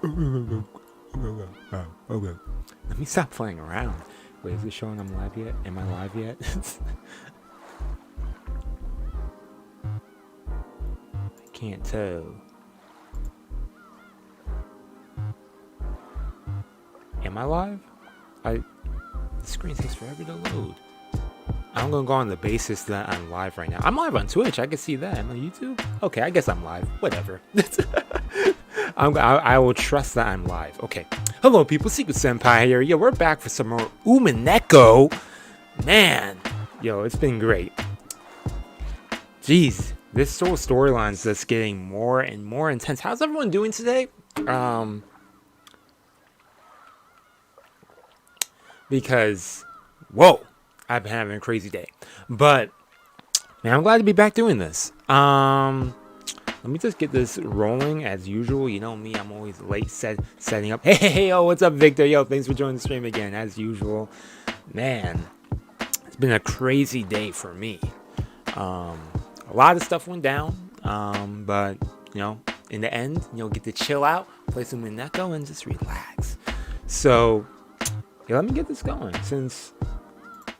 Let me stop playing around. Wait, is it showing I'm live yet? Am I live yet? I can't tell. Am I live? The screen takes forever to load. I'm gonna go on the basis that I'm live right now. I'm live on Twitch. I can see that. I'm on YouTube. Okay, I guess I'm live. Whatever. I will trust that I'm live. Okay. Hello, people. Seku-Senpai here. Yo, we're back for some more Umineko. Man, yo, it's been great. Jeez, this whole storyline's just getting more and more intense. How's everyone doing today? Because, whoa, I've been having a crazy day. But, man, I'm glad to be back doing this. Let me just get this rolling as usual. You know me, I'm always late setting up. Hey, yo, what's up, Victor? Yo, thanks for joining the stream again, as usual. Man, it's been a crazy day for me. A lot of stuff went down, but, you know, in the end, get to chill out, play some Umineko, and just relax. So, yeah, let me get this going, since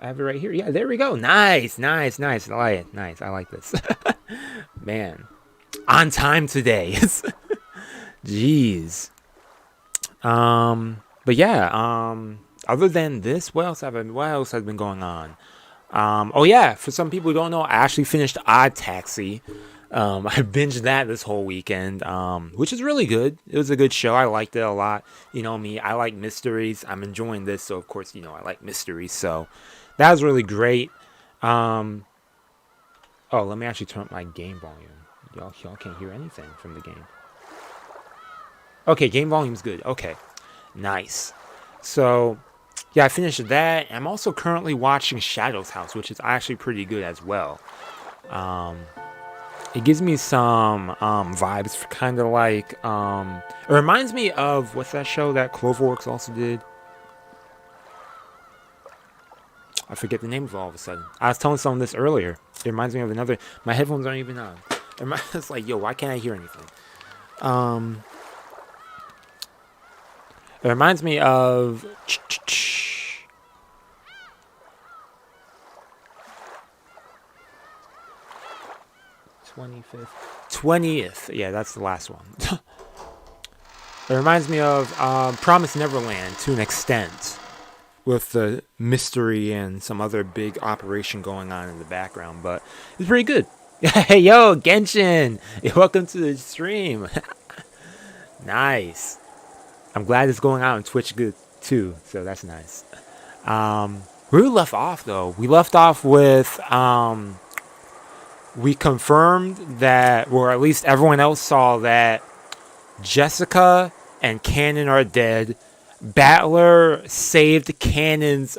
I have it right here. Yeah, there we go. Nice. I like it. Nice. I like this. Man. On time today. Jeez. But yeah, other than this, what else has been going on? Oh yeah, for some people who don't know, I actually finished Odd Taxi. I binged that this whole weekend, which is really good. It was a good show. I liked it a lot. You know me, I like mysteries. I'm enjoying this, so of course, I like mysteries. So that was really great. Oh, let me actually turn up my game volume. Y'all can't hear anything from the game. Okay, game volume's good. Okay, nice. So, yeah, I finished that. I'm also currently watching Shadow's House, which is actually pretty good as well. It gives me some vibes for kind of like... it reminds me of... What's that show that Cloverworks also did? I forget the name of it all of a sudden. I was telling someone this earlier. It reminds me of another... My headphones aren't even on. It's like, yo, why can't I hear anything? It reminds me of... 20th. Yeah, that's the last one. It reminds me of Promised Neverland to an extent, with the mystery and some other big operation going on in the background, but it's pretty good. Hey, yo, Genshin! Welcome to the stream. Nice. I'm glad it's going out on Twitch good too, so that's nice. Where we left off, though, we left off with we confirmed that, or at least everyone else saw that Jessica and Kanon are dead. Battler saved Kanon's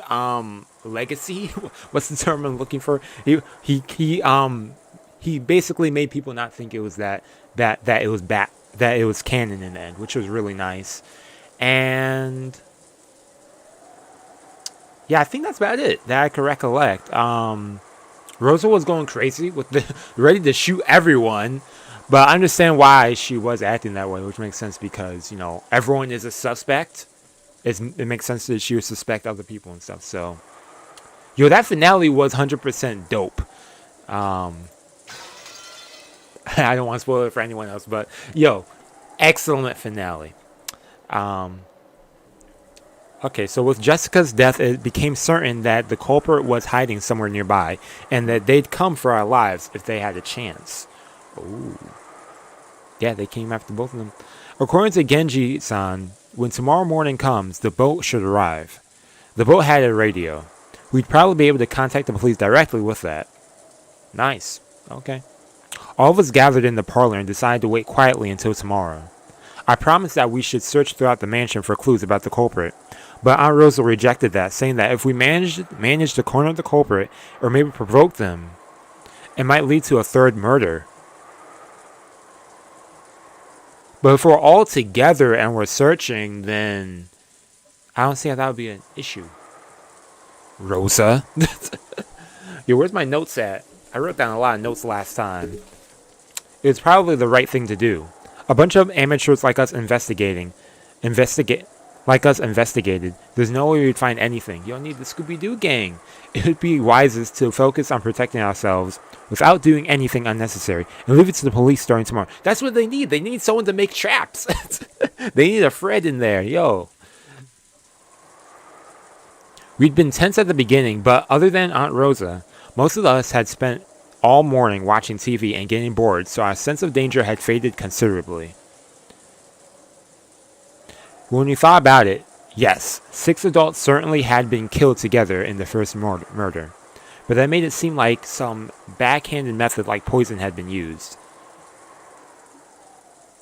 legacy. What's the term I'm looking for? He basically made people not think it was that it was Kanon in the end, which was really nice. And yeah, I think that's about it that I can recollect. Rosa was going crazy with ready to shoot everyone, but I understand why she was acting that way, which makes sense because everyone is a suspect. It makes sense that she would suspect other people and stuff. So, yo, that finale was 100% dope. I don't want to spoil it for anyone else, but yo, excellent finale. Okay, so with Jessica's death, it became certain that the culprit was hiding somewhere nearby, and that they'd come for our lives if they had a chance. Ooh. Yeah, they came after both of them. According to Genji-san, when tomorrow morning comes, the boat should arrive. The boat had a radio. We'd probably be able to contact the police directly with that. Nice. Okay. All of us gathered in the parlor and decided to wait quietly until tomorrow. I promised that we should search throughout the mansion for clues about the culprit, but Aunt Rosa rejected that, saying that if we managed to corner the culprit, or maybe provoke them, it might lead to a third murder. But if we're all together and we're searching, then I don't see how that would be an issue. Rosa? Yo, where's my notes at? I wrote down a lot of notes last time. It's probably the right thing to do. A bunch of amateurs like us investigating. investigated, there's no way we'd find anything. You don't need the Scooby-Doo gang. It would be wisest to focus on protecting ourselves without doing anything unnecessary and leave it to the police starting tomorrow. That's what they need. They need someone to make traps. They need a Fred in there. Yo. We'd been tense at the beginning, but other than Aunt Rosa, most of us had spent all morning watching TV and getting bored, so our sense of danger had faded considerably. When we thought about it, yes, 6 adults certainly had been killed together in the first murder, but that made it seem like some backhanded method like poison had been used.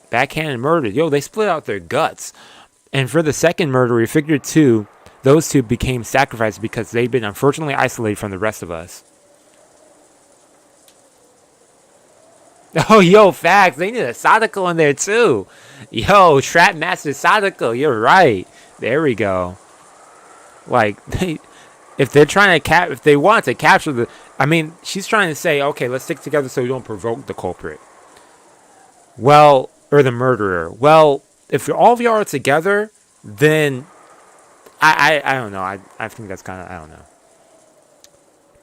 Backhanded murder? Yo, they split out their guts. And for the second murder, we figured those two became sacrificed because they'd been unfortunately isolated from the rest of us. Oh, yo, facts. They need a Sadako in there, too. Yo, Trap Master Sadako, you're right. There we go. Like, if they're trying to if they want to capture the... I mean, she's trying to say, okay, let's stick together so we don't provoke the culprit. Well, or the murderer. Well, if all of y'all are together, then... I don't know. I think that's kind of... I don't know.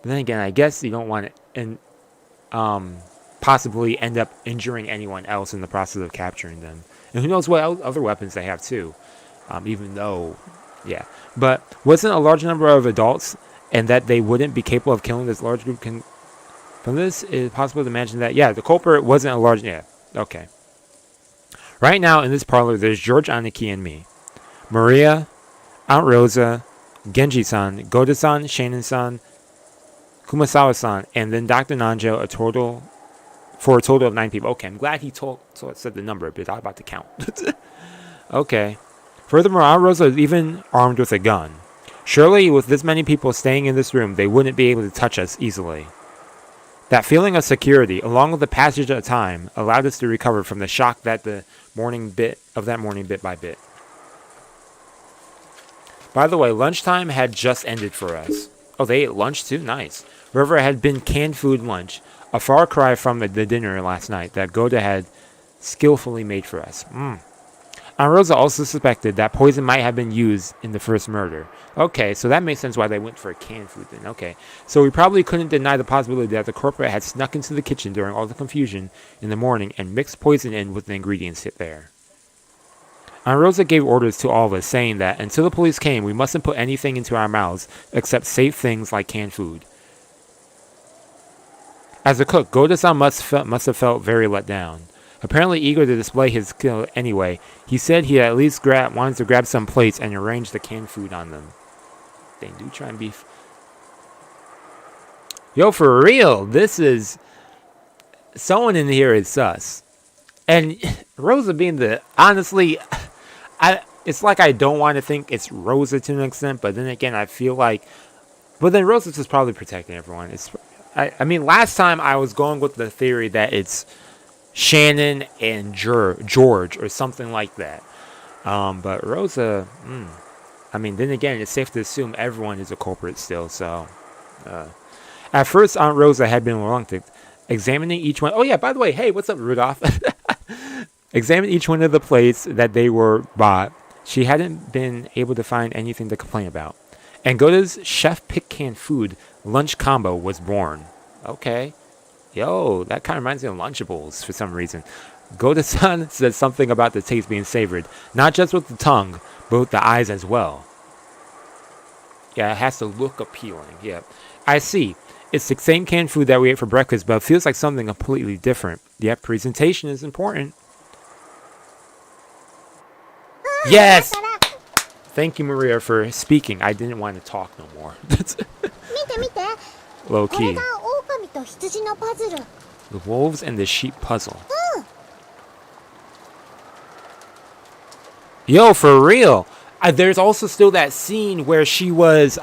But then again, I guess you don't want it... And, possibly end up injuring anyone else in the process of capturing them. And who knows what other weapons they have too. Even though, yeah. But wasn't a large number of adults and that they wouldn't be capable of killing this large group? From this, it's possible to imagine that, yeah, the culprit wasn't a large, yeah, okay. Right now in this parlor, there's George Aniki and me. Maria, Aunt Rosa, Genji-san, Goda-san, Shanen-san, Kumasawa-san, and then Dr. Nanjo, for a total of 9 people. Okay, I'm glad he said the number, but I'm about to count. Okay. Furthermore, Aunt Rosa is even armed with a gun. Surely, with this many people staying in this room, they wouldn't be able to touch us easily. That feeling of security, along with the passage of time, allowed us to recover from the shock that morning bit by bit. By the way, lunchtime had just ended for us. Oh, they ate lunch too? Nice. Wherever it had been canned food lunch, a far cry from the dinner last night that Goda had skillfully made for us. Aunt Rosa also suspected that poison might have been used in the first murder. Okay, so that makes sense why they went for canned food then. Okay, so we probably couldn't deny the possibility that the culprit had snuck into the kitchen during all the confusion in the morning and mixed poison in with the ingredients hit there. Aunt Rosa gave orders to all of us, saying that until the police came, we mustn't put anything into our mouths except safe things like canned food. As a cook, Goda-san must have felt very let down. Apparently eager to display his skill anyway, he said he at least wanted to grab some plates and arrange the canned food on them. They do try and be... Yo, for real, this is... Someone in here is sus. And Rosa being the... Honestly, it's like I don't want to think it's Rosa to an extent, but then again, I feel like... But then Rosa's just probably protecting everyone. I mean, last time I was going with the theory that it's Shannon and George or something like that. But Rosa, I mean, then again, it's safe to assume everyone is a culprit still, so. At first, Aunt Rosa had been reluctant, examining each one. Oh, yeah, by the way, hey, what's up, Rudolph? Examining each one of the plates that they were bought. She hadn't been able to find anything to complain about. And Goda's chef-picked canned food lunch combo was born. Okay. Yo, that kind of reminds me of Lunchables for some reason. Goda-san said something about the taste being savored, not just with the tongue, but with the eyes as well. Yeah, it has to look appealing. Yeah. I see. It's the same canned food that we ate for breakfast, but it feels like something completely different. Yep, presentation is important. Yes! Thank you, Maria, for speaking. I didn't want to talk no more. Low key. The wolves and the sheep puzzle. Yo, for real. There's also still that scene where she was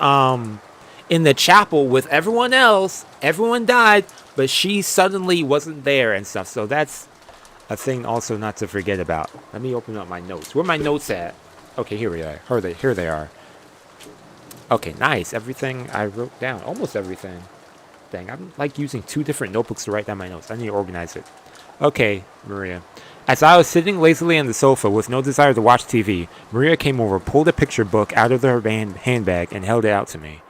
in the chapel with everyone else. Everyone died, but she suddenly wasn't there and stuff. So that's a thing also not to forget about. Let me open up my notes. Where are my notes at? Okay, here we are. Here they are. Okay, nice. Everything I wrote down. Almost everything. Dang, I'm like using 2 different notebooks to write down my notes. I need to organize it. Okay, Maria. As I was sitting lazily on the sofa with no desire to watch TV, Maria came over, pulled a picture book out of her handbag, and held it out to me.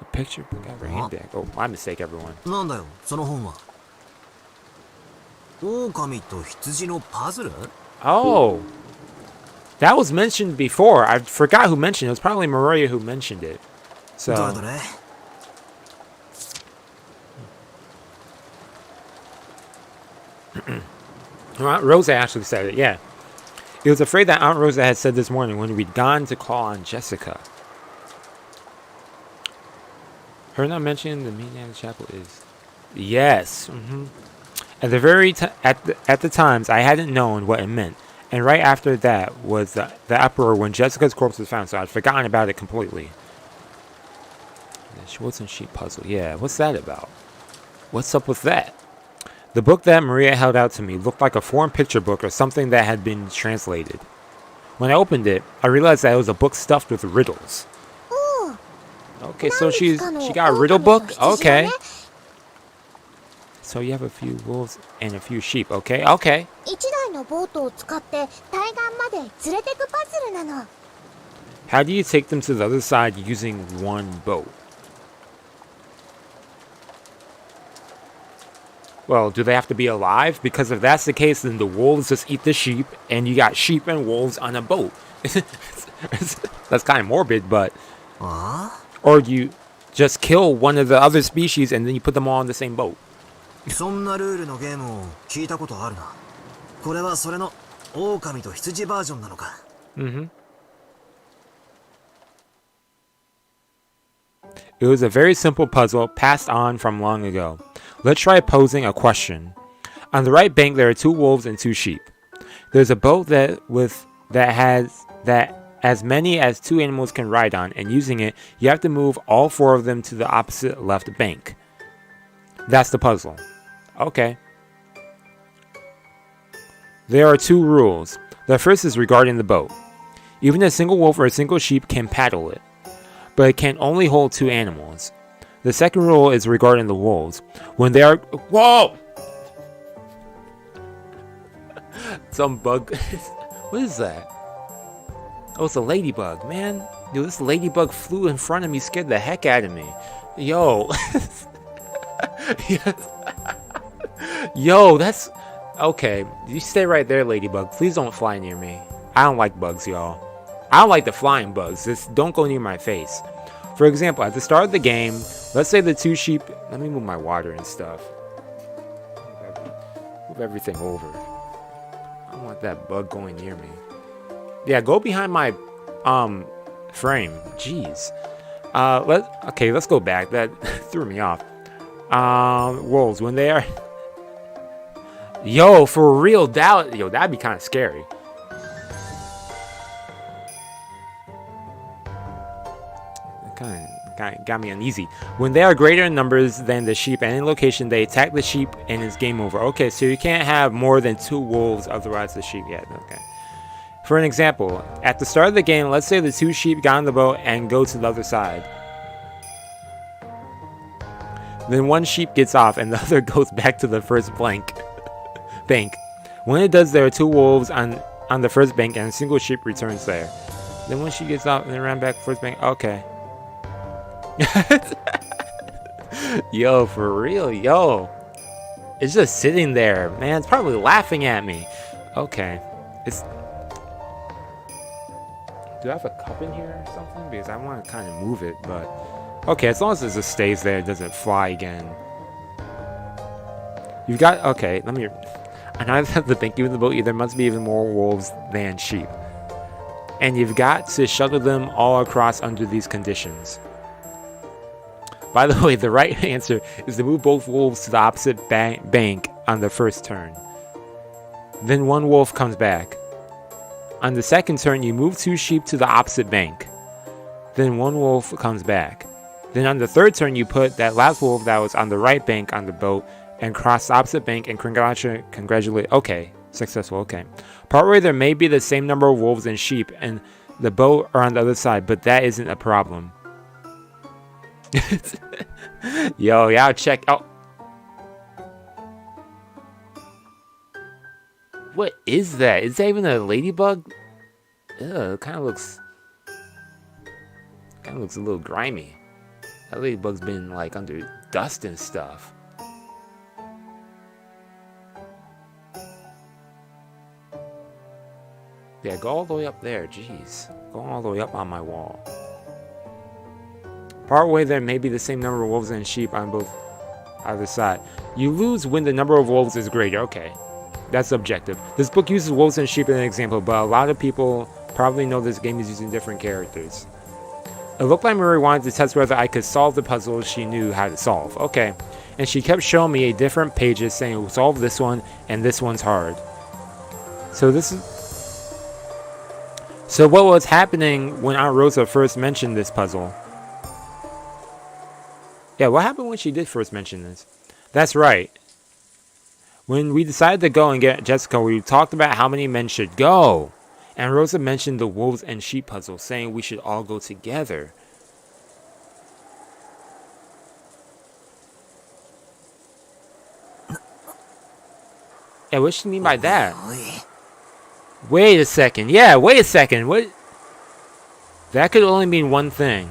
A picture book out of her handbag? Oh, my mistake, everyone. なんだよ、その本は。狼と羊のパズル? Oh. That was mentioned before. I forgot who mentioned it. It was probably Maria who mentioned it. So. どれどれ? Rosa actually said it, yeah. It was afraid that Aunt Rosa had said this morning when we'd gone to call on Jessica. Her not mentioning the meaning of the chapel is... Yes. At the times, I hadn't known what it meant. And right after that was the uproar when Jessica's corpse was found, so I'd forgotten about it completely. The Schwartz and Sheep puzzle. Yeah, what's that about? What's up with that? The book that Maria held out to me looked like a foreign picture book or something that had been translated. When I opened it, I realized that it was a book stuffed with riddles. Okay, so she got a riddle book? Okay. So you have a few wolves and a few sheep, okay? Okay. How do you take them to the other side using one boat? Well, do they have to be alive? Because if that's the case, then the wolves just eat the sheep, and you got sheep and wolves on a boat. That's kind of morbid, but... Or you just kill one of the other species, and then you put them all on the same boat. そんなルールのゲームを聞いたことあるな。これはそれの狼と羊バージョンなのか。It was a very simple puzzle passed on from long ago. Let's try posing a question. On the right bank, there are 2 wolves and 2 sheep. There's a boat that has as many as 2 animals can ride on, and using it, you have to move all 4 of them to the opposite left bank. That's the puzzle. Okay. There are 2 rules. The first is regarding the boat. Even a single wolf or a single sheep can paddle it, but it can only hold 2 animals. The second rule is regarding the wolves. When they are... Whoa! Some bug... What is that? Oh, it's a ladybug, man. Dude, this ladybug flew in front of me, scared the heck out of me. Yo. Yes. Yo, that's... Okay, you stay right there, ladybug. Please don't fly near me. I don't like bugs, y'all. I don't like the flying bugs. Just don't go near my face. For example, at the start of the game, let's say the 2 sheep... Let me move my water and stuff. Move everything over. I don't want that bug going near me. Yeah, go behind my frame. Jeez. Let's go back. That threw me off. Wolves, when they are... Yo, for real, that'd be kind of scary. Kind of got me uneasy. When they are greater in numbers than the sheep at any location, they attack the sheep and it's game over. Okay, so you can't have more than 2 wolves, otherwise the sheep... Yeah, okay. For an example, at the start of the game, let's say the 2 sheep got on the boat and go to the other side. Then one sheep gets off and the other goes back to the first bank. When it does, there are 2 wolves on the first bank and a single sheep returns there. Then one sheep gets off and then ran back first bank. Okay. Yo, for real, yo. It's just sitting there, man. It's probably laughing at me. Okay. Do I have a cup in here or something? Because I want to kind of move it, but... Okay, as long as it just stays there, it doesn't fly again. You've got... Okay, let me... I now have to think, even the boat, there must be even more wolves than sheep. And you've got to shuttle them all across under these conditions. By the way, the right answer is to move both wolves to the opposite bank on the first turn. Then one wolf comes back. On the second turn, you move 2 sheep to the opposite bank. Then one wolf comes back. Then on the third turn, you put that last wolf that was on the right bank on the boat and cross the opposite bank and congratulate. Okay, successful, okay. Part where there may be the same number of wolves and sheep and the boat are on the other side, but that isn't a problem. Yo, yeah, I'll check. Oh. What is that? Is that even a ladybug? Ugh, it kind of looks a little grimy. That ladybug's been like under dust and stuff. Yeah, go all the way up there. Jeez, go all the way up on my wall. Part way there may be the same number of wolves and sheep on both either side. You lose when the number of wolves is greater. Okay, that's subjective. This book uses wolves and sheep as an example, but a lot of people probably know this game is using different characters. It looked like Murray wanted to test whether I could solve the puzzles she knew how to solve. Okay, and she kept showing me a different pages saying solve this one and this one's hard. So what was happening when Aunt Rosa first mentioned this puzzle? Yeah, what happened when she did first mention this? That's right. When we decided to go and get Jessica, we talked about how many men should go. And Rosa mentioned the wolves and sheep puzzle, saying we should all go together. Yeah, what does she mean by that? Wait a second. Yeah, wait a second. What? That could only mean one thing.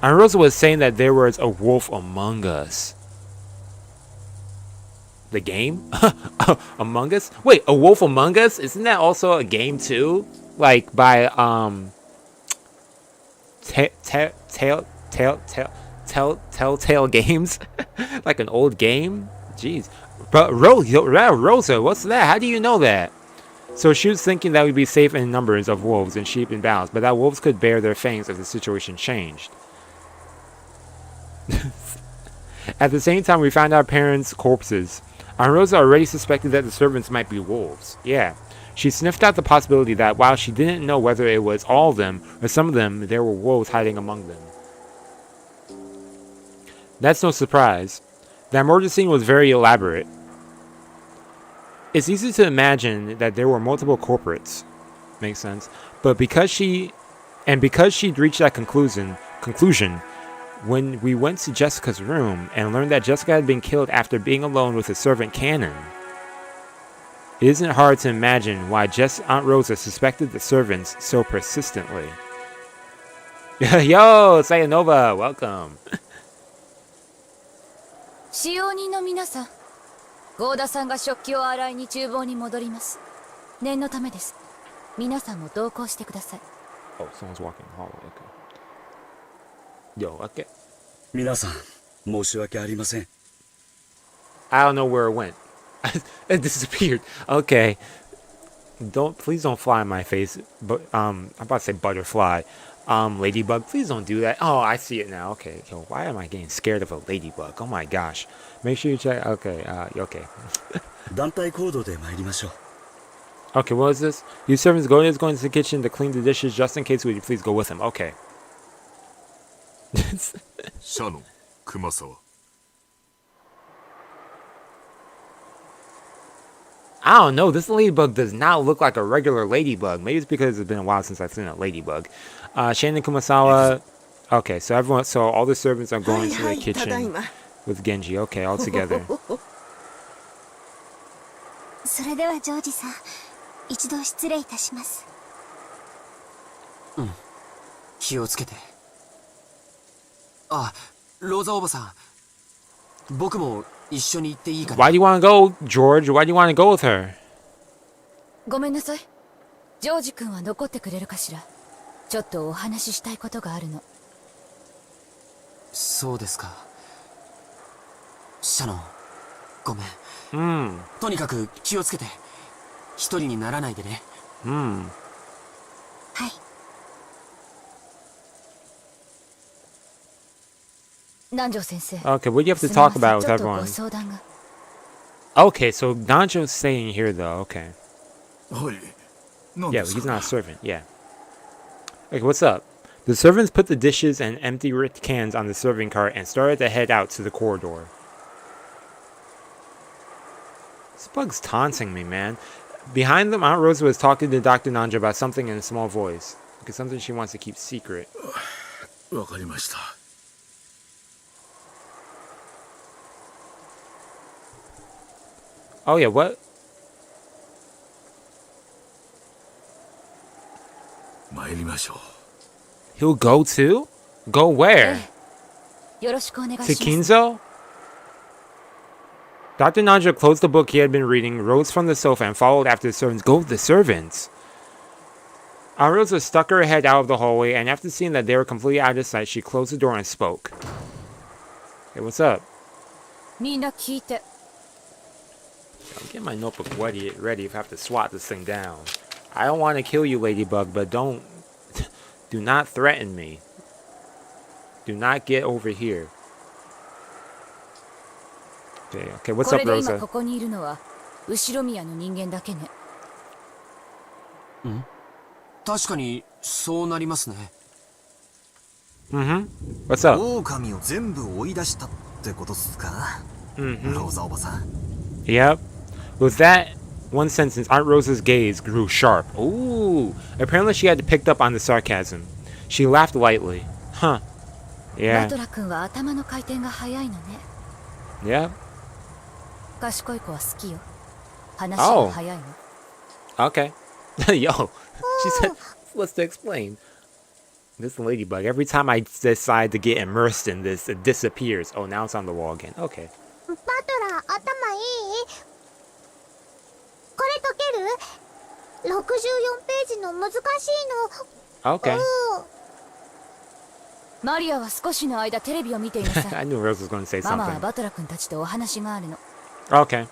And Rosa was saying that there was a wolf among us. The game? Among Us? Wait, A Wolf Among Us? Isn't that also a game too? Like by Telltale Games? Like an old game? Jeez. But Rosa, what's that? How do you know that? So she was thinking that we'd be safe in numbers of wolves and sheep in balance, but that wolves could bear their fangs if the situation changed. At the same time, we found our parents' corpses. Aunt Rosa already suspected that the servants might be wolves. Yeah. She sniffed out the possibility that while she didn't know whether it was all of them or some of them, there were wolves hiding among them. That's no surprise. That murder scene was very elaborate. It's easy to imagine that there were multiple culprits. Makes sense. But because she'd reached that conclusion, when we went to Jessica's room and learned that Jessica had been killed after being alone with the servant Kanon, it isn't hard to imagine why Aunt Rosa suspected the servants so persistently. Yo, Sayanova, welcome. 使用人の皆さん、郷田さんが食器を洗いに厨房に戻ります。念のためです。皆さんも同行してください。Oh, someone's walking in the hallway. Okay. Yo, okay. 皆さん、申し訳ありません。I don't know where it went. It disappeared. Okay. Please don't fly in my face. But I'm about to say butterfly. Ladybug, please don't do that. Oh, I see it now. Okay. Yo, why am I getting scared of a ladybug? Oh my gosh. Make sure you check. Okay. Okay. 団体行動で参りましょう。 Okay, what is this? You servants going to the kitchen to clean the dishes just in case. Would you please go with him? Okay. Kanon, Kumasawa. I don't know. This ladybug does not look like a regular ladybug. Maybe it's because it's been a while since I've seen a ladybug. Shannon Kumasawa. Okay, so all the servants are going to the kitchen with Genji. Okay, all together. それではジョージさん、一度失礼いたします。気をつけて。あ、ローザおばさん。僕も一緒に行っていいかな。 Why do you want to go, George? Why do you want to go with her? ごめんなさい。ジョージ君は残ってくれるかしら。ちょっとお話ししたいことがあるの。そうですか。シャノン、ごめん。とにかく気をつけて。一人にならないでね。はい。南條先生。 Okay, what do you have to talk about with ちょっと everyone? ご相談が。 Okay, so Nanjo's staying here though. Okay. はい。何 Yeah, です he's か not a servant. Yeah. Okay, what's up? The servants put the dishes and empty cans on the serving cart and started to head out to the corridor. This bug's taunting me, man. Behind them, Aunt Rosa was talking to Dr. Nanja about something in a small voice. Because something she wants to keep secret. わかりました。 Oh yeah, what? 参りましょ He'll go too? Go where? よろしくお願いしま To す。 Kinzo? Dr. Nanja closed the book he had been reading, rose from the sofa, and followed after the servants. Go with the servants! Rosa stuck her head out of the hallway, and after seeing that they were completely out of sight, she closed the door and spoke. Hey, what's up? みんな聞いて。 I'll get my notebook ready if I have to swat this thing down. I don't want to kill you, Ladybug, but do not threaten me. Do not get over here. Okay, what's こ up, れで今 Rosa? ここにいるのは後宮の人間だけね。確かにそうなりますね。 What's up? 狼を全部追い出したってことっすか？ローザおばさん。 Yep. With that one sentence, Aunt Rosa's gaze grew sharp. Ooh. Apparently she had picked up on the sarcasm. She laughed lightly. Huh. バ Yeah. トラ君は頭の回転が速いのね。 Yep. 賢い子は好きよ。話が早いの。 Okay. Yo. She said, let's explain. This ladybug, every time I decide to get immersed in this, it disappears. Oh, now it's on the wall again. Okay. バトラー頭いい？これ解ける？ 64ページの難しいの。 Okay. マリアは少しの間テレビを見ていなさい。 I knew Rose was going to say ママは something. バトラ君たちとお話があるの。 Okay.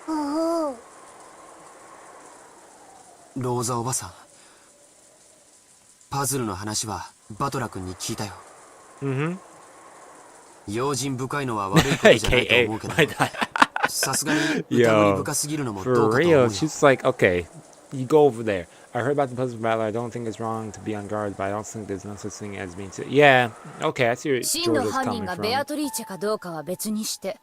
おお。ローザおばさん。パズルの話はバトラ君に聞いたよ。用心深いのは悪いことじゃないと思うけど、さすがに疑り深すぎるのもどう For かと思う real, よ。 she's like, okay, you go over there. I heard about the puzzle battle. I don't think it's wrong to be on guard, but I don't think there's no such thing as being too. Yeah, okay, I see where 真の Georgia's 犯人 coming がベア from. トリーチェかどうかは別にして、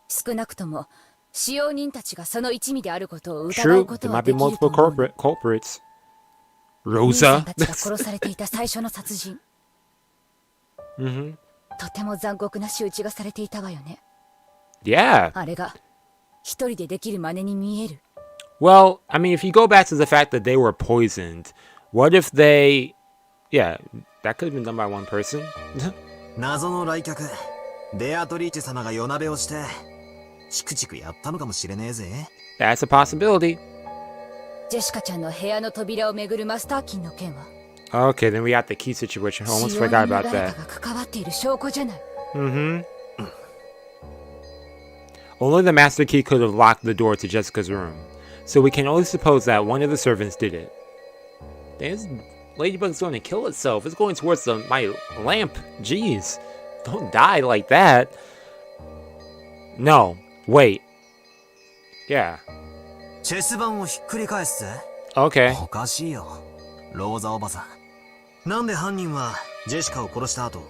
少なくとも使用人たちがその一味であることを疑う True, こ there とは might be できると multiple 思うの。 culprits. 兄さん Rosa? たちが殺されていた最初の殺人。とても残酷な仕打ちがされていたわよね。 Yeah. あれが一人でできる真似に見える。 Well, I mean, if you go back to the fact that they were poisoned, what if they... Yeah, that could have been done by one person. 謎の来客、ベアトリーチェ様が夜鍋をして、チクチクやったのかもしれねえぜ。 That's a possibility. ジェシカちゃんの部屋の扉をめぐるマスターキーの件は Okay, then we got the key situation. I 使 almost 用人 forgot の about 誰 that. かが関わっている証拠じゃない。 Only the master key could have locked the door to Jessica's room, so we can only suppose that one of the servants did it. This ladybug's going to kill itself. It's going towards my lamp. Jeez. Don't die like that. No. Wait. Yeah. チェス盤をひっくり返すぜ。 Okay. おかしいよ、ローザおばさん。なんで犯人はジェシカを殺した後、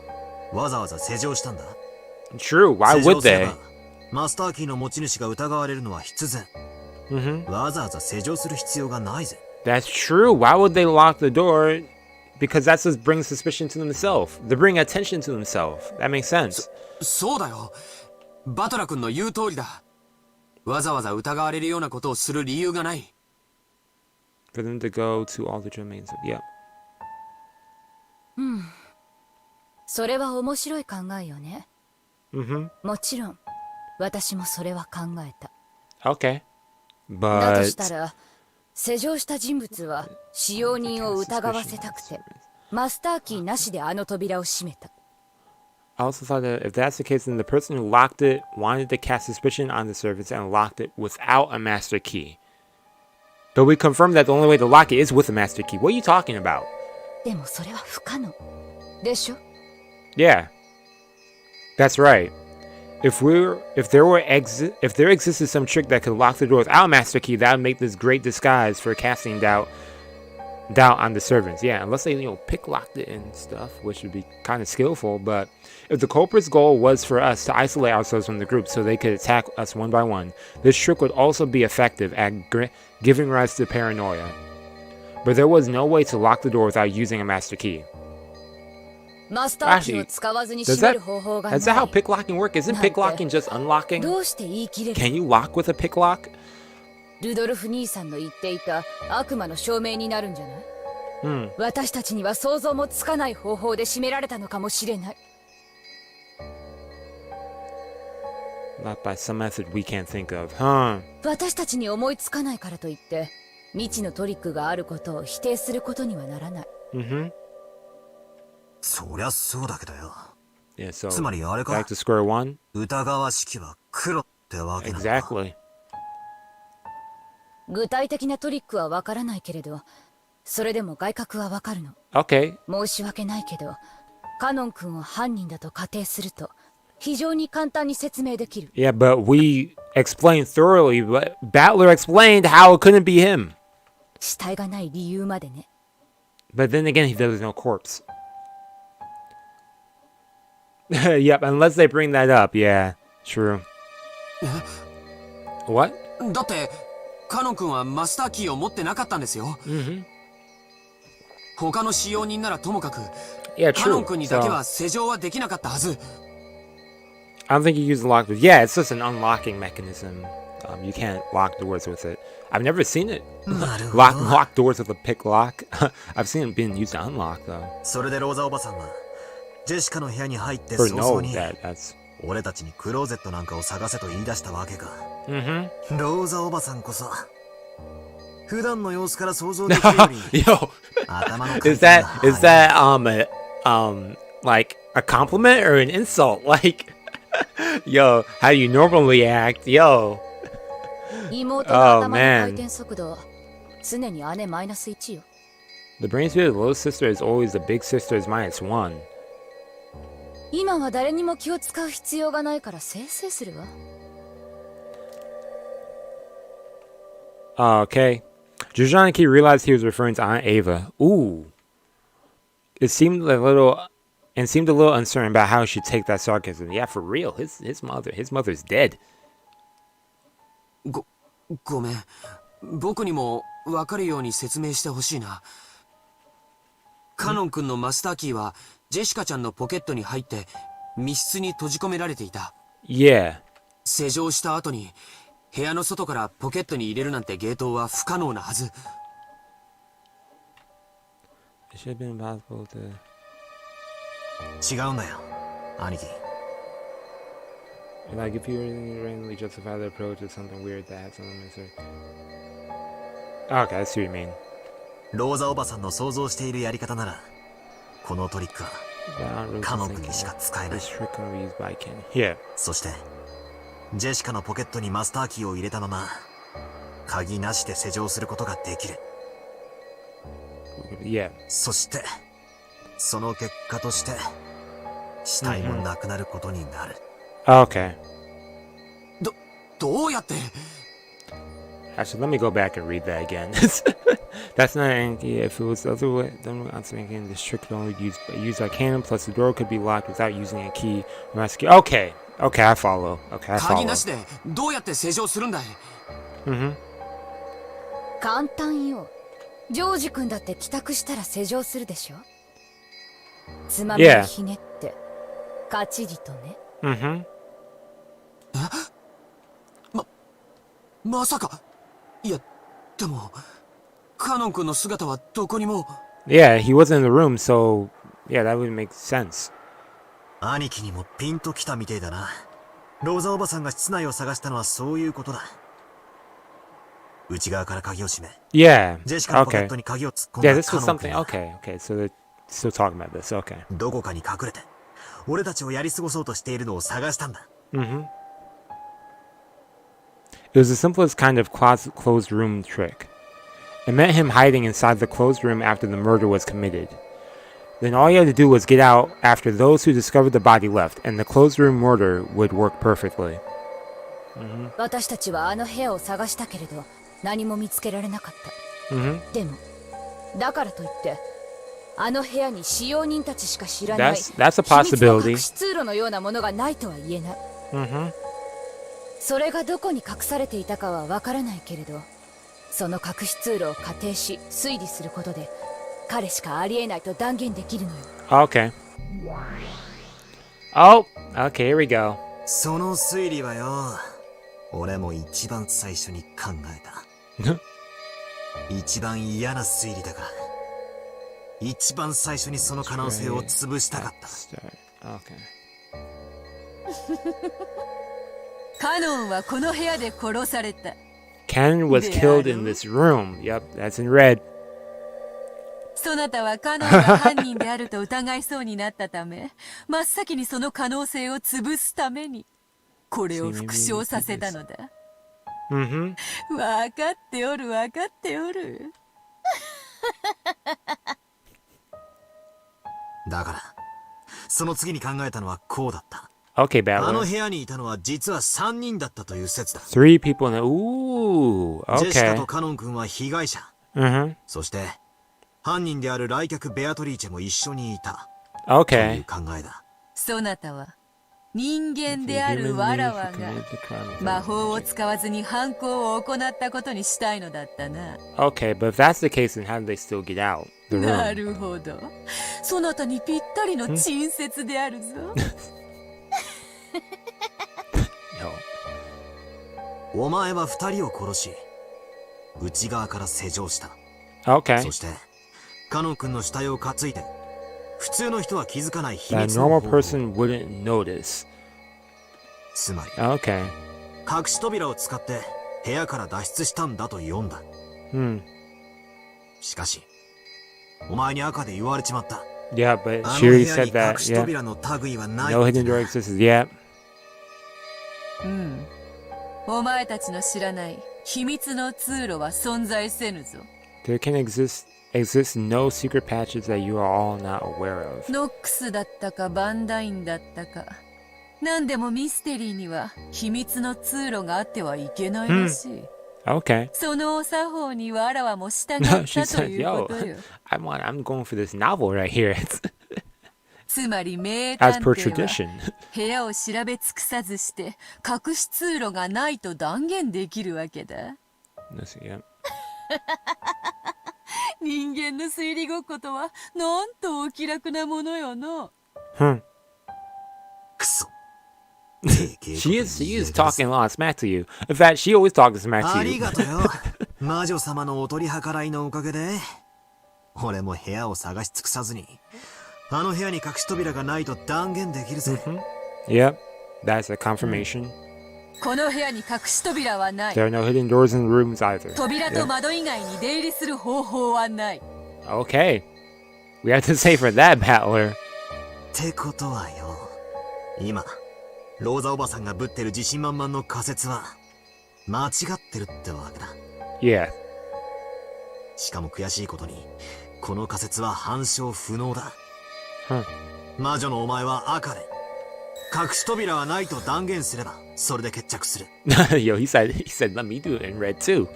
わざわざ施錠したんだ？ True. Why 施錠 would すれ they? ばマスターキーの持ち主が疑われるのは必然。わざわざ施錠する必要がないぜ。 That's true. Why would they lock the door? Because that's what brings suspicion to themselves. They bring attention to themselves. That makes sense. そうだよ。バトラ君の言う通りだ。わざわざ疑われるようなことをする理由がない。 For them to go to all the domains. Yep. それは面白い考えよね。もちろん私もそれは考えた。 Okay. だとした But ら施錠した人物は使用人を疑わせたくてマスターキーなしであの扉を閉めた。 I also thought that if that's the case, then the person who locked it wanted to cast suspicion on the servants and locked it without a master key. But we confirmed that the only way to lock it is with a master key. What are you talking about? でもそれは不可能でしょ。 Yeah. That's right. If there existed some trick that could lock the door without a master key, that would make this great disguise for casting doubt on the servants. Yeah, unless they, pick locked it and stuff, which would be kind of skillful. But if the culprit's goal was for us to isolate ourselves from the group so they could attack us one by one, this trick would also be effective at giving rise to paranoia. But there was no way to lock the door without using a master key. マスターキーを使わずに閉める方法がない。 Is that how picklocking works? Isn't picklocking just unlocking? どうして言い切れる？ Can you lock with a picklock? ルドルフ兄さんの言っていた悪魔の証明になるんじゃない？私たちには想像もつかない方法で締められたのかもしれない。 Not by some method we can't think of, huh? 私たちに思いつかないからといって未知のトリックがあることを否定することにはならない。そりゃそうだけどよ。Yeah, so つまりあれ back か、 to square one? 疑わしきは黒ってわけなのか。 Exactly. 具体的なトリックはわからないけれど、それでも外角はわかるの。 Okay. 申し訳ないけど、カノン君を犯人だと仮定すると非常に簡単に説明できる。 Yeah, but we explained thoroughly. But Battler explained how it couldn't be him. 死体がない理由までね。 But then again, there was no corpse. Yep, unless they bring that up. Yeah, true. What? だってカノン君はマスターキーを持ってなかったんですよ。他の使用人ならともかく Yeah, カノン true. 君にだけ So, は施錠はできなかったはず。 I don't think you use the lock. Yeah, it's just an unlocking mechanism. You can't lock doors with it. I've never seen it. なるほど。 Lock doors with a pick lock. I've seen it being used to unlock though. それでローザおばさんはジェシカの部屋に入って Or 早 no, 々に that's 俺たちにクローゼットなんかを探せと言い出したわけか。 mm-hmm. ローザおばさんこそ普段の様子から想像できるより Yo, 頭の回 is 転が that is 速い。 that like a compliment or an insult? Like, yo, how you normally act? Yo, 妹の頭の回転速度は常に姉マイナス1よ。 the brain speed of the little sister is always the big sister is -1. 今は誰にも気を使う必要がないからせいせいするわ。 Okay. Jujunaki realized he was referring to Aunt Ava. Ooh. It seemed a little uncertain about how he should take that sarcasm. Yeah, for real. His mother's dead. ごめん、僕にも分かるように説明してほしいな。カノン君のマスターキーはジェシカちゃんのポケットに入って密室に閉じ込められていた。 Yeah. 施錠した後に部屋の外からポケットに入れるなんてゲートは不可能なはず。 It should have been impossible to... 違うんだよ兄貴。 Like, if you randomly justify the approach with something weird that has some mystery. Okay, I see what you mean. ローザおばさんの想像しているやり方ならこのトリックは But I don't really カノン think 君にしか使えない。 this trick can be used by Kanon. Yeah. そしてジェシカのポケットにマスターキーを入れたまま鍵なしで施錠することができる。 Yeah. そしてその結果として死体もなくなることになる。 Okay. どうやって？ Actually, let me go back and read that again. That's not an idea. If it was other way, then I'm thinking this trick could only be used by Kanon, plus the door could be locked without using a key. Okay. Okay, I follow. Okay, I 鍵 follow. なしでどうやって施錠するんだい？ 簡単よ。ジョージ君だって帰宅したら施錠するでしょ。つまみをひねってカチリとね。 Mm-hmm. まさか。いやでもカノン君の姿はどこにも。 Yeah, he wasn't in the room, so yeah, that would make sense. 兄貴にもピンときたみてえだな。ローザおばさんが室内を探したのはそういうことだ。内側から鍵を閉め、 Yeah. ジェシカのポケ Okay. ットに鍵を突っ込ん Yeah, だ this カ was ノン君 something. が Okay. So they're still talking about this. Okay. どこかに隠れて俺たちをやり過ごそうとしているのを探したんだ。 Mm-hmm. It was the simplest kind of closed room trick. It meant him hiding inside the closed room after the murder was committed. Then all he had to do was get out after those who discovered the body left, and the closed room murder would work perfectly. 私たちはあの部屋を探したけれど何も見つけられなかった。 Mm-hmm. でもだからといってあの部屋に使用人たちしか知らない That's a 秘密の possibility. 隠し通路のようなものがないとは言えない。 Mm-hmm. それがどこに隠されていたかはわからないけれど、その隠し通路を仮定し推理することで彼しかありえないと断言できるのよ。 Okay. Oh, okay, here we go. その推理はよ、俺も一番最初に考えた。一番嫌な推理だから。一番最初にその可能性を潰したかった。 Okay. カノンはこの部屋で殺された。 Ken was killed in this room. Yep, that's in red. そなたはカノンが犯人であると疑いそうになったため、真っ先にその可能性を潰すためにこれを復唱させたのだ。分かっておる分かっておる。だからその次に考えたのはこうだった。 Okay, あの Battler. 部屋にいたのは実は3人だったという説だ。 Three people in the... Ooh, ジェシカ okay. とカノン君は被害者。 そして犯人である来客ベアトリーチェも一緒にいたという Okay. 考えだ。そなたは人間であるわらわが魔法を使わずに犯行を行ったことにしたいのだったな。 Okay, but if that's the case, then how did they still get out the な room? るほど。そなたにぴったりの陳説であるぞ。No. お前は2人を殺し内側から施錠した。 Okay. そしてカノン君の死体を担いで普通の人は気づかない秘 That 密の normal 方法。 person wouldn't notice. つまり Okay. 隠し扉を使って部屋から脱出したんだと読んだ。 Hmm. しかしお前に赤で言われちまった。 Yeah, but あの she 部 already 屋 said に that. 隠し Yeah. 扉の類はない。 No hidden door exists. Yeah. お前たちの知らない秘密の通路は存在せぬぞ。 There can exist no secret patches that you are all not aware of. ノックスだったかバンダインだったか、何でもミステリーには秘密の通路があってはいけないらしい。Okay. そのお作法にわらわも従っ No, she たと said, いうこ yo, とよ。I'm going for this novel right here. つまり名探 As per 偵は tradition. 部屋を調べ尽くさずして隠し通路がないと断言できるわけだ。 Yeah. 人間の推理ごっことはなんとお気楽なものよの。クソ。 She is talking a lot of smack to you. In fact, she always talking smack あ to り you. がとよ。魔女様のお取り計らいのおかげで俺も部屋を探し尽くさずにあの部屋に隠し扉がないと断言できるぜ。 Yep. That's a confirmation. この部屋に隠し扉はない。 There are no hidden doors in the rooms either. 扉と窓以外に出入りする方法はない。 Okay. We have to say for that, Battler. ってことはよ、今ローザおばさんがぶってる自信満々の仮説は間違ってるってわけだ。 Yeah. しかも悔しいことにこの仮説は反証不能だ。魔女のお前は赤で隠し扉はないと断言すればそれで決着する。 Yo, he said, let me do it in red too.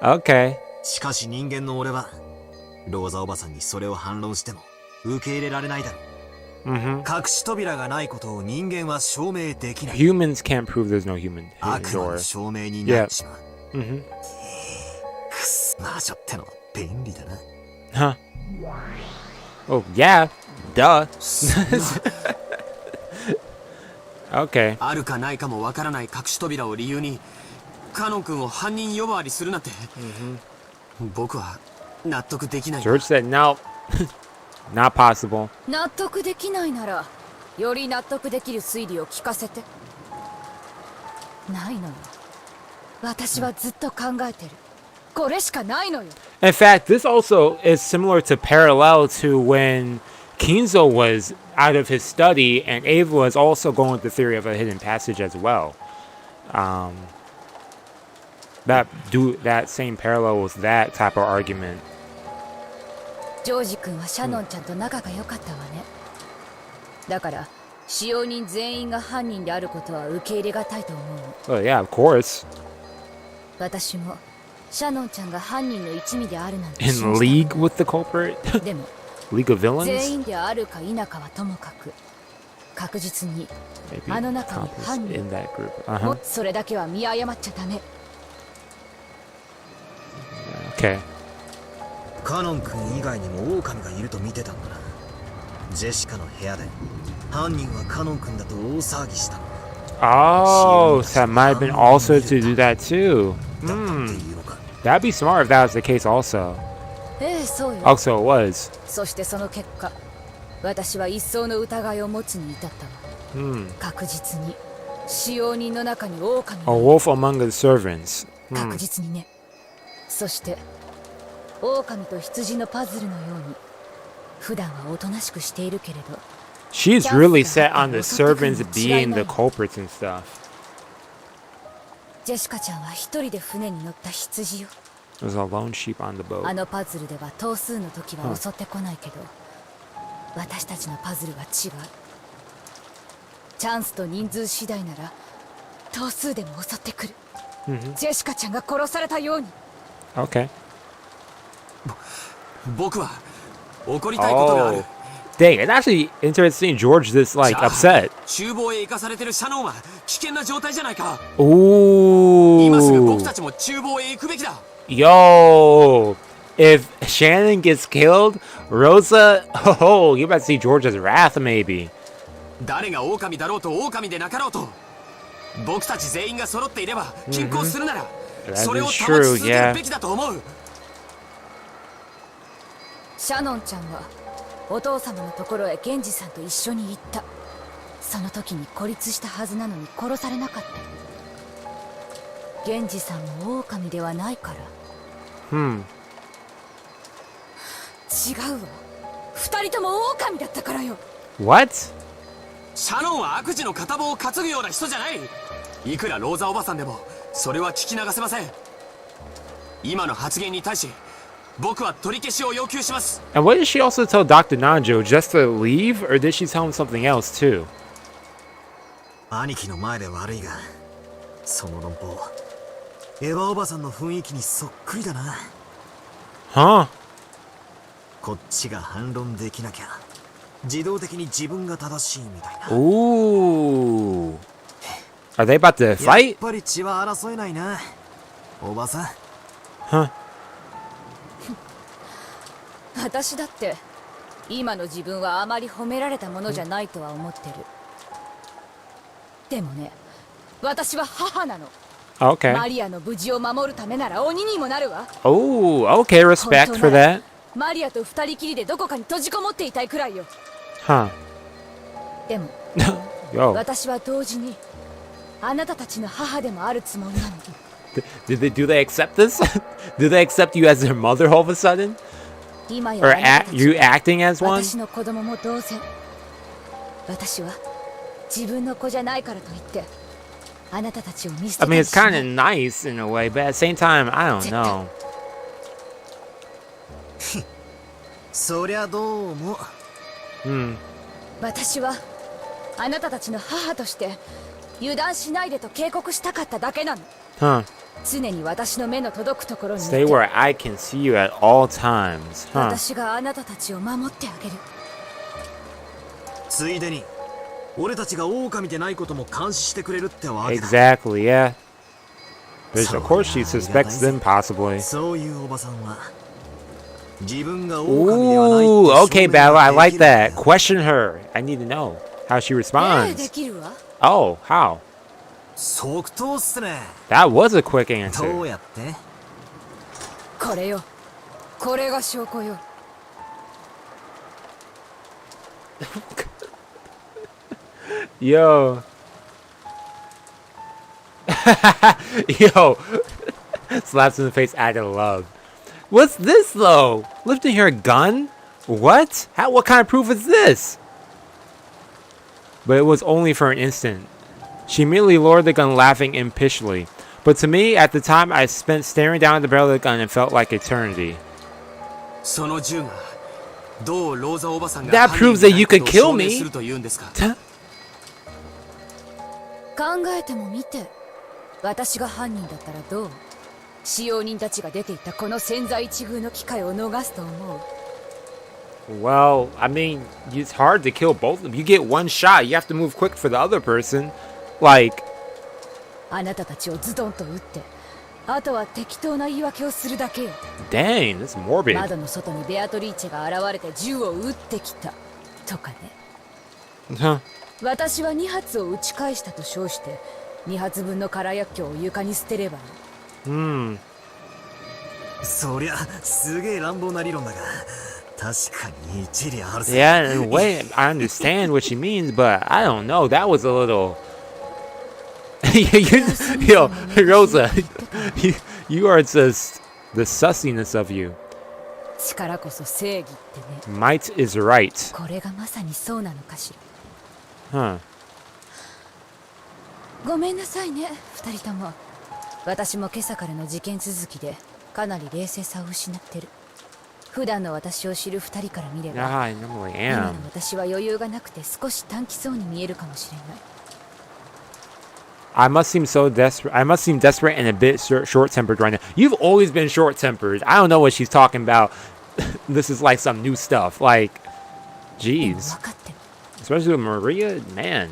Okay. しかし人間の俺はローザおばさんにそれを反論しても受け入れられないだろう。隠し扉がないことを人間は証明できない。 Humans can't prove there's no human 悪 hidden 魔の door. 証明になってしまう。 Mm-hmm. くそ、魔女ってのは便利だな。 Huh. Oh, yeah. Duh. Okay. あるかないかもわからない隠し扉を理由にカノン君を犯人呼ばわりするなんて、僕は納得できない。 George said no. Not possible. 納得できないならより納得できる推理を聞かせて。ないのよ。私はずっと考えてる。これしかないのよ。 In fact, this also is similar to parallel to when Kinzo was out of his study and Ava was also going with the theory of a hidden passage as well. That same parallel was that type of argument. ジョージ君はシャノンちゃんと仲が良かったわね。だから使用人全員が犯人であることは受け入れがたいと思うの。 Oh yeah, of course. 私もシャノンちゃんが犯人の一味であるなんて In 信じ league た。 with the culprit? でも League of 全 villains? 員であるか否かはともかく確実に Maybe あの中に Compass 犯人 in that group. も Uh-huh. それだけは見誤っちゃダメ。 Okay. カノン君以外にも狼がいると見てたんだな。ジェシカの部屋で犯人はカノン君だと大騒ぎしたの。 Oh, so that might have been also to do that too. だったっていうのか。 That'd be smart if that was the case also. ええ、そうよ。 Oh, so it was. そしてその結果、私は一層の疑いを持つに至ったわ。確実に使用人の中に狼が A いる。 wolf among the servants. 確実にね。そして狼と羊のパズルのように普段はおとなしくしているけれど、 She's really set on the servants being the culprits and stuff. ジェシカちゃんは一人で船に乗った羊よ。 There's a lone sheep on the あ boat. のパズルでは頭数の時は襲ってこないけど、私たちのパズルは違う。チャンスと人数次第なら頭数でも襲ってくる。ジェシカちゃんが殺されたように。 Okay. 僕は怒りたいことがある。 Dang, it's actually interesting George this, like, じゃあ upset. 厨房へ行かされてるシャノンは危険な状態じゃないか。 Ooh. 今すぐ僕たちも厨房へ行くべきだ。 Yo. If Shannon gets killed, Rosa, oh, you about to see George's wrath, maybe. 誰が狼だろうと狼でなかろうと、僕たち全員が揃っていれば均衡するなら、それを保ち続けるべきだと思う。シャノンちゃんはお父様のところへ源氏さんと一緒に行った。その時に孤立したはずなのに殺されなかった。源氏さんも狼ではないから。違うわ。二人とも狼だったからよ。 What? シャノンは悪事の片棒を担ぐような人じゃない。いくらローザおばさんでもそれは聞き流せません。今の発言に対し僕は取り消しを要求します。 And what did she also tell Dr. Nanjo? Just to leave? Or did she tell him something else too? 兄貴の前で悪いが、その論法エヴァおばさんの雰囲気にそっくりだな。 Huh? こっちが反論できなきゃ自動的に自分が正しいみたいな。 Ooh. Are they about to やっ fight? ぱり血は争えないな、おばさん。 Huh? 私だって今の自分はあまり褒められたものじゃないとは思ってる。でもね、私は母なの。 Okay. マリアの無事を守るためなら鬼にもなるわ。 Oh, okay. Respect for that. マリアと二人きりでどこかに閉じこもっていたいくらいよ。 Huh. でも Yo. 私は同時にあなたたちの母でもあるつもりなの。 Do they accept this? Do they accept you as their mother all of a sudden? 今や Or あなたたち you acting as one? 私の子供も同然。私は自分の子じゃないからといってあなたたちを見捨て I た mean, り it's しな kind い。 of nice in a way, but at the same time, I don't know. そりゃどうも。私はあなたたちの母として油断しないでと警告したかっただけなの。 Huh. 常に私の目の届くところにい Stay て where I can see you at all times. Huh. 私があなたたちを守ってあげる。ついでに俺たちが狼でないことも監視してくれるってわけだ。 Exactly, yeah. But of course she suspects them possibly. そういうおばさんは自分が狼ではないって Ooh, 証 okay, 明 Battle. I で like きるんだ that. よ。 Question her. I need to know how she で responds. きるわ。 Oh, how? 即答っすね。 That was a quick ど answer. うやって？これよ。これが証拠よ。Yo. Yo. Slaps in the face out of love. What's this though? Lifting her gun? What? What kind of proof is this? But it was only for an instant. She immediately lowered the gun, laughing impishly. But to me, at the time, I spent staring down at the barrel of the gun and felt like eternity. その銃がどうローザおばさんが That 犯人 proves で that ない you こと could を kill 証明 me. すると言うんですか。考えてもみて。私が犯人だったらどう？使用人たちが出ていったこの千載一遇の機会を逃すと思う。 Well, I mean, it's hard to kill both of them. You get one shot, you have to move quick for the other person. Like, あなたたちをズドンと撃って、あとは適当な言い訳をするだけよ。 dang, that's morbid. 窓の外にベアトリーチェが現れて銃を撃ってきたとかね。 Huh. 私は2発を撃ち返したと称して2発分の空薬莢を床に捨てればいい。そりゃすげえ乱暴な理論だが確かに一理あるぜ。 Yeah, in a way, I understand what she means, but I don't know. That was a little. Yo, Rosa, you are just the sussiness of you. 力こそ正義ってね。 Might is right. これがまさにそうなのかしら。 Huh. ごめんなさいね、二人とも。私も今朝からの事件続きでかなり冷静さを失ってる。普段の私を知る二人から見れば、 Yeah, I normally 今の am. 私は余裕がなくて少し短気そうに見えるかもしれない。 I must seem so desperate. I must seem desperate and a bit short-tempered right now. You've always been short-tempered. I don't know what she's talking about. This is like some new stuff. Like, でも jeez. 分かってる。 Especially with Maria, man.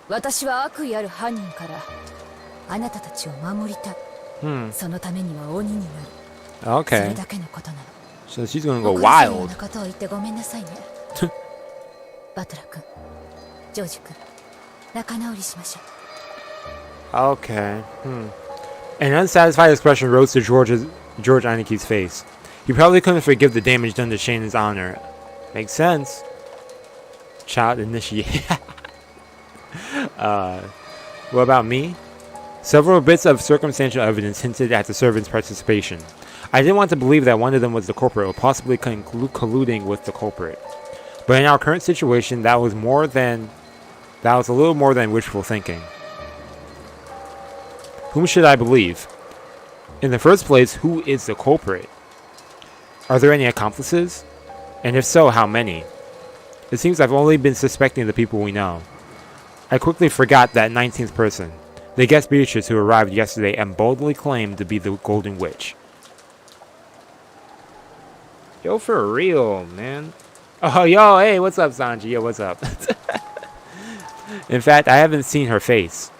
私は悪意ある犯人からあなたたちを守りたい。そのためには鬼になる。それ Okay. だけのことなの。 So she's gonna go お母さんのよう wild. なことを言ってごめんなさいね。バトラ君、ジョージ君、仲直りしましょう。 Okay. An unsatisfied expression rose to George Aniki's face. He probably couldn't forgive the damage done to Shannon's honor. Makes sense. Child initiate. What about me? Several bits of circumstantial evidence hinted at the servants' participation. I didn't want to believe that one of them was the culprit or possibly colluding with the culprit. But in our current situation, that was a little more than wishful thinking. Whom should I believe? In the first place, who is the culprit? Are there any accomplices? And if so, how many? It seems I've only been suspecting the people we know. I quickly forgot that 19th person, the guest Beatrice who arrived yesterday and boldly claimed to be the Golden Witch. Yo, for real, man. Oh, yo, hey, what's up, Sanji? Yo, what's up? In fact, I haven't seen her face.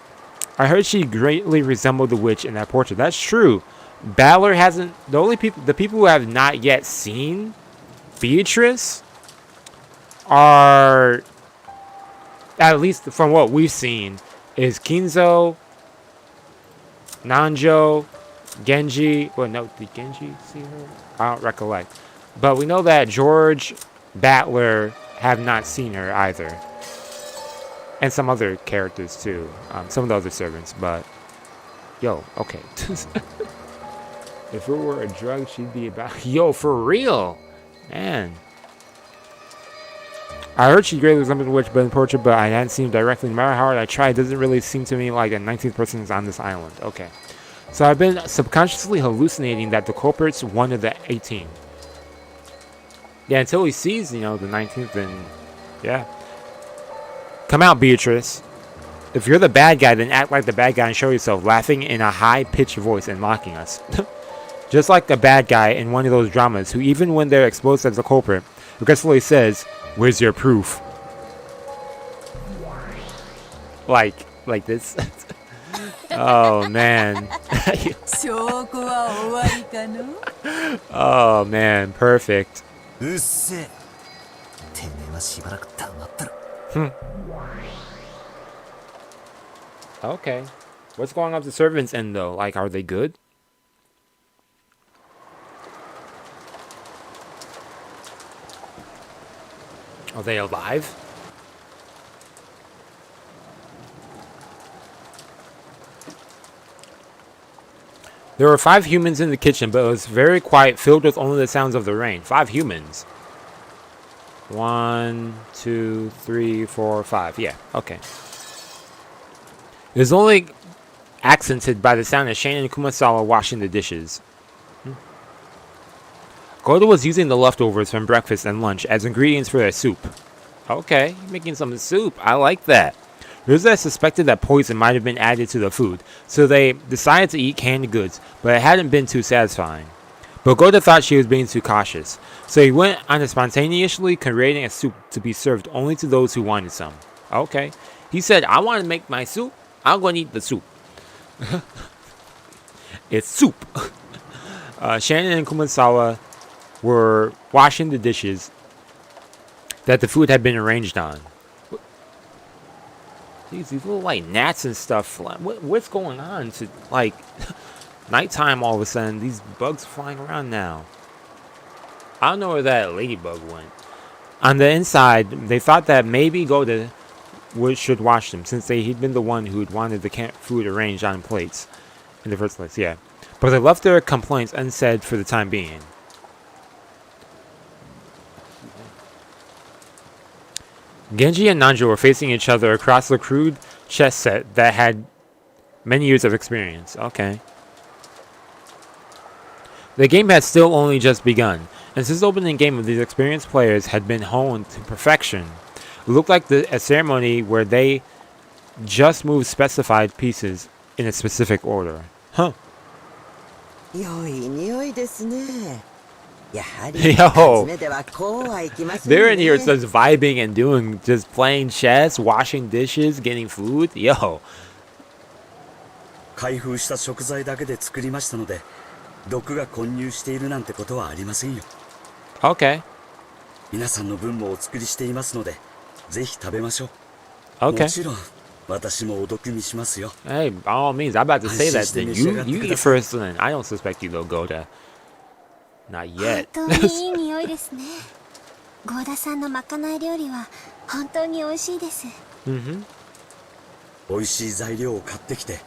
I heard she greatly resembled the witch in that portrait. That's true. Balor hasn't. The people who have not yet seen Beatrice are, at least from what we've seen, is Kinzo, Nanjo, Genji. Well, no, did Genji see her? I don't recollect. But we know that George, Battler have not seen her either. And some other characters too. Some of the other servants, but yo, okay. If it were a drug, she'd be about. Yo, for real, man. I heard she greatly resembled the witch, but in portrait, but I hadn't seen her directly. No matter how hard I tried, it doesn't really seem to me like a 19th person is on this island. Okay, so I've been subconsciously hallucinating that the culprit's one of the 18. Yeah, until he sees, the 19th, then yeah. Come out, Beatrice. If you're the bad guy, then act like the bad guy and show yourself, laughing in a high-pitched voice and mocking us. Just like a bad guy in one of those dramas, who even when they're exposed as the culprit, regretfully says, "Where's your proof?" Like this. Oh, man. Oh, man. Perfect. うっせえ。てめえはしばらく黙ってろ。Okay. What's going on with the servants' end, though? Like, are they good? Are they alive? There were 5 humans in the kitchen, but it was very quiet, filled with only the sounds of the rain. 5 humans. 1, 2, 3, 4, 5. Yeah, okay. It was only accented by the sound of Shane and Kumasawa washing the dishes. Goda was using the leftovers from breakfast and lunch as ingredients for their soup. Okay, making some soup. I like that. Rosa suspected that poison might have been added to the food, so they decided to eat canned goods, but it hadn't been too satisfying. But Goda thought she was being too cautious, so he went on spontaneously creating a soup to be served only to those who wanted some. Okay. He said, I want to make my soup. I'm going to eat the soup. It's soup. Shannon and Kumasawa were washing the dishes that the food had been arranged on. These little like gnats and stuff. What's going on? To like, nighttime all of a sudden. These bugs flying around now. I don't know where that ladybug went. On the inside, they thought that maybe Goda should wash them, since he'd been the one who'd wanted the food arranged on plates in the first place, yeah. But they left their complaints unsaid for the time being. Genji and Nanjo were facing each other across the crude chess set that had many years of experience. Okay. The game had still only just begun, and since the opening game of these experienced players had been honed to perfection, it looked like a ceremony where they just moved specified pieces in a specific order. Huh. Yo, they're in here, it says vibing and doing, just playing chess, washing dishes, getting food. Yo. 開封した食材だけで作りましたので、毒が混入しているなんてことはありませんよ。Okay. 皆さんの分もお作りしていますので、ぜひ食べましょう。Okay. もちろん、私もお毒味しますよ。Hey, by all means, I'm about to say that thing. You eat first, and I don't suspect you, though, Goda. Not yet. 本当にいい匂いですね。ゴーダさんのまかない料理は本当に美味しいです。美味しい材料を買ってきて、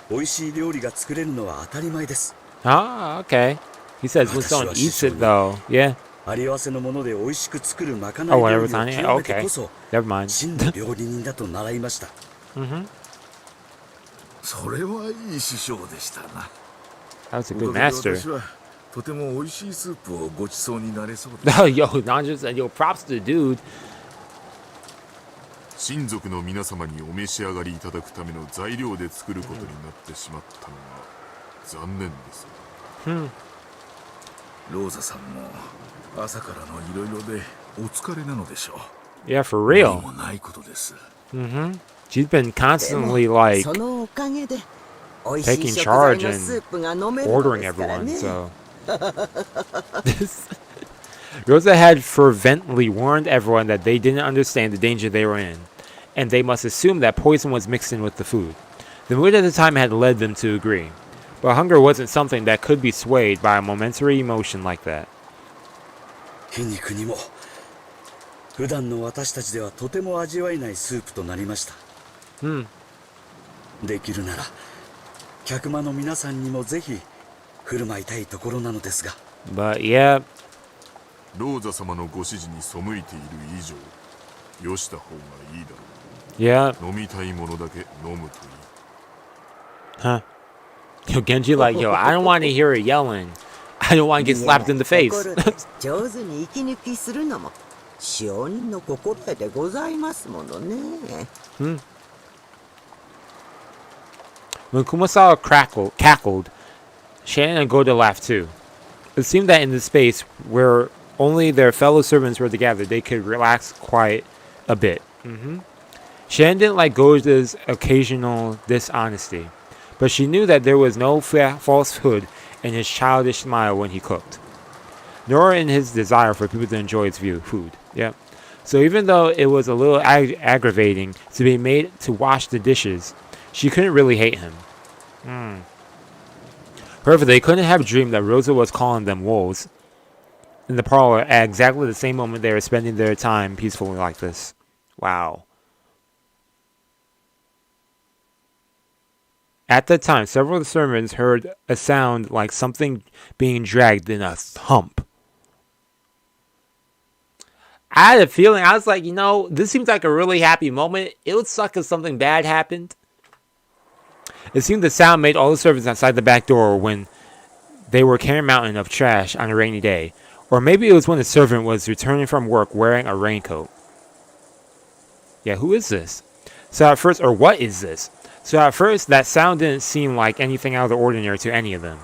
美味しい料理が作れるのは当たり前です。Ah, okay. He says when someone eats it, though. Yeah. あり合わせのもので美味しく作るまかない料理を極めてこそ、真の料理人だと習いました。それはいい師匠でしたな。That was a good master. 私はとても美味しいスープをごちそうになれそうです。Yo, Nanjo said, yo, props to the dude. 親族の皆様にお召し上がりいただくための材料で作ることになってしまったのは残念です。ローザさんも朝からのいろいろでお疲れなのでしょう。Yeah, for real. もないことです。She's been constantly like taking charge and ordering everyone. So Rosa had fervently warned everyone that they didn't understand the danger they were in, and they must assume that poison was mixed in with the food. The mood at the time had led them to agree, but hunger wasn't something that could be swayed by a momentary emotion like that. 皮肉にも普段の私たちではとても味わえないスープとなりました。できるなら客間の皆さんにもぜひ振る舞いたいところなのですが。But yeah. ローザ様のご指示に背いている以上、よした方がいいだろう。Yeah. 飲みたいものだけ飲むといい。Huh. Yo, Genji like, yo, I don't want to hear her yelling. I don't want to get slapped in the face. 上手に息抜きするのも使用人の心得でございますものね。When Kumasawa cackled, Shannon and Goda laughed too. It seemed that in the space where only their fellow servants were together, they could relax quite a bit. Shannon didn't like Goda's occasional dishonesty, but she knew that there was no falsehood in his childish smile when he cooked, nor in his desire for people to enjoy his food. Yeah. So even though it was a little aggravating to be made to wash the dishes, she couldn't really hate him. However, they couldn't have dreamed that Rosa was calling them wolves in the parlor at exactly the same moment they were spending their time peacefully like this. Wow. At that time, several of the servants heard a sound like something being dragged in a thump. I had a feeling, I was like, you know, this seems like a really happy moment. It would suck if something bad happened. It seemed the sound made all the servants outside the back door when they were carrying a mountain of trash on a rainy day. Or maybe it was when the servant was returning from work wearing a raincoat. Yeah, who is this? So at first, or what is this? So at first, that sound didn't seem like anything out of the ordinary to any of them.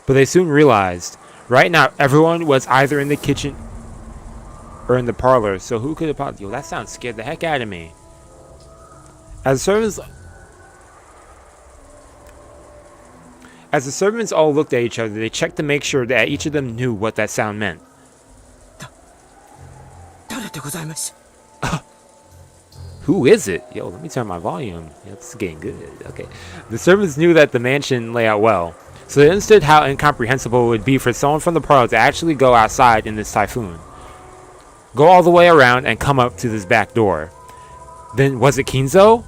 But they soon realized, right now, everyone was either in the kitchen or in the parlor. So who could have possibly... Yo, that sound scared the heck out of me. As the servants all looked at each other, they checked to make sure that each of them knew what that sound meant. Who is it? Yo, let me turn my volume. Yeah, this is getting good. Okay. The servants knew that the mansion lay out well, so they understood how incomprehensible it would be for someone from the parlor to actually go outside in this typhoon. Go all the way around and come up to this back door. Then was it Kinzo?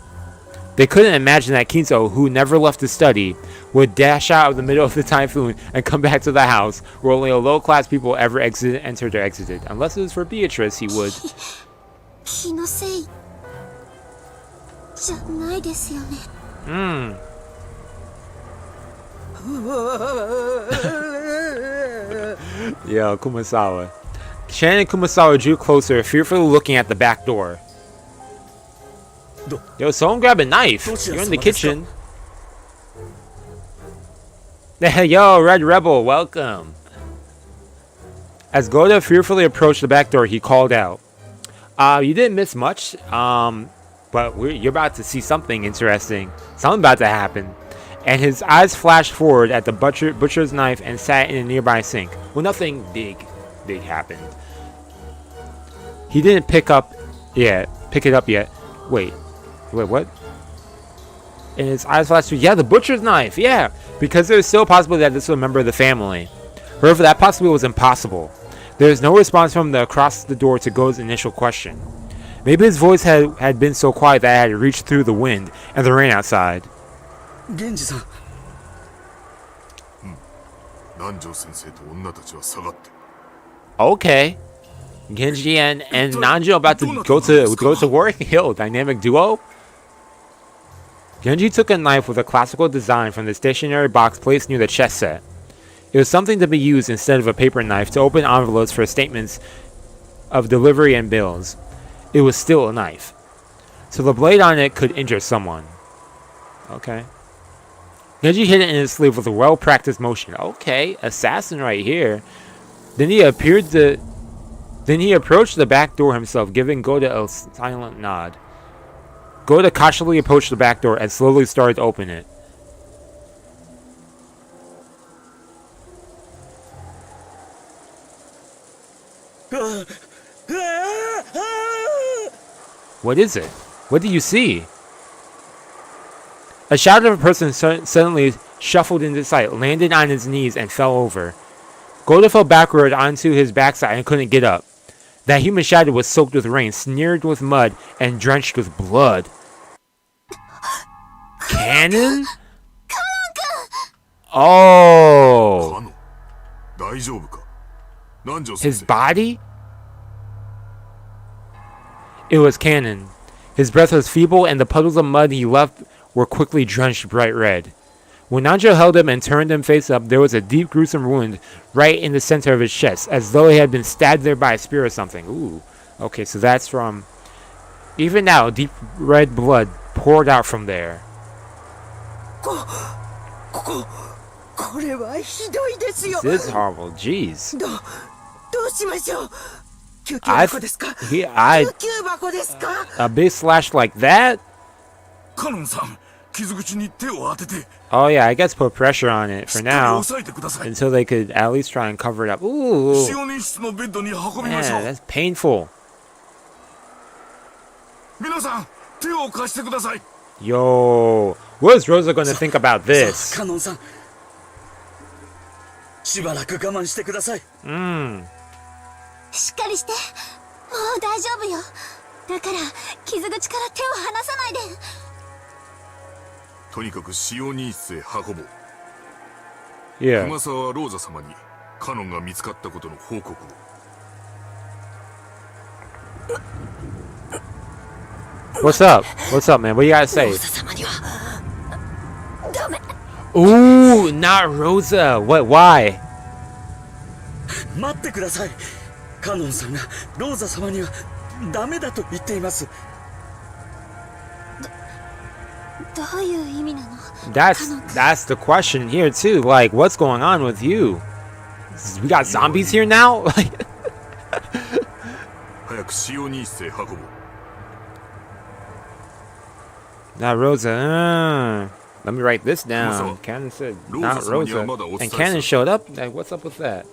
They couldn't imagine that Kinzo, who never left to study, would dash out of the middle of the typhoon and come back to the house where only low-class people ever entered or exited. Unless it was for Beatrice, he would. 気のせいじゃないですよね。Yo, Kumasawa. Shannon and Kumasawa drew closer, fearfully looking at the back door. Yo, someone grab a knife. You're in the kitchen. Yo, Red Rebel, welcome. As Goda fearfully approached the back door, he called out. You didn't miss much, but you're about to see something interesting. Something about to happen. And his eyes flashed forward at the butcher's knife and sat in a nearby sink. Well, nothing big happened. He didn't pick it up yet. Wait, what? And his eyes flashed through, yeah, the butcher's knife, yeah, because there's still a possibility that this was a member of the family. However, that possibility was impossible. There was no response from across the door to Go's initial question. Maybe his voice had been so quiet that it had reached through the wind and the rain outside. Genji-san. Okay. Genji and Nanjo about to go to work? Yo, dynamic duo? Genji took a knife with a classical design from the stationery box placed near the chess set. It was something to be used instead of a paper knife to open envelopes for statements of delivery and bills. It was still a knife. So the blade on it could injure someone. Okay. Genji hid it in his sleeve with a well-practiced motion. Okay, assassin right here. Then he approached the back door himself, giving Goda a silent nod. Goda cautiously approached the back door and slowly started to open it. What is it? What do you see? A shadow of a person suddenly shuffled into sight, landed on his knees, and fell over. Goda fell backward onto his backside and couldn't get up. That human shadow was soaked with rain, smeared with mud, and drenched with blood. Kanon? Oh! His body? It was Kanon. His breath was feeble, and the puddles of mud he left were quickly drenched bright red. When Nanjo held him and turned him face up, there was a deep, gruesome wound right in the center of his chest, as though he had been stabbed there by a spear or something. Ooh. Okay, so that's from... Even now, deep red blood poured out from there. This is horrible. Jeez. A big slash like that? Oh yeah, I guess put pressure on it for now until they could at least try and cover it up. Ooh, yeah, that's painful. Yo, what is Rosa going to think about this? しっかりして。もう大丈夫よ。だから傷口から手を離さないで。とにかく使用人室へ運ぼう。Yeah. 熊沢はローザ様にカノンが見つかったことの報告を。What's up? What's up, man? What you gotta say? ローザ様にはダメ。Ooh, not Rosa. What? Why? 待ってください。カノンさんがローザ様にはダメだと言っています。どういう意味なの？ That's the question here too. Like, what's going on with you? We got zombies here now? Like, 早く使用人室へ運ぼう。 not Rosa. Let me write this down. Kanon said not Rosa, and Kanon showed up. Like, what's up with that?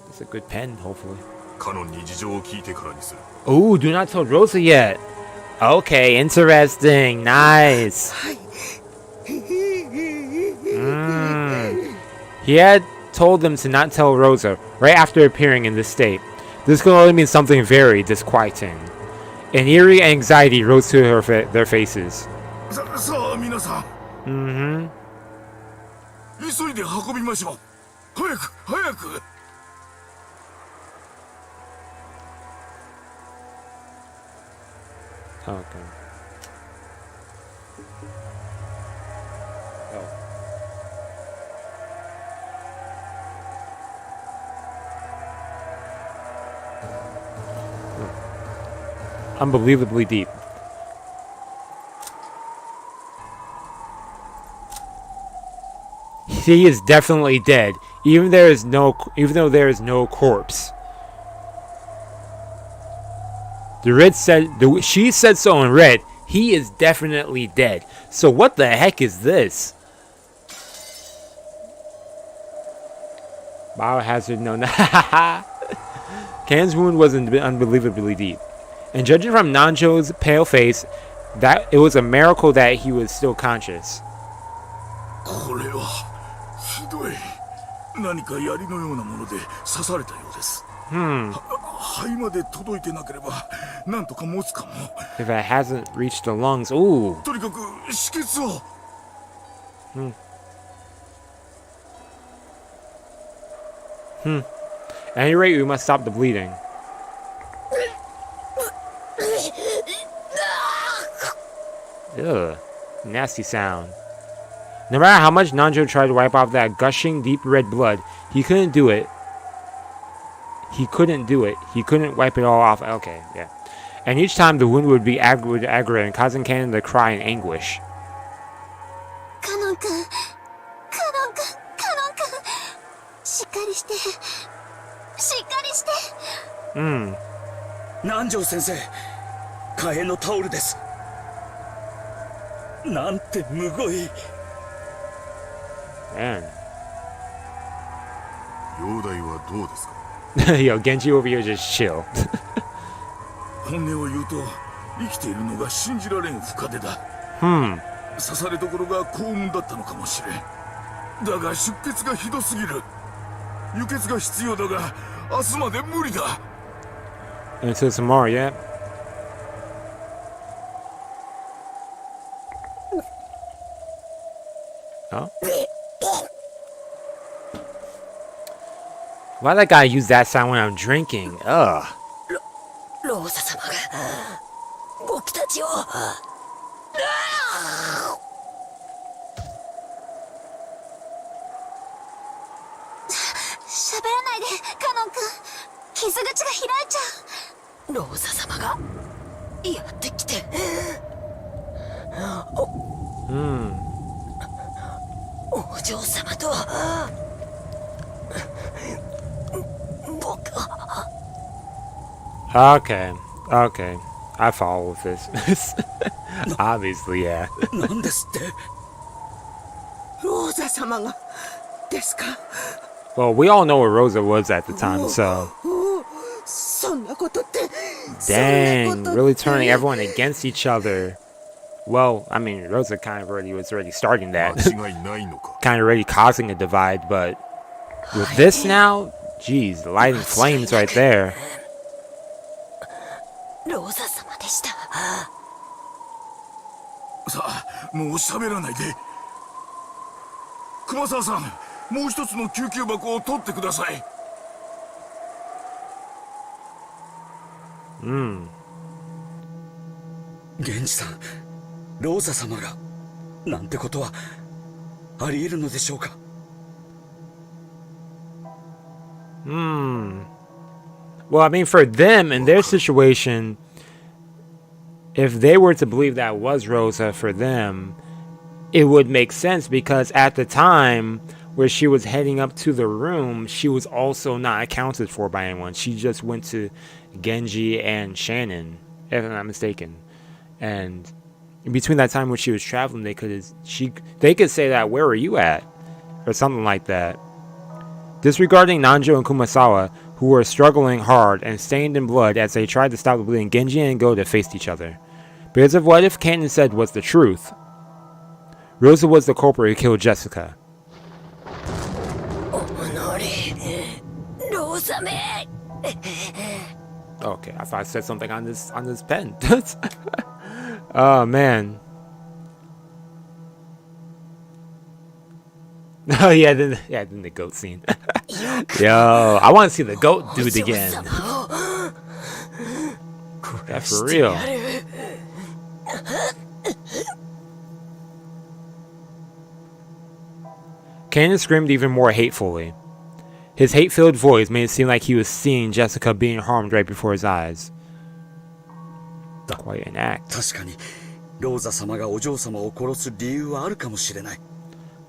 It's a good pen, hopefully. カノンに事情を聞いてからにする。 Ooh, do not tell Rosa yet. Okay, interesting. Nice. He had told them to not tell Rosa right after appearing in this state. This could only mean something very disquieting. An eerie anxiety rose to their faces. さあ皆さん Mm-hmm. 急いで運びましょう早く早く Okay. Unbelievably deep. He is definitely dead, even though there is no corpse. She said so in red. He is definitely dead. So what the heck is this? Biohazard, no. Kan's wound was unbelievably deep. And judging from Nanjo's pale face, that it was a miracle that he was still conscious. これはひどい何か槍のようなもので刺されたようです 肺まで届いてなければなんとか持つかも If it hasn't reached the lungs, ooh. とにかく止血を At any rate, we must stop the bleeding. Ugh, nasty sound. No matter how much Nanjo tried to wipe off that gushing deep red blood, he couldn't do it. He couldn't wipe it all off. Okay, yeah. And each time the wound would be aggravating, causing Kanon to cry in anguish. Kanon-kun. Kanon-kun. Kanon-kun. しっかりして。しっかりして。南條先生、火炎のタオルです。なんてむごい。Man. 容体はどうですか Yo, Genji over here just chill. 本音を言うと生きているのが信じられん深手だ刺されどころが幸運だったのかもしれんだが出血がひどすぎる輸血が必要だが明日まで無理だ Until tomorrow, yeah. Oh? Why that guy use that sound when I'm drinking? Ugh. ローサ様が僕たちを喋らないでカノン君傷口が開いちゃうローサ様がやってきてお嬢様と僕は Okay. I follow with this. Obviously, yeah. なんですって。ローザ様がですか。 Well, we all know where Rosa was at the time, so. そんなことって。 Dang, really turning everyone against each other. Well, I mean, Rosa was already starting that. 間違いないのか Kind of already causing a divide, but with this now, geez, the lighting flames right there. ローサ様でした。さあもう喋らないで熊沢さんもう一つの救急箱を取ってください源氏さんローザ様がなんてことはあり得るのでしょうか Well, I mean, for them in their situation, if they were to believe that was Rosa for them, it would make sense because at the time where she was heading up to the room, she was also not accounted for by anyone. She just went to Genji and Shannon, if I'm not mistaken. And between that time when she was traveling, they could say that, where were you at? Or something like that. Disregarding Nanjo and Kumasawa, who were struggling hard and stained in blood as they tried to stop the bleeding, Genji and Goda faced each other. Because of what if Kanon said was the truth? Rosa was the culprit who killed Jessica. Okay, I thought I said something on this pen. Oh man. Oh yeah, then the goat scene. Yo, I want to see the goat dude again. That's for real. Kanon screamed even more hatefully. His hate-filled voice made it seem like he was seeing Jessica being harmed right before his eyes. Quite an act. 確かにローザ様がお嬢様を殺す理由はあるかもしれない。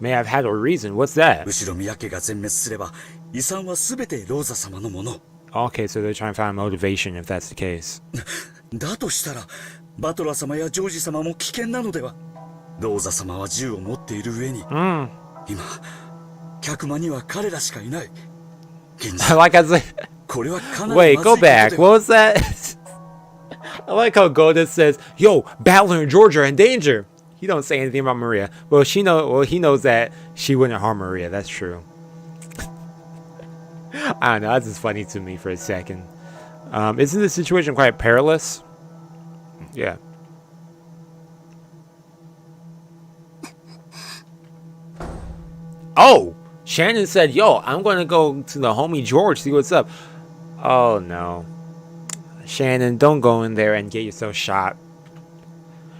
May have had a reason. What's that? 後ろ宮家が全滅すれば遺産は全てローザ様のもの。 Okay, so they're trying to find motivation if that's the case. だとしたらバトラー様やジョージ様も危険なのでは。ローザ様は銃を持っている上に、今客間には彼らしかいない。Like I said, これはかなり wait, go back. What was that? I like how Golden says, "Yo, Battler and Georgia are in danger." He don't say anything about Maria. Well, he knows that she wouldn't harm Maria. That's true. I don't know. That's just funny to me for a second. Isn't the situation quite perilous? Yeah. Oh, Shannon said, "Yo, I'm going to go to the homie George, see what's up." Oh no. Shannon, don't go in there and get yourself shot.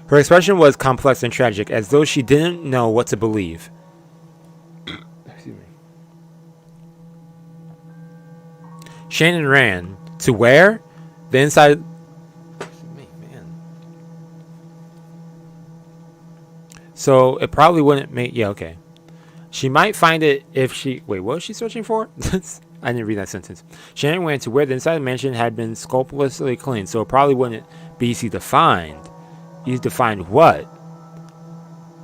Her expression was complex and tragic, as though she didn't know what to believe. Excuse me. Shannon ran. To where? The inside... Man. So, it probably wouldn't make... Yeah, okay. She might find it if she... Wait, what was she searching for? I didn't read that sentence. Shannon went to where the inside of the mansion had been scrupulously cleaned, so it probably wouldn't be easy to find. Easy to find what?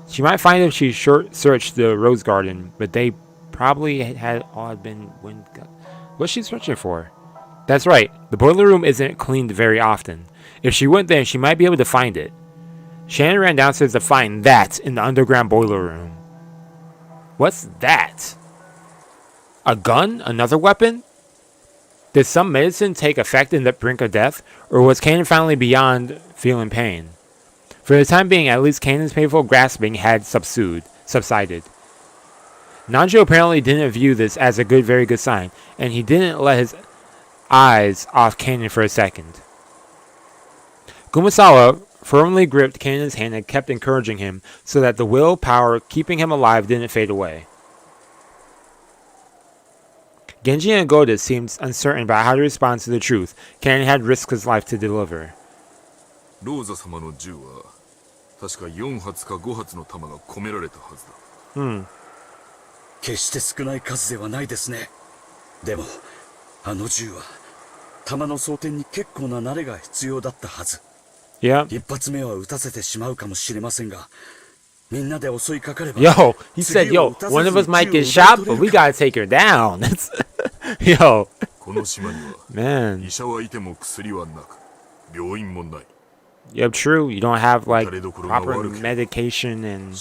She might find it if she searched the rose garden, but they probably had all been... What's she searching for? That's right, the boiler room isn't cleaned very often. If she went there, she might be able to find it. Shannon ran downstairs to find that in the underground boiler room. What's that? A gun? Another weapon? Did some medicine take effect in the brink of death? Or was Kanon finally beyond feeling pain? For the time being, at least Kanon's painful grasping had subsided. Nanjo apparently didn't view this as a very good sign, and he didn't let his eyes off Kanon for a second. Kumasawa firmly gripped Kanon's hand and kept encouraging him so that the willpower keeping him alive didn't fade away. Genji and Goda seemed uncertain about how to respond to the truth Kanon had risked his life to deliver. ローザ様の銃は確か4発か5発の弾が込められたはずだ。決して少ない数ではないですね。でもあの銃は弾の装填に結構な慣れが必要だったはず。Yeah. 一発目は撃たせてしまうかもしれませんが、みんなで襲いかかれば。Yo, he said, yo, one of us might get shot, but we gotta take her down. Yo. この島には Man. 医者はいても薬はなく、病院もない。Yep, true. You don't have like proper medication and,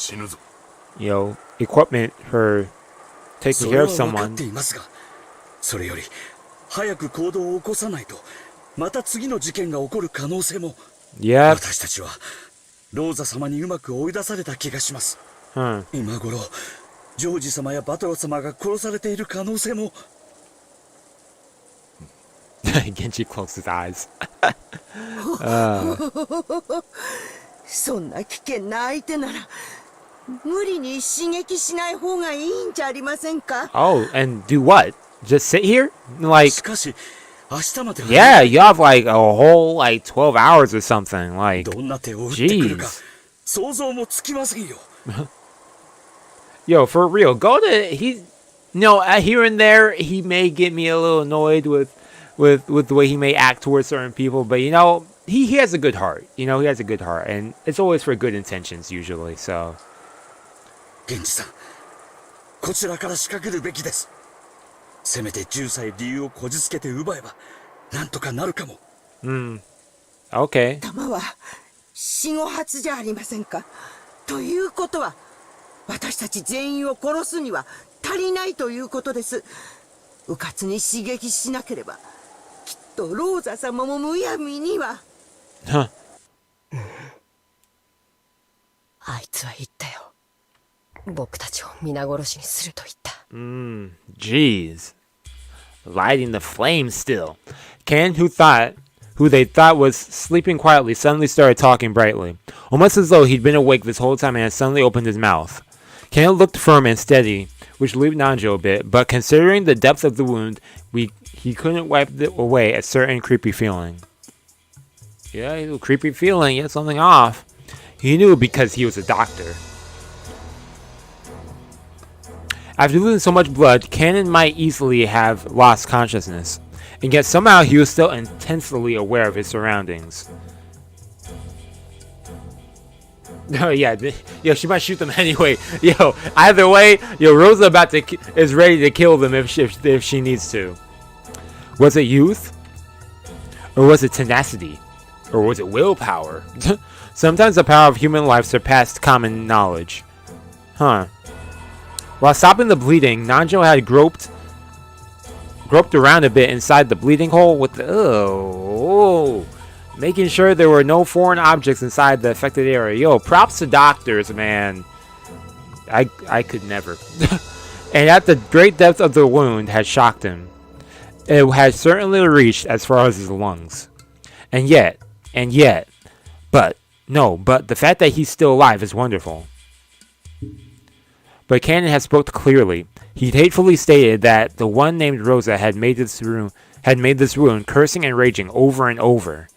you know, equipment for taking care of someone. それより早く行動を起こさないとまた次の事件が起こる可能性も。Yep. 私たちはローザ様にうまく追い出された気がします。今頃ジョージ様やバトロ様が殺されている可能性も。Genji closed his eyes. そんな危険な相手なら無理に刺激しない方がいいんじゃありませんか。 Oh, and do what? Just sit here? Like, しかし明日までは yeah, you have like a whole like 12 hours or something. Like, どんな手を打ってくるか jeez. 想像もつきませんよ。 Yo, for real, go to he. No, here and there, he may get me a little annoyed with the way he may act towards certain people, but you know, he has a good heart. You know, he has a good heart, and it's always for good intentions usually. So, 源氏さん、こちらから仕掛けるべきです。せめて10歳理由をこじつけて奪えばなんとかなるかも。okay. 弾は4、5発じゃありませんか。ということは私たち全員を殺すには足りないということです。迂闊に刺激しなければきとローザ様もむやみには。 Huh. あいつは言ったよ。僕たちを皆殺しにすると言った。Jeez. Lighting the flame still. Kanon, who they thought was sleeping quietly, suddenly started talking brightly, almost as though he'd been awake this whole time and had suddenly opened his mouth. Kanon looked firm and steady, which relieved Nanjo a bit, but considering the depth of the wound, he couldn't wipe away a certain creepy feeling. Yeah, a creepy feeling. He had something off. He knew because he was a doctor. After losing so much blood, Kanon might easily have lost consciousness, and yet somehow he was still intensely aware of his surroundings. Oh yeah, yo, she might shoot them anyway. Yo, either way, yo, Rosa is ready to kill them if she needs to. Was it youth? Or was it tenacity? Or was it willpower? Sometimes the power of human life surpassed common knowledge. Huh. While stopping the bleeding, Nanjo had groped around a bit inside the bleeding hole with the making sure there were no foreign objects inside the affected area. Yo, props to doctors, man. I could never. And at the great depth of the wound had shocked him. It had certainly reached as far as his lungs. And yet, but the fact that he's still alive is wonderful. But Kanon had spoke clearly. He'd hatefully stated that the one named Rosa had made this wound, cursing and raging over and over.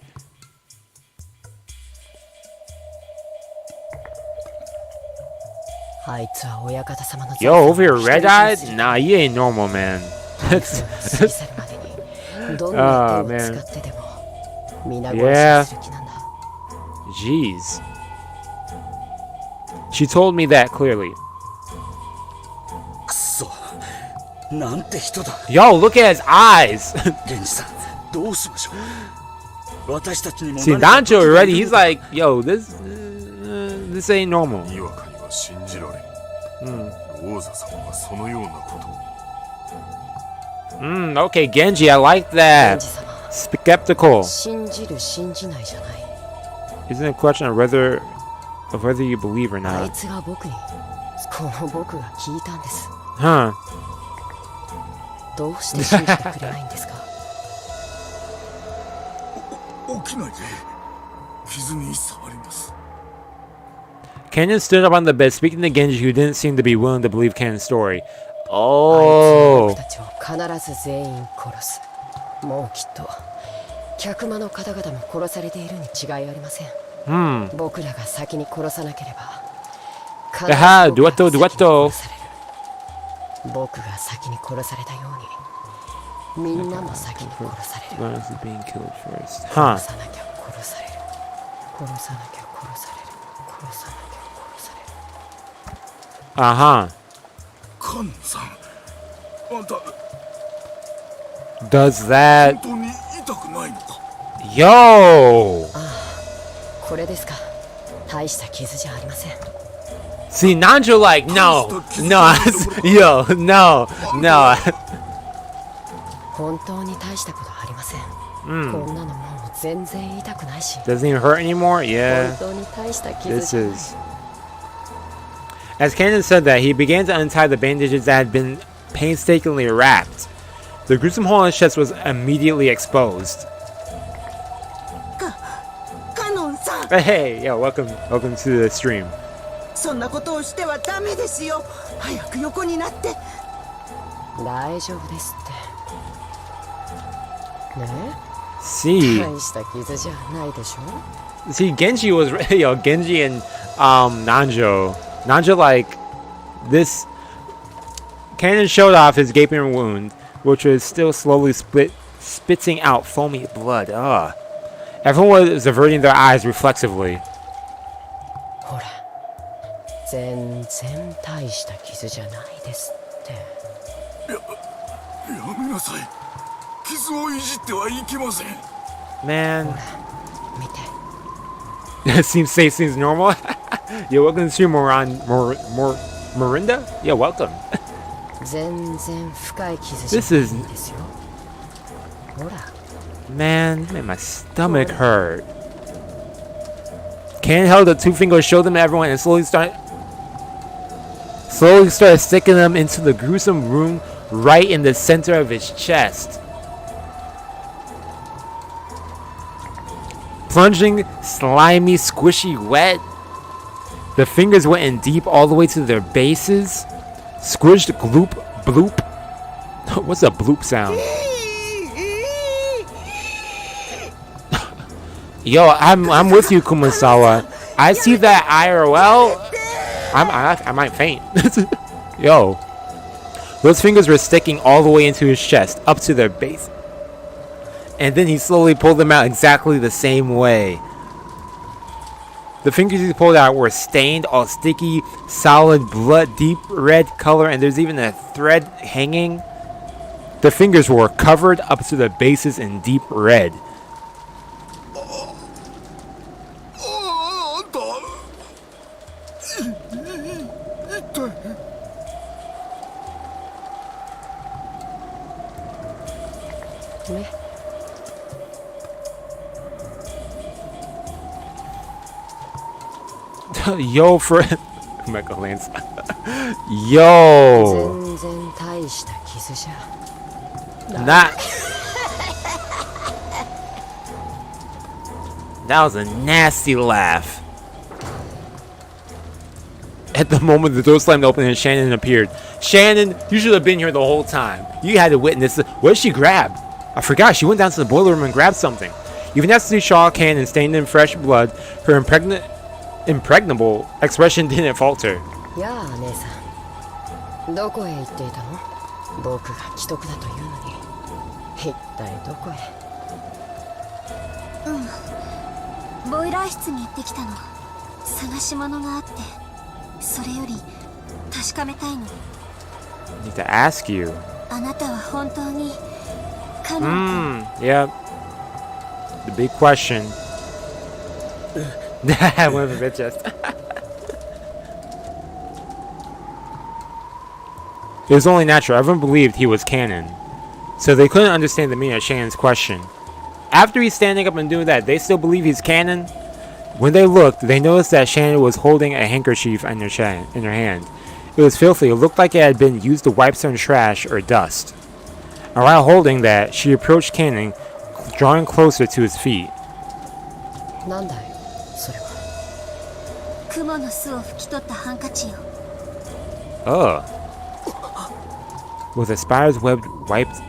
Yo, over here red-eyed? Nah, you ain't normal, man. Oh, man. Yeah. Jeez. She told me that clearly. Yo, look at his eyes. See, Nanjo already, he's like, yo, this ain't normal. Okay, Genji, I like that. Skeptical. Isn't it a question of whether you believe or not? Huh. Kanon stood up on the bed, speaking to Genji, who didn't seem to be willing to believe Kanon's story. Oh. Aha, duetto. Is being killed first. Huh. Uh-huh. Does that... Yo! See, Nanjo like, no, yo, no. Doesn't even hurt anymore? Yeah. This is... As Kanon said that, he began to untie the bandages that had been painstakingly wrapped. The gruesome hole in his chest was immediately exposed. Hey, yo, welcome to the stream. See, Genji was, Genji and Nanjo like this. Kanon showed off his gaping wound, which was still slowly spitting out foamy blood. Ugh. Everyone was averting their eyes reflexively. Man. Seems normal. Yo, welcome to the stream, Morinda? Yeah, welcome. This is... Man, made my stomach hurt. Kanon held the two fingers, showed them to everyone, and slowly started sticking them into the gruesome wound right in the center of his chest. Plunging, slimy, squishy, wet. The fingers went in deep all the way to their bases. Squished, gloop, bloop. What's a bloop sound? Yo, I'm with you, Kumasawa. I see that IRL. I might faint. Yo, those fingers were sticking all the way into his chest, up to their base. And then he slowly pulled them out exactly the same way. The fingers he pulled out were stained, all sticky, solid blood, deep red color, and there's even a thread hanging. The fingers were covered up to the bases in deep red. Yo, friend. Umineko Lance. Yo. Not. That was a nasty laugh. At the moment the door slammed open and Shannon appeared. Shannon, you should have been here the whole time. You had to witness it. What did she grab? I forgot. She went down to the boiler room and grabbed something. Even as the shawl Kanon stained in fresh blood, her impregnable expression didn't falter. I need to ask you. Yeah. The big question. I went for bitches. It was only natural. Everyone believed he was Kanon, so they couldn't understand the meaning of Shannon's question. After he's standing up and doing that, they still believe he's Kanon. When they looked, they noticed that Shannon was holding a handkerchief in her hand. It was filthy. It looked like it had been used to wipe some trash or dust. And while holding that, she approached Kanon, drawing closer to his feet. Oh. With a spider's web wiped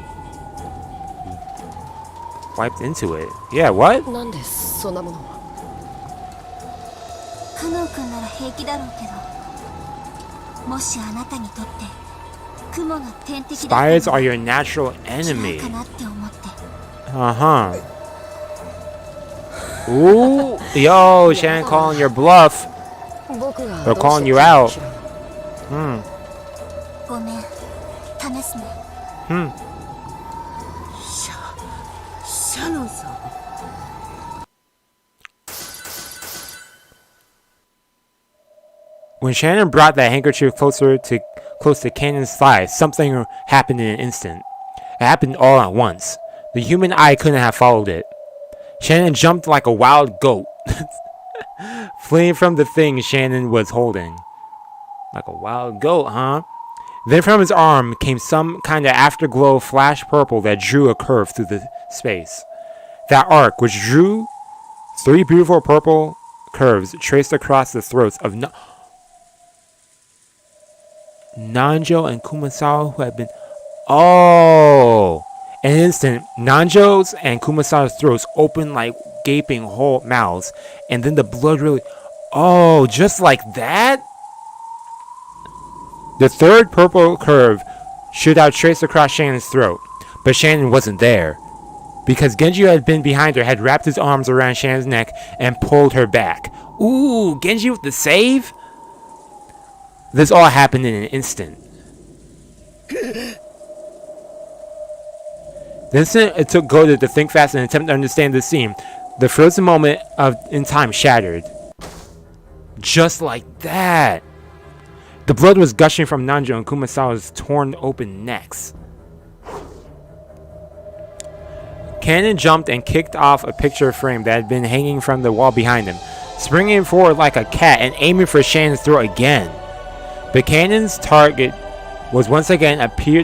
into it. Yeah, what? Spiders are your natural enemy. Uh-huh. Ooh. Yo, Shannon calling your bluff. They're calling you out. When Shannon brought that handkerchief close to Kanon's thigh, something happened in an instant. It happened all at once. The human eye couldn't have followed it. Shannon jumped like a wild goat, fleeing from the thing Shannon was holding. Like a wild goat, huh? Then from his arm came some kind of afterglow flash purple that drew a curve through the space. That arc, which drew 3 beautiful purple curves traced across the throats of Nanjo and Kumasawa, who had been... Oh! In an instant, Nanjo's and Kumasawa's throats opened like gaping whole mouths, and then the blood really... Oh, just like that? The third purple curve should have traced across Shannon's throat, but Shannon wasn't there, because Genji, who had been behind her, had wrapped his arms around Shannon's neck and pulled her back. Ooh, Genji with the save? This all happened in an instant. The instant it took Goda to think fast and attempt to understand the scene, the frozen moment in time shattered. Just like that. The blood was gushing from Nanjo and Kumasawa's torn open necks. Kanon jumped and kicked off a picture frame that had been hanging from the wall behind him, springing forward like a cat and aiming for Shannon's throat again. But Kanon's target was once again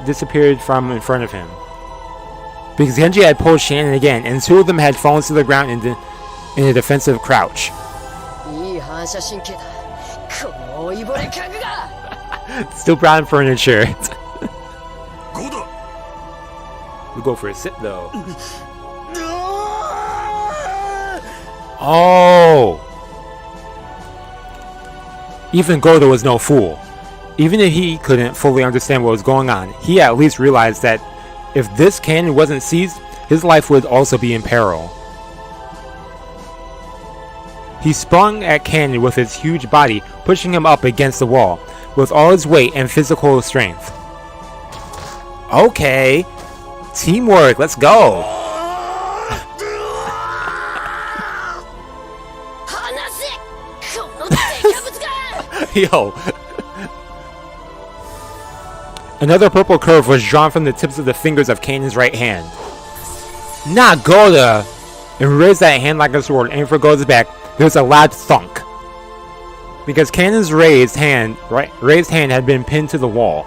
disappeared from in front of him. Because Genji had pulled Shannon again, and two of them had fallen to the ground in a defensive crouch. Still brown furniture. We go for a sit though. Oh! Even Goda was no fool. Even if he couldn't fully understand what was going on, he at least realized that if this cannon wasn't seized, his life would also be in peril. He sprung at Kanon with his huge body, pushing him up against the wall, with all his weight and physical strength. Okay. Teamwork, let's go. Yo. Another purple curve was drawn from the tips of the fingers of Kanon's right hand. Not Goda! And raised that hand like a sword, aiming for Goda's back. There was a loud thunk. Because Kanon's raised hand had been pinned to the wall.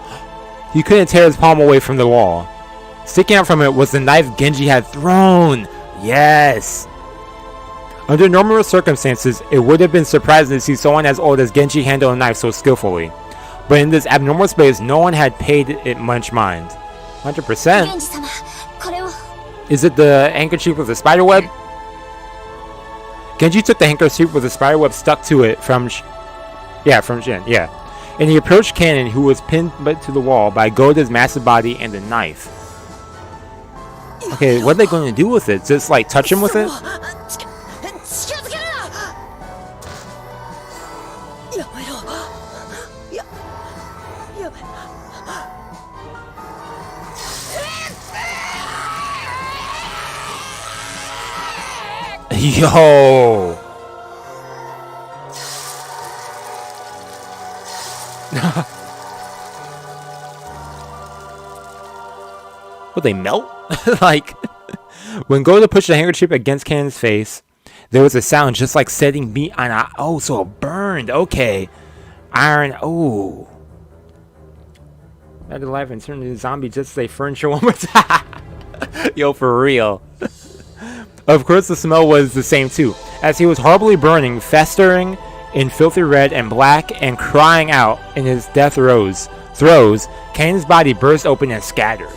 He couldn't tear his palm away from the wall. Sticking out from it was the knife Genji had thrown. Yes! Under normal circumstances, it would have been surprising to see someone as old as Genji handle a knife so skillfully. But in this abnormal space, no one had paid it much mind. 100%. Is it the handkerchief with the spiderweb? Genji took the handkerchief with the spiderweb stuck to it from Shin, yeah. And he approached Kanon, who was pinned to the wall by Goda's massive body and the knife. Okay, what are they going to do with it? Just like touch him with it? Yo! Would they melt? Like, when Goda pushed the handkerchief against Kanon's face, there was a sound just like setting meat on a... Oh, so it burned. Okay. Iron. Oh. Back to life and turned into a zombie just to say furniture one more time. Yo, for real. Of course, the smell was the same too, as he was horribly burning, festering in filthy red and black, and crying out in his death throes. Kanon's body burst open and scattered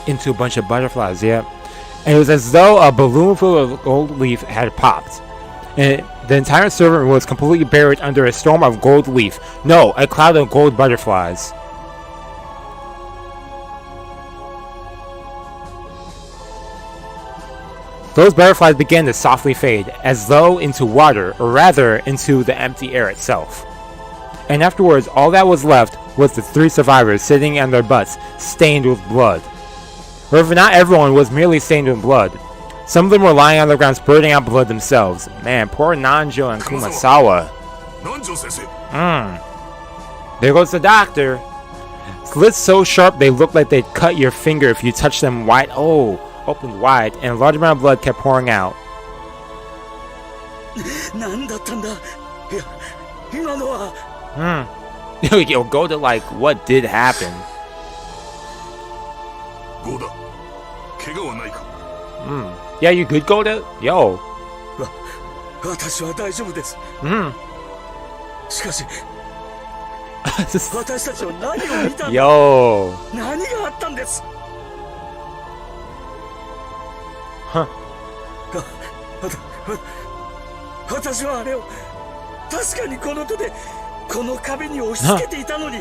into a bunch of butterflies. Yeah, and it was as though a balloon full of gold leaf had popped, and the entire servant room was completely buried under a storm of gold leaf. No, a cloud of gold butterflies. Those butterflies began to softly fade, as though into water, or rather into the empty air itself. And afterwards, all that was left was the three survivors sitting on their butts, stained with blood. However, not everyone was merely stained with blood. Some of them were lying on the ground spurting out blood themselves. Man, poor Nanjo and Kumasawa. There goes the doctor. Slits so sharp they looked like they'd cut your finger if you touched them wide. Oh. Opened wide, and a large amount of blood kept pouring out. Yo, Goda, like, what did happen? Yeah, you good, Goda? Yo. Yo. Huh.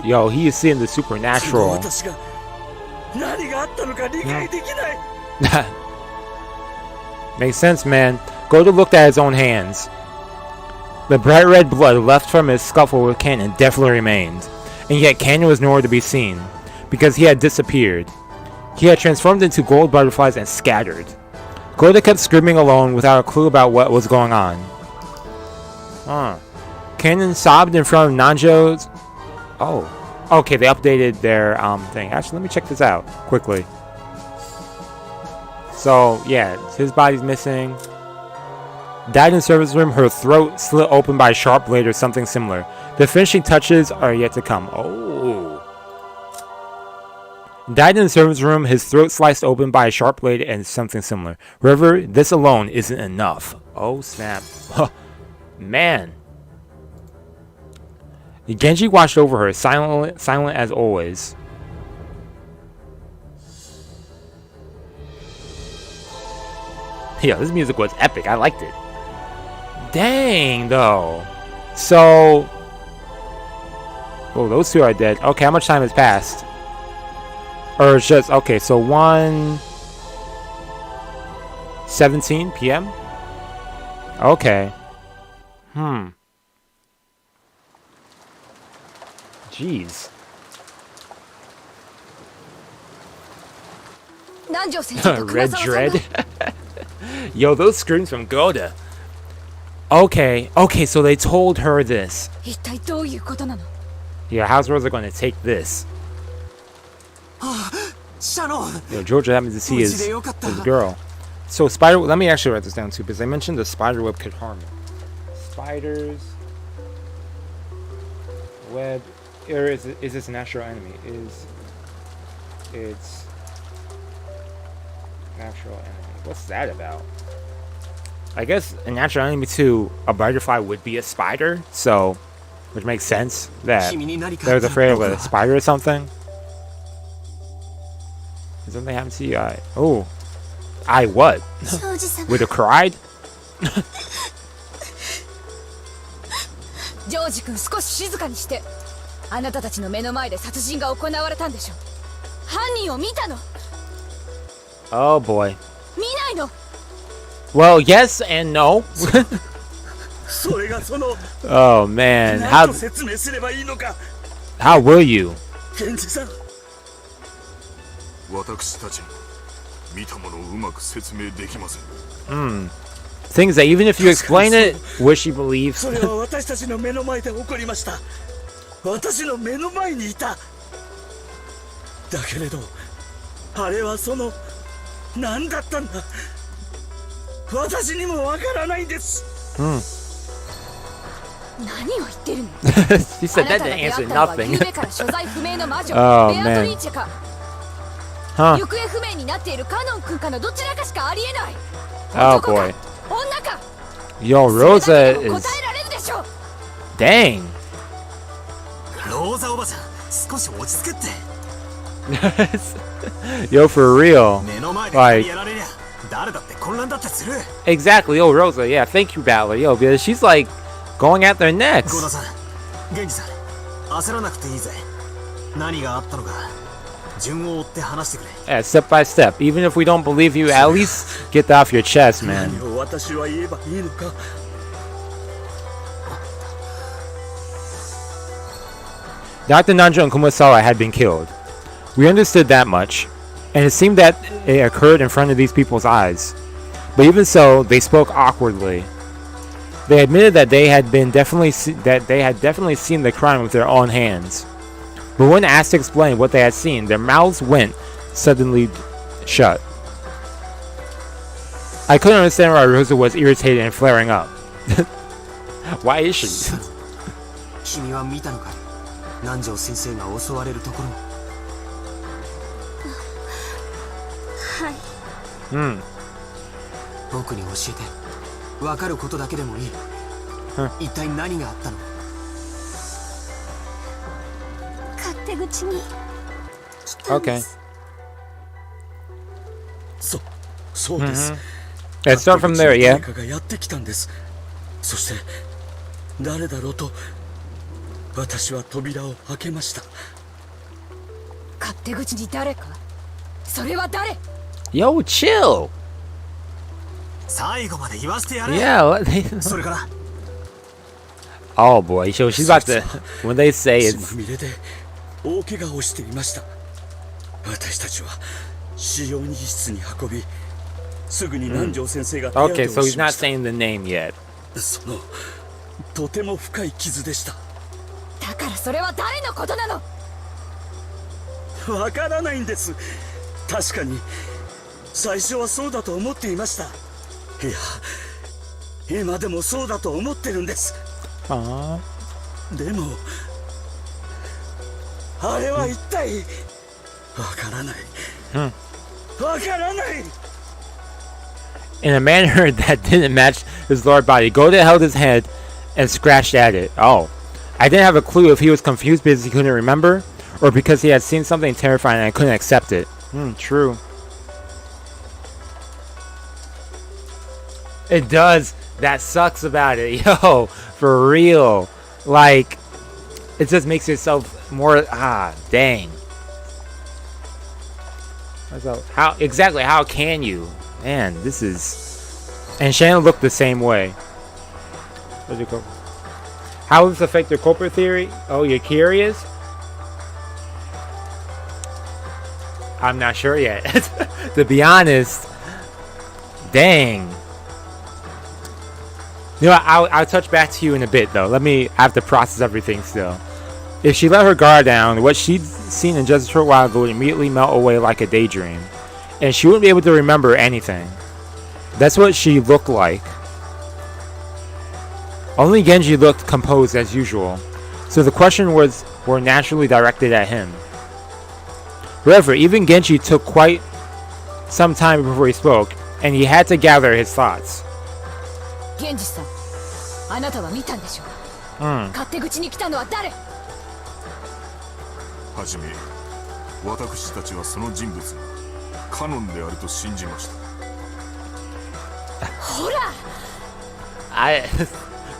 Yo, he is seeing the supernatural. Makes sense, man. Goda looked at his own hands. The bright red blood left from his scuffle with Kanon definitely remained, and yet Kanon was nowhere to be seen, because he had disappeared. He had transformed into gold butterflies and scattered. Goda kept screaming alone without a clue about what was going on. Kanon sobbed in front of Nanjo's... Oh. Okay, they updated their thing. Actually, let me check this out quickly. So, yeah, his body's missing. Died in the service room, her throat slit open by a sharp blade or something similar. The finishing touches are yet to come. Oh. Died in the service room, his throat sliced open by a sharp blade and something similar. However, this alone isn't enough. Oh, snap. Man. Genji watched over her, silent as always. Yeah, this music was epic. I liked it. Dang, though. So... oh, those two are dead. Okay, how much time has passed? Or it's just... okay, so 1:17 p.m.? Okay. Jeez. Red Dread. Yo, those screams from Goda. Okay, so they told her this. Yeah, how's Rosa going to take this? Yo, Georgia happens to see his girl. So spider. Let me actually write this down too, because I mentioned the spider web could harm him. Spiders. Web. Or is this a natural enemy? It's natural enemy. What's that about? I guess a natural enemy to a butterfly would be a spider, so which makes sense that they're afraid of a spider or something. Did something happen to you? Oh, I what? Would have cried? ジョージ君少し静かにして。あなたたちの目の前で殺人が行われたんでしょ。犯人を見たの。Oh boy. 見ないの。Well, yes and no. それがその Oh man, 何と説明すればいいのか。 how will you? ケンジさん。私たちに見たものをうまく説明できません。Things that even if you explain it, will she believe? それは私たちの目の前で起こりました。私の目の前にいた。だけれど、あれはその何だったんだ。私にもわからないんです。何を言ってるの。 She said that didn't answer nothing. あ Oh man. 行方不明になっているカノン君かのどちらかしかありえない。 Oh boy. 女か。 Yo, Rosa 答 is. えられるでしょ。 Dang. ローザおばちゃん、少し落ち着けって。 Yo, for real. 目の前でやられりゃ、誰だって混乱だってする。 Exactly. Yo, Rosa. Yeah, thank you, Battler. Yo, because she's like going at their necks. ゴダさん、ゲンジさん、焦らなくていいぜ。何があったのか、順を追って話してくれ。 Yeah, step by step. Even if we don't believe you, at least get that off your chest, man. 何を私は言えばいいのか。Dr. Nanjo and Kumasawa had been killed. We understood that much, and it seemed that it occurred in front of these people's eyes. But even so, they spoke awkwardly. They admitted that they had definitely seen the crime with their own hands. But when asked to explain what they had seen, their mouths went suddenly shut. I couldn't understand why Rosa was irritated and flaring up. Why is she? 君は見たのかい？南條先生が襲われるところ。はい。僕に教えて。分かることだけでもいい。一体何があったの？勝手口に来たんで Okay. す。そうです。 Let's start from there, yeah. 誰かがやってきたんです。そして誰だろうと私は扉を開けました。勝手口に誰か。それは誰？ Yo, chill. 最後まで言わせてやれ。 Yeah. それから。 Oh boy, so she's about to. When they say 血 it's. まみれで大怪我をしていました。私たちは使用人室に運び、すぐに南條先生が手当 Okay, て so を he's しま not した。 saying the name yet. そのとても深い傷でした。だからそれは誰のことなの？わからないんです。確かに最初はそうだと思っていました。いや、今でもそうだと思ってるんです。でもあれは一体わからない。わからない。 In a manner that didn't match his lower body, Goda held his head and scratched at it. Oh. I didn't have a clue if he was confused because he couldn't remember, or because he had seen something terrifying and I couldn't accept it. True. It does. That sucks about it. Yo, for real. Like, it just makes yourself more... dang. So, how can you? Man, this is... And Shannon looked the same way. Where'd you go? How does this affect your culprit theory? Oh, you're curious? I'm not sure yet. To be honest. Dang. You know what, I'll touch back to you in a bit, though. I have to process everything still. If she let her guard down, what she'd seen in just a short while ago would immediately melt away like a daydream. And she wouldn't be able to remember anything. That's what she looked like. Only Genji looked composed as usual, so the question were naturally directed at him. However, even Genji took quite some time before he spoke, and he had to gather his thoughts. Genji-san, あなたは見たんでしょう。勝手口に来たのは誰？はじめ、私たちはその人物がカノンであると信じました。ほら。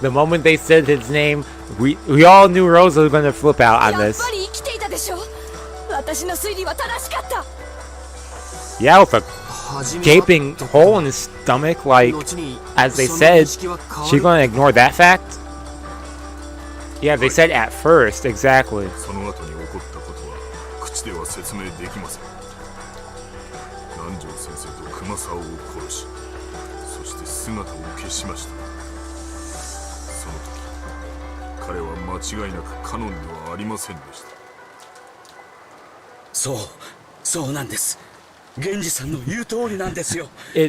The moment they said his name, we all knew Rosa was going to flip out on this. Yeah, with a gaping hole in his stomach, like, as they said, she's going to ignore that fact? Yeah, they said at first, exactly.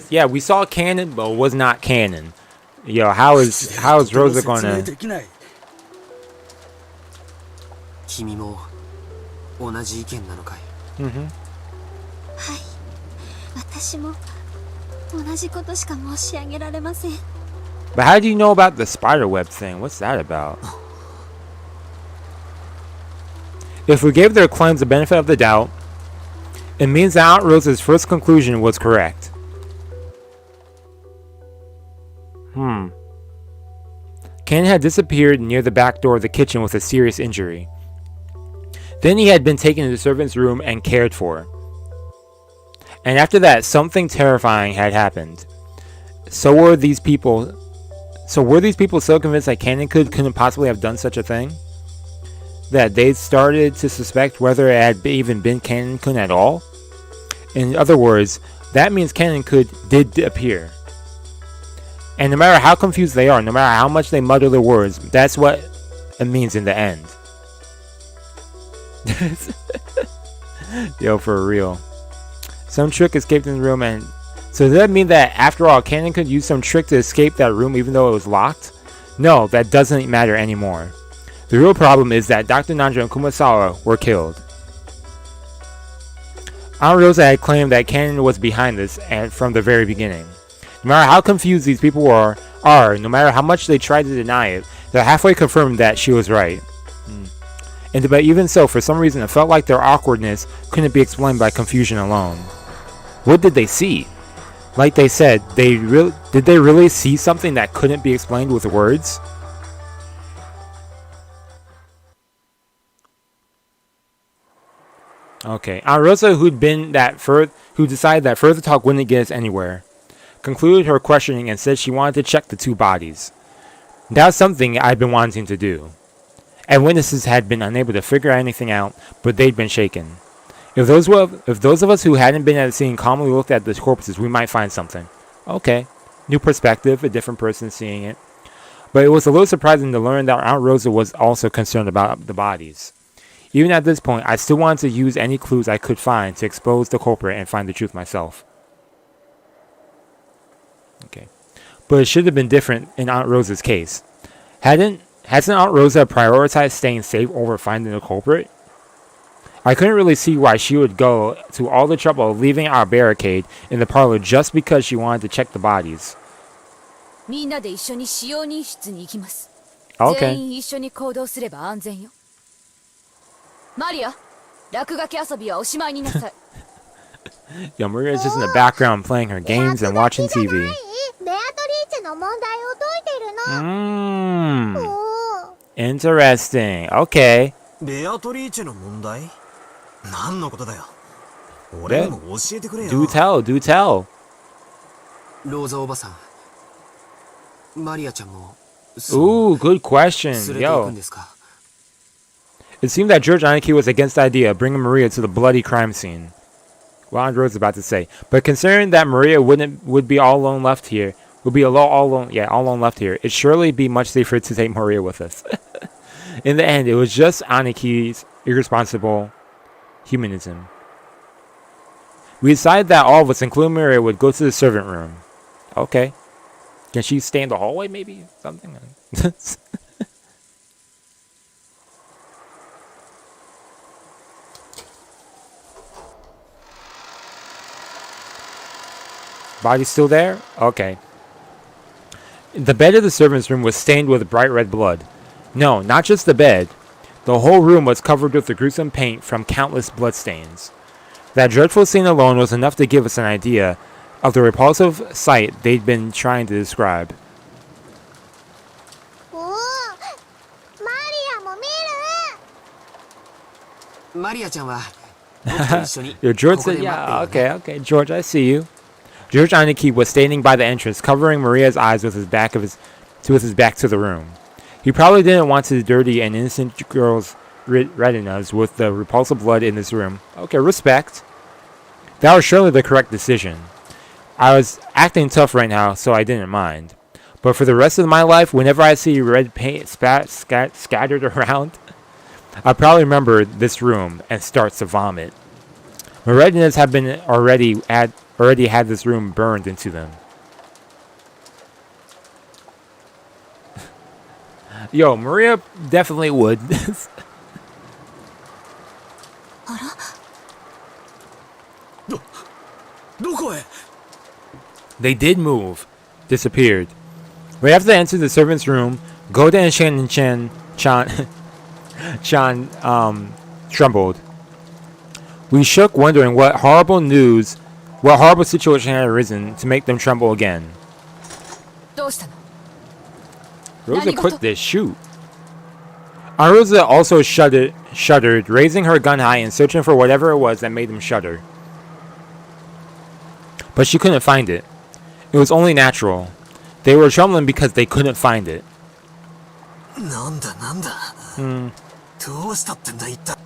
Yeah, we saw Kanon, but it was not Kanon. Yo, how is Rosa gonna? 君も同じ意見なのかい？はい、私も同じことしか申し上げられません。 But how do you know about the spiderweb thing? What's that about? If we gave their claims the benefit of the doubt, it means that Aunt Rosa's first conclusion was correct. Ken had disappeared near the back door of the kitchen with a serious injury. Then he had been taken to the servant's room and cared for. And after that, something terrifying had happened. So were these people so convinced that Kanon couldn't possibly have done such a thing? That they started to suspect whether it had even been Kanon at all? In other words, that means Kanon did appear. And no matter how confused they are, no matter how much they mutter the words, that's what it means in the end. Yo, for real. Some trick escaped in the room, and so does that mean that after all, Kanon could use some trick to escape that room even though it was locked? No, that doesn't matter anymore. The real problem is that Dr. Nanja and Kumasawa were killed. Aunt Rosa had claimed that Kanon was behind this and from the very beginning. No matter how confused these people are, no matter how much they tried to deny it, they're halfway confirmed that she was right. But even so, for some reason, it felt like their awkwardness couldn't be explained by confusion alone. What did they see? Like they said, did they really see something that couldn't be explained with words? Okay, Aunt Rosa, who decided that further talk wouldn't get us anywhere, concluded her questioning and said she wanted to check the two bodies. That was something I'd been wanting to do. And witnesses had been unable to figure anything out, but they'd been shaken. If those of us who hadn't been at the scene calmly looked at the corpses, we might find something. Okay, new perspective, a different person seeing it. But it was a little surprising to learn that Aunt Rosa was also concerned about the bodies. Even at this point, I still wanted to use any clues I could find to expose the culprit and find the truth myself. Okay. But it should have been different in Aunt Rosa's case. Hasn't Aunt Rosa prioritized staying safe over finding the culprit? I couldn't really see why she would go to all the trouble of leaving our barricade in the parlor just because she wanted to check the bodies. みんなで一緒に使用人室に行きます。 Okay. 全員一緒に行動すれば安全よ。マリア、落書き遊びはおしまいになさい。Yo, Maria's just in the background playing her games and watching TV. ベアトリーチェの問題を解いてるの。Interesting. Okay. ベアトリーチェの問題？何のことだよ。俺にも教えてくれよ。Do tell, do tell. ローザおばさん、マリアちゃんも Ooh, good question. 連れて行くん Yo. ですか？ It seemed that George Aniki was against the idea of bringing Maria to the bloody crime scene. Well, Andrew was about to say. But considering that Maria would be all alone left here, all alone left here, it'd surely be much safer to take Maria with us. In the end, it was just Aniki's irresponsible humanism. We decided that all of us, including Maria, would go to the servant room. Okay. Can she stay in the hallway, maybe? Something? Body still there? Okay. The bed of the servant's room was stained with bright red blood. No, not just the bed. The whole room was covered with the gruesome paint from countless bloodstains. That dreadful scene alone was enough to give us an idea of the repulsive sight they'd been trying to describe. おお、マリアも見る。マリアちゃんは僕と一緒に Yo, George ここ said, で待ってい yeah, よね。 okay, George, I see you. George Aniki was standing by the entrance, covering Maria's eyes with his back to the room. He probably didn't want to dirty an innocent girl's retinas with the repulsive blood in this room. Okay, respect. That was surely the correct decision. I was acting tough right now, so I didn't mind. But for the rest of my life, whenever I see red paint scattered around, I'll probably remember this room and start to vomit. My retinas have been already had this room burned into them. Yo, Maria definitely would. どこへ？ They did move. Disappeared. Right after they entered the servant's room, Goda and Chan trembled. We shook, wondering what horrible situation had arisen to make them tremble again. どうしたの？ Rosa Nani clicked goto? this shoot. Rosa also shuddered, raising her gun high and searching for whatever it was that made them shudder. But she couldn't find it. It was only natural. They were trembling because they couldn't find it. なんだどうしたってんだ一体。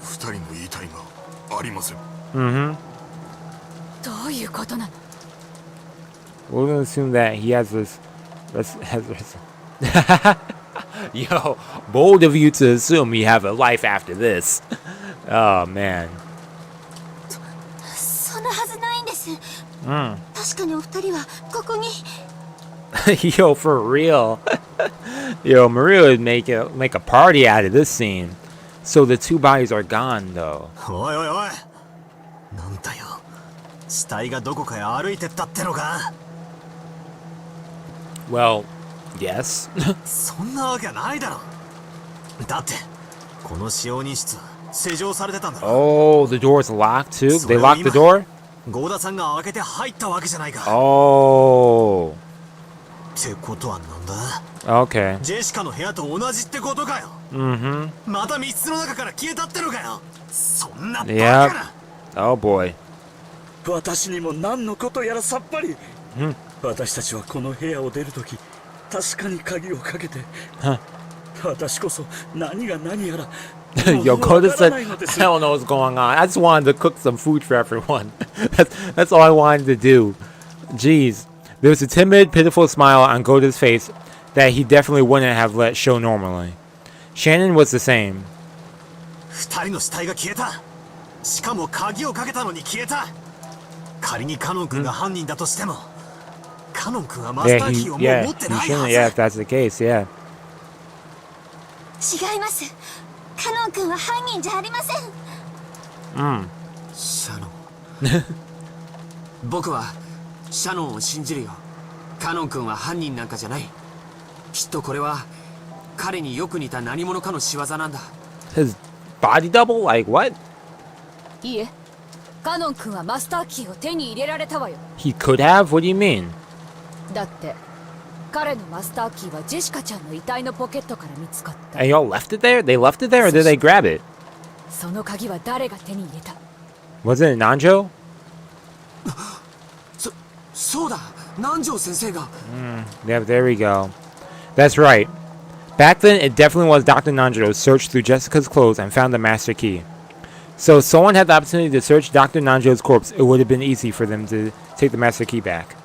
二人の言いたいがありません。どういうことなの？ We're gonna assume that he has this. Yo, bold of you to assume we have a life after this. Oh man. そのはずないんです。確かにお二人はここに。Yo, for real. Yo, Maria would make a party out of this scene. So the two bodies are gone, though. おいおいおい。なんだよ。死体がどこかへ歩いてったってのか。 Well, yes. そんなわけないだろ。だってこの使用人室は施錠されてたんだろ。 Oh, the door's locked too? They locked the door? ゴーダさんが開けて入ったわけじゃないか。Oh. ってことはなんだ？ Okay. ジェシカの部屋と同じってことかよ。また3つの中から消えたってのかよ。そんなバカ Yep. な。 Oh boy. 私にも何のことやらさっぱり。私たちはこの部屋を出るとき、確かに鍵をかけて。私こそ何が何やら。Yo, Koda said, I don't know what's going on. I just wanted to cook some food for everyone. That's all I wanted to do. Jeez. There was a timid, pitiful smile on Koda's face that he definitely wouldn't have let show normally. Shannon was the same. 2人の死体が消えた。しかも鍵をかけたのに消えた。仮にカノン君が犯人だとしても、カノン君はマスターキーをもう持ってないはず。Yeah, if that's the case, yeah. 違います。カノン君は犯人じゃありません。シャノン僕はシャノンを信じるよ。カノン君は犯人なんかじゃない。きっとこれは彼によく似た何者かの仕業なんだ。 His body double? Like what? いいえ、カノン君はマスターキーを手に入れられたわよ。 He could have? What do you mean? だって彼のマスターキーはジェシカちゃんの遺体のポケットから見つかった。 And y'all left it there? They left it there or did they grab it? その鍵は誰が手に入れた？ Was it Nanjo? そうだ、南條先生が。Yeah, there we go. That's right. Back then, it definitely was Dr. Nanjo who searched through Jessica's clothes and found the master key. So if someone had the opportunity to search Dr. Nanjo's corpse, it would have been easy for them to take the master key back.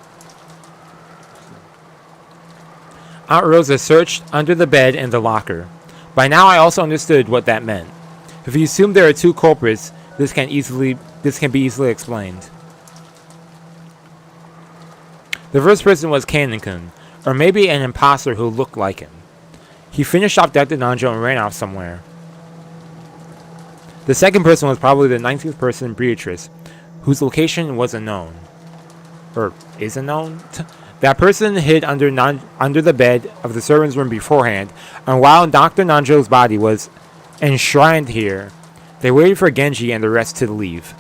Aunt Rosa searched under the bed and the locker. By now, I also understood what that meant. If you assume there are two culprits, this can be easily explained. The first person was Kanon-kun, or maybe an imposter who looked like him. He finished off Dr. Nanjo and ran off somewhere. The second person was probably the 19th person, Beatrice, whose location was unknown. Or is unknown? That person hid under the bed of the servant's room beforehand, and while Dr. Nanjo's body was enshrined here, they waited for Genji and the rest to leave.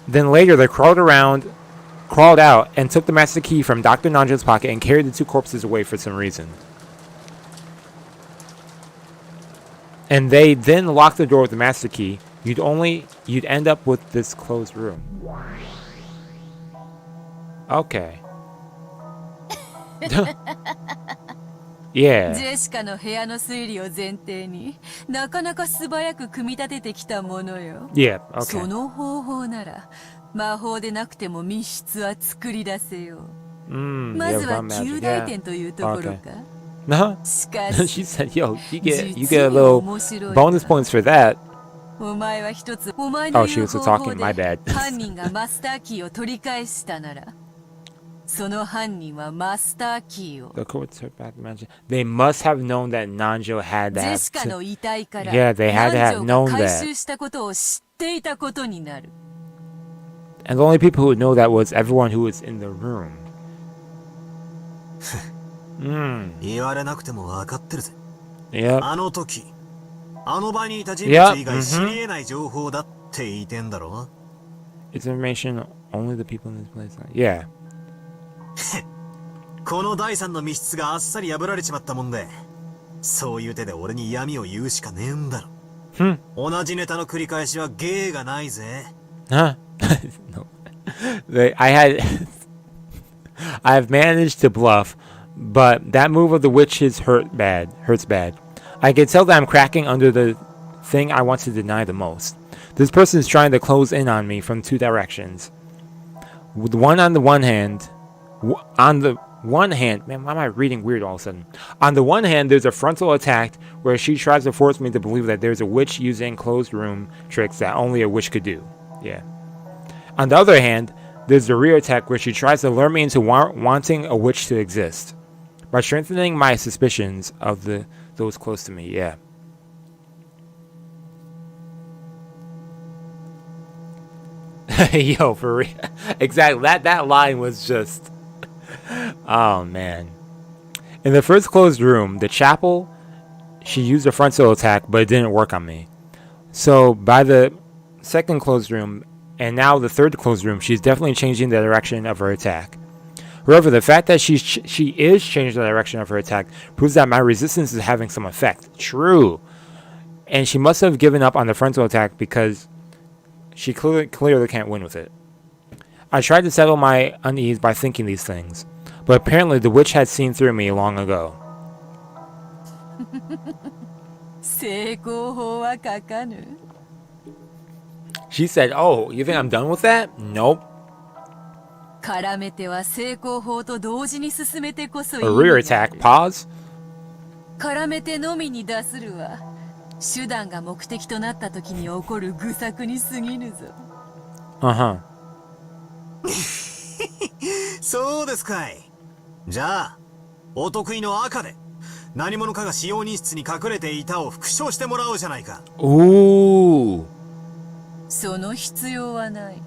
Then later they crawled out and took the master key from Dr. Nanjo's pocket and carried the two corpses away for some reason. And they then locked the door with the master key. You'd end up with this closed room. Okay. Yeah. ジェシカの部屋の推理を前提になかなか素早く組み立ててきたものよ。 Yeah, okay. その方法なら魔法でなくても密室は作り出せよう。まずは旧大点というところか。 No? しかし She said, yo, you get a little bonus points for that. お前は一つ、お前の Oh, she 言う was 方法 talking, my で bad. 犯人がマスターキーを取り返したなら、その犯人はマスターキーを The courts heard back the mansion. They must have known that Nanjo had ジェ that. シカの遺体から Yeah, they had to have 南條 known が that. 回収したことを知っていたことになる。 And the only people who would know that was everyone who was in the room. 言われなくても分かってるぜ。 Yep. あの時、あの場にいた人物以外知り得ない情報だって言いてんだろ。 It's information only the people in this place. Yeah. この第三の密室があっさり破られちまったもんで、そういう手で俺に闇を言うしかねえんだろ。同じネタの繰り返しは芸がないぜ。 Huh? No. I've managed to bluff, but that move of the witches hurts bad. I can tell that I'm cracking under the thing I want to deny the most. This person is trying to close in on me from two directions. With one on the one hand, man, why am I reading weird all of a sudden? On the one hand, there's a frontal attack where she tries to force me to believe that there's a witch using closed room tricks that only a witch could do. Yeah. On the other hand, there's the rear attack where she tries to lure me into wanting a witch to exist by strengthening my suspicions of those close to me. Yeah. Yo, for real. Exactly. That line was just... Oh, man. In the first closed room, the chapel, she used a frontal attack, but it didn't work on me. So, by the second closed room, and now the third closed room, she's definitely changing the direction of her attack. However, the fact that she is changing the direction of her attack proves that my resistance is having some effect. True. And she must have given up on the frontal attack because she clearly can't win with it. I tried to settle my unease by thinking these things, but apparently the witch had seen through me long ago. 成功法は書かぬ。 She said, oh, you think I'm done with that? Nope. 絡めては成功法と同時に進めてこそいい A のだ。 rear attack. Pause. 絡めてのみに出するは手段が目的となった時に起こる愚策に過ぎぬぞ。Uh-huh. そうですかい。じゃあ、お得意の赤で、何者かが使用人室に隠れていたを復唱してもらおうじゃないか。Ooh. その必要はない。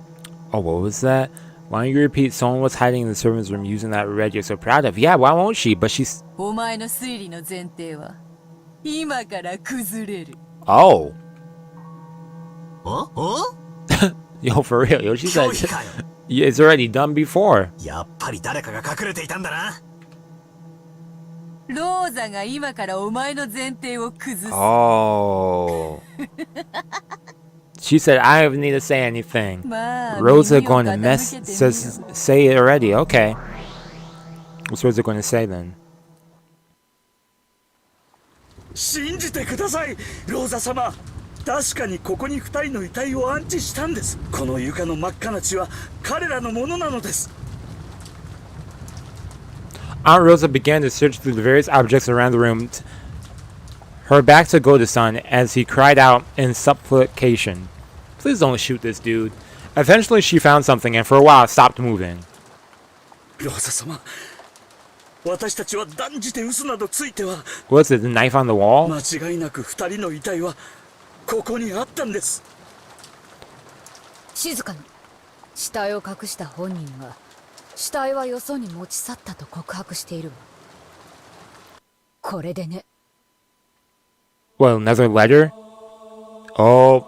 Oh, what was that? Why don't you repeat? Someone was hiding in the servants' room using that red you're so proud of. Yeah, why won't she? But she's... お前の推理の前提は今から崩れる。 Oh. お Yo, for real. Yo, she 拒 said... 否かよ。 Yeah, it's already done before. やっぱり誰かが隠れていたんだな。ローザが今からお前の前提を崩す。 Oh. She said, I don't need to say anything. まあ Rosa 耳を going to 傾けてみよう。 say it already. Okay. What's Rosa going to say then? 信じてください、ローザ様。確かにここに2人の遺体を安置したんです。この床の真っ赤な血は彼らのものなのです。 Aunt Rosa began to search through the various objects around the room, her back to Goda-san as he cried out in supplication. Please don't shoot this dude. Eventually she found something and for a while stopped moving. ローザ様、私たちは断じて嘘などついては。 What's it, the knife on the wall? 間違いなく2人の遺体はここにあったんです。静かに。死体を隠した本人は死体はよそに持ち去ったと告白しているわ。これでね。 Well, another letter? Oh.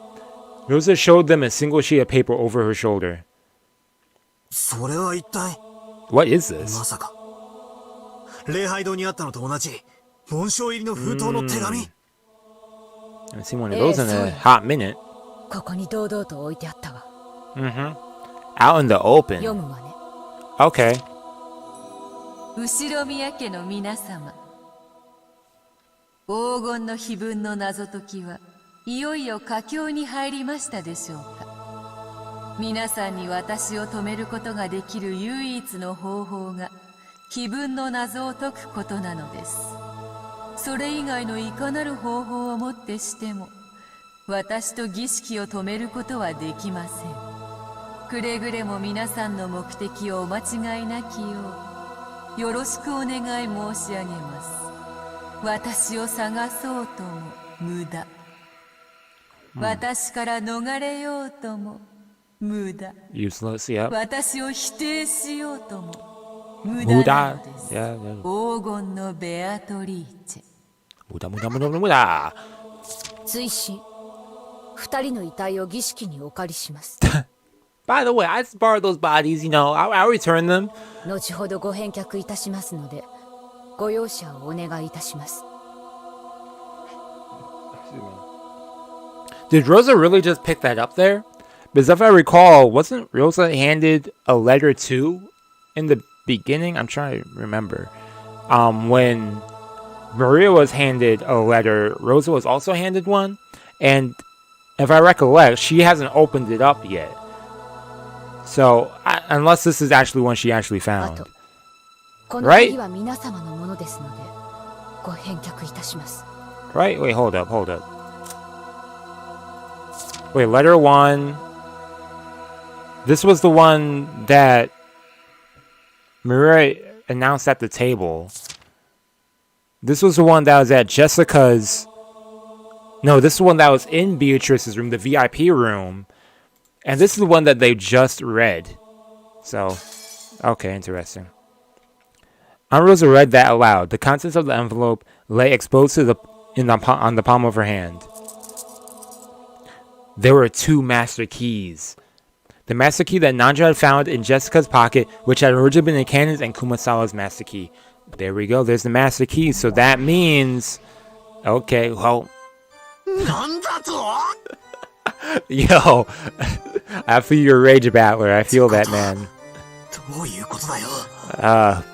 Rosa showed them a single sheet of paper over her shoulder. それは一体 What is this? まさか礼拝堂にあったのと同じ紋章入りの封筒の手紙。 I haven't seen one of those in a hot minute. ここに堂々と置いてあったわ。 Out in the open. 読むわね。 Okay. 後宮家の皆様、黄金の碑文の謎解きはいよいよ佳境に入りましたでしょうか。皆さんに私を止めることができる唯一の方法が碑文の謎を解くことなのです。それ以外のいかなる方法をもってしても私と儀式を止めることはできません。くれぐれも皆さんの目的をお間違いなきようよろしくお願い申し上げます。私を探そうとも無駄、私から逃れようとも無駄、 Useless, yep. 私を否定しようとも無駄な Muda. のです。 Yeah, yeah. 黄金のベアトリーチェ。 Muda, muda, muda, muda, muda. 追伸。二人の遺体を儀式にお借りします。 By the way, I just borrowed those bodies, you know. I'll return them. 後ほどご返却いたしますので、ご容赦をお願いいたします。 Did Rosa really just pick that up there? Because if I recall, wasn't Rosa handed a letter too in the beginning? I'm trying to remember. When Maria was handed a letter, Rosa was also handed one. And if I recollect, she hasn't opened it up yet. So, unless this is actually one she actually あ found. と、この Right? 鍵は皆様のものですので、ご返却いたします。 Right? Wait, hold up, hold up. Wait, letter one. This was the one that Maria announced at the table. This was the one that was at Jessica's... No, this is the one that was in Beatrice's room, the VIP room. And this is the one that they just read. So, okay, interesting. Aunt Rosa read that aloud. The contents of the envelope lay exposed on the palm of her hand. There were 2 master keys. The master key that Nanja had found in Jessica's pocket, which had originally been in Kanon's and Kumasawa's master key. There we go. There's the master key. So that means... Okay, well... Yo, I feel your rage battler. I feel that, man. どういうことだよ。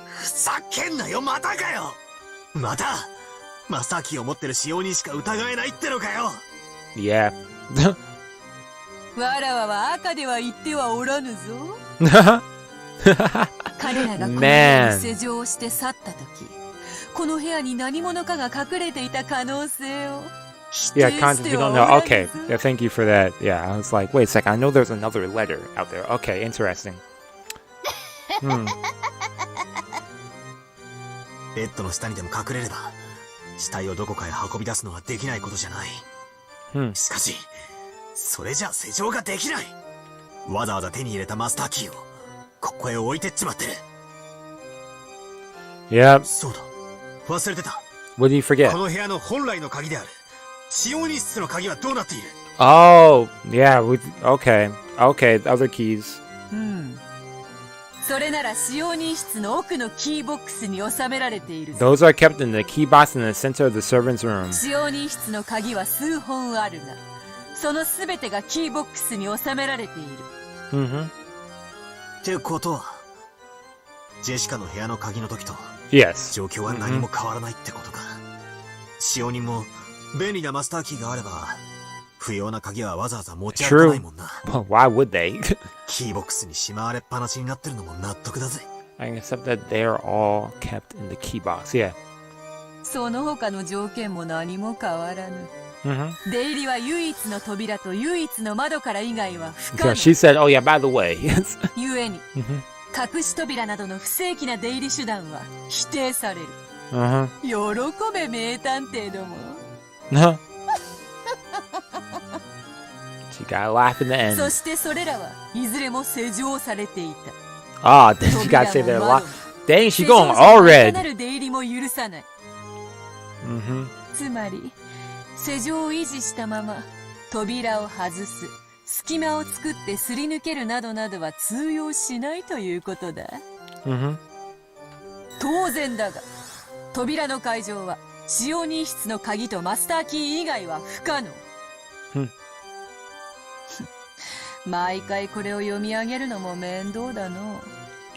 ふざけんなよ、またかよ。またマスターキーを持ってる使用人しか疑えないってのかよ。Yeah. わらわは赤では言ってはおらぬぞ。彼らがこのように施錠をして去った時、この部屋に何者かが隠れていた可能性を Yeah, content you don't know. Okay, yeah, thank you for that. Yeah, I was like, wait a sec, I know there's another letter out there. Okay, interesting. ベッドの下にでも隠れれば死体をどこかへ運び出すのはできないことじゃない。しかしそれじゃ施錠ができない。わざわざ手に入れたマスターキーをここへ置いてっちまってる。Yep. そうだ、忘れてた。 What did you forget? この部屋の本来の鍵である使用人室の鍵はどうなっている？ Oh, yeah. Okay. Okay. Other keys. それなら使用人室の奥のキーボックスに収められている。 Those are kept in the key box in the center of the servant's room. 使用人室の鍵は数本あるが、そのすべてがキーボックスに収められている。ってことはジェシカの部屋の鍵の時と Yes. 状況は何も変わらないってことか。使用人も便利なマスターキーがあれば不要な鍵はわざわざ持ち歩かないもんな。Well, why would they? キーボックスにしまわれっぱなしになってるのも納得だぜ。I can accept that they are all kept in the key box. Yeah. その他の条件も何も変わらぬ。出入りは唯一の扉と唯一の窓から以外は不可 So 能。 she said, "Oh yeah, by the way." ゆえに、隠し扉などの不正規な出入り手段は否定される。喜べ名探偵ども。She got a laugh in the end. そしてそれらはいずれも施錠されていた。 Ah, then she gotta say they're locked. Dang, she 施錠 going 者 all のいか red. なる出入りも許さない。つまり施錠を維持したまま扉を外す、隙間を作ってすり抜けるなどなどは通用しないということだ。当然だが、扉の開錠は使用人室の鍵とマスターキー以外は不可能。毎回これを読み上げるのも面倒だの。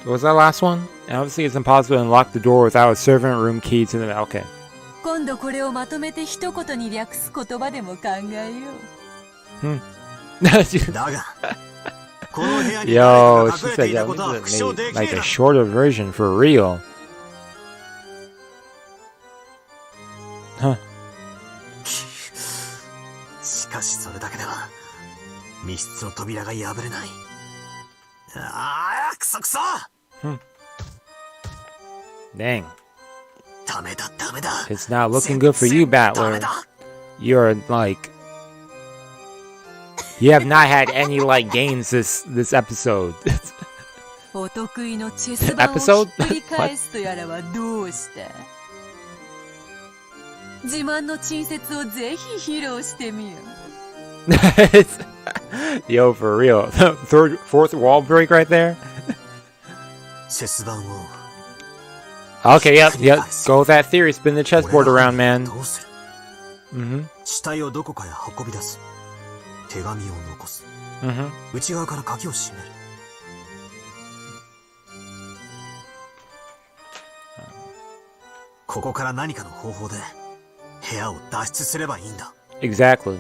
What was that last one? Obviously, it's impossible to unlock the door without a servant room key to the. Okay. 今度これをまとめて一言に略す言葉でも考えよう。だがこの部屋に Yo, 誰 she かが隠れて said いた that ことは was 復唱で made きね like え a な。 shorter version for real. Huh. しかしそれだけでは密室の扉が破れない。ああ、クソクソ。Dang. ダメだダメだ。 It's not looking good for you, ダメ Battler. だ。 You're like. You have not had any like gains this episode. お得意のチェス盤をひっくり返すとやらはどうした？自慢の陳説をぜひ披露してみよ。Yo, for real. Fourth wall break right there. チェス盤を Okay, yep. Go with that theory. Spin the chessboard around, man. どうする？ Mm-hmm. 死体をどこかへ運び出す。手紙を残す。 Mm-hmm. 内側から鍵を閉める。ここから何かの方法で部屋を脱出すればいいんだ。 Exactly.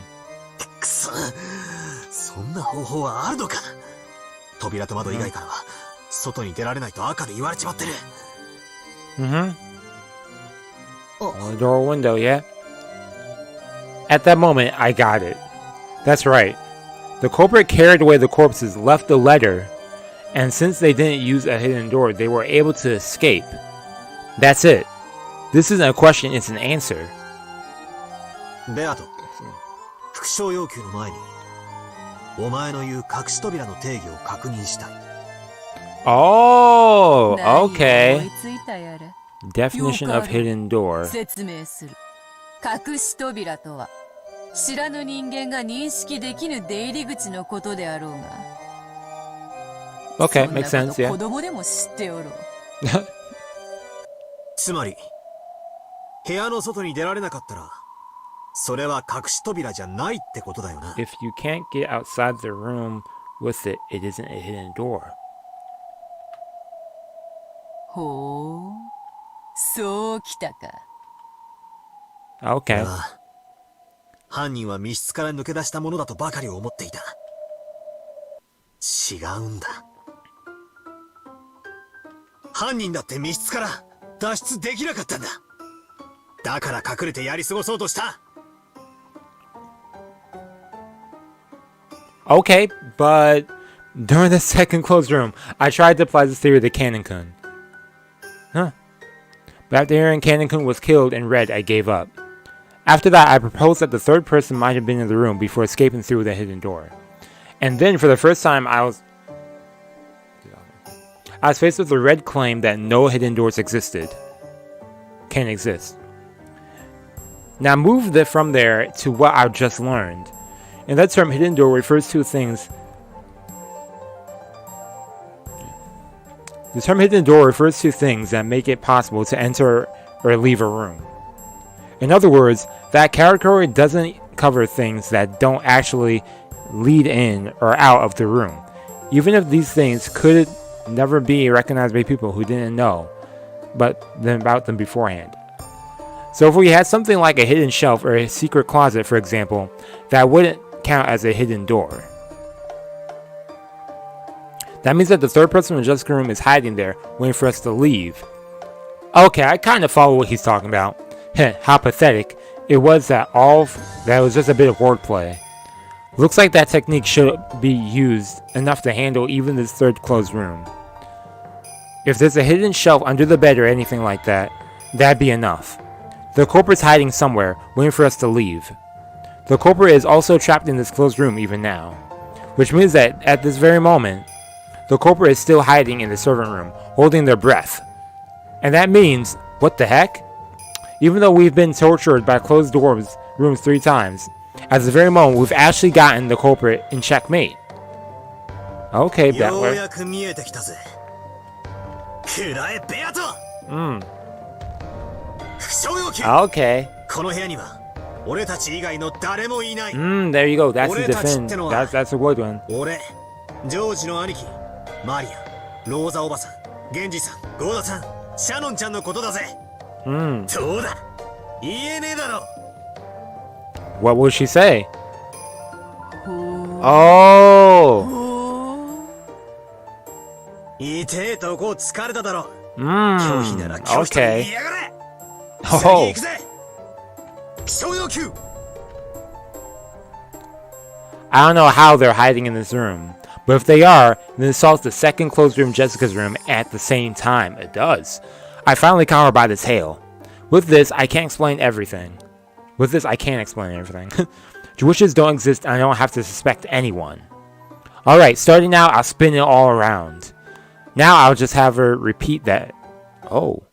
くそ、そんな方法はあるのか。扉と窓以外からは外に出られないと赤で言われちまってる。Mm-hmm. Only door or window, yeah. At that moment, I got it. That's right. The culprit carried away the corpses, left the letter, and since they didn't use a hidden door, they were able to escape. That's it. This isn't a question, it's an answer. ベアト、復唱要求の前にお前の言う隠し扉の定義を確認したい。 Oh, 何を思 okay. いついたやら。 Definition of hidden door. 説明する。隠し扉とは知らぬ人間が認識できぬ出入り口のことであろうが。 Okay, そんな makes こ sense, と yeah. 子供でも知っておろう。つまり部屋の外に出られなかったらそれは隠し扉じゃないってことだよな。 If you can't get outside the room with it, it isn't a hidden door. ほう、そうきたか。 Okay. ああ、犯人は密室から抜け出したものだとばかり思っていた。違うんだ。犯人だって密室から脱出できなかったんだ。だから隠れてやり過ごそうとした。 Okay, but During the second closed room, I tried to apply this theory to Kanon-kun. Huh. But after hearing Kanon-kun was killed and read, I gave up. After that, I proposed that the third person might have been in the room before escaping through the hidden door. And then, for the first time, I was faced with the red claim that no hidden doors can exist. Now move from there to what I just learned. In that term, hidden door refers to things. The term hidden door refers to things that make it possible to enter or leave a room. In other words, that category doesn't cover things that don't actually lead in or out of the room, even if these things could never be recognized by people who didn't know about them beforehand. So if we had something like a hidden shelf or a secret closet, for example, that wouldn't count as a hidden door. That means that the third person in the Jessica room is hiding there, waiting for us to leave. Okay, I kind of follow what he's talking about. How pathetic it was that was just a bit of wordplay. Looks like that technique should be used enough to handle even this third closed room. If there's a hidden shelf under the bed or anything like that, that'd be enough. The culprit's hiding somewhere, waiting for us to leave. The culprit is also trapped in this closed room even now, which means that at this very moment, the culprit is still hiding in the servant room, holding their breath. And that means, what the heck? Even though we've been tortured by closed rooms 3 times, at this very moment, we've actually gotten the culprit in checkmate. Okay, Battler. Okay. There you go. That's the defend. That's a good one. ジョージの兄貴、マリア、ローザおばさん、ゲンジさん、ゴーダさん、シャノンちゃんのことだぜ。どうだ、言えねえだろ。What will she say? Oh. 痛えとこ疲れただろ。拒否なら拒否と言いやがれ。先行くぜ。気象要求。I don't know how they're hiding in this room, but if they are, then it solves the second closed room, Jessica's room, at the same time. It does. I finally caught her by the tail. With this, I can't explain everything. Wishes don't exist, and I don't have to suspect anyone. Alright, starting now, I'll spin it all around. Now I'll just have her repeat that. Oh.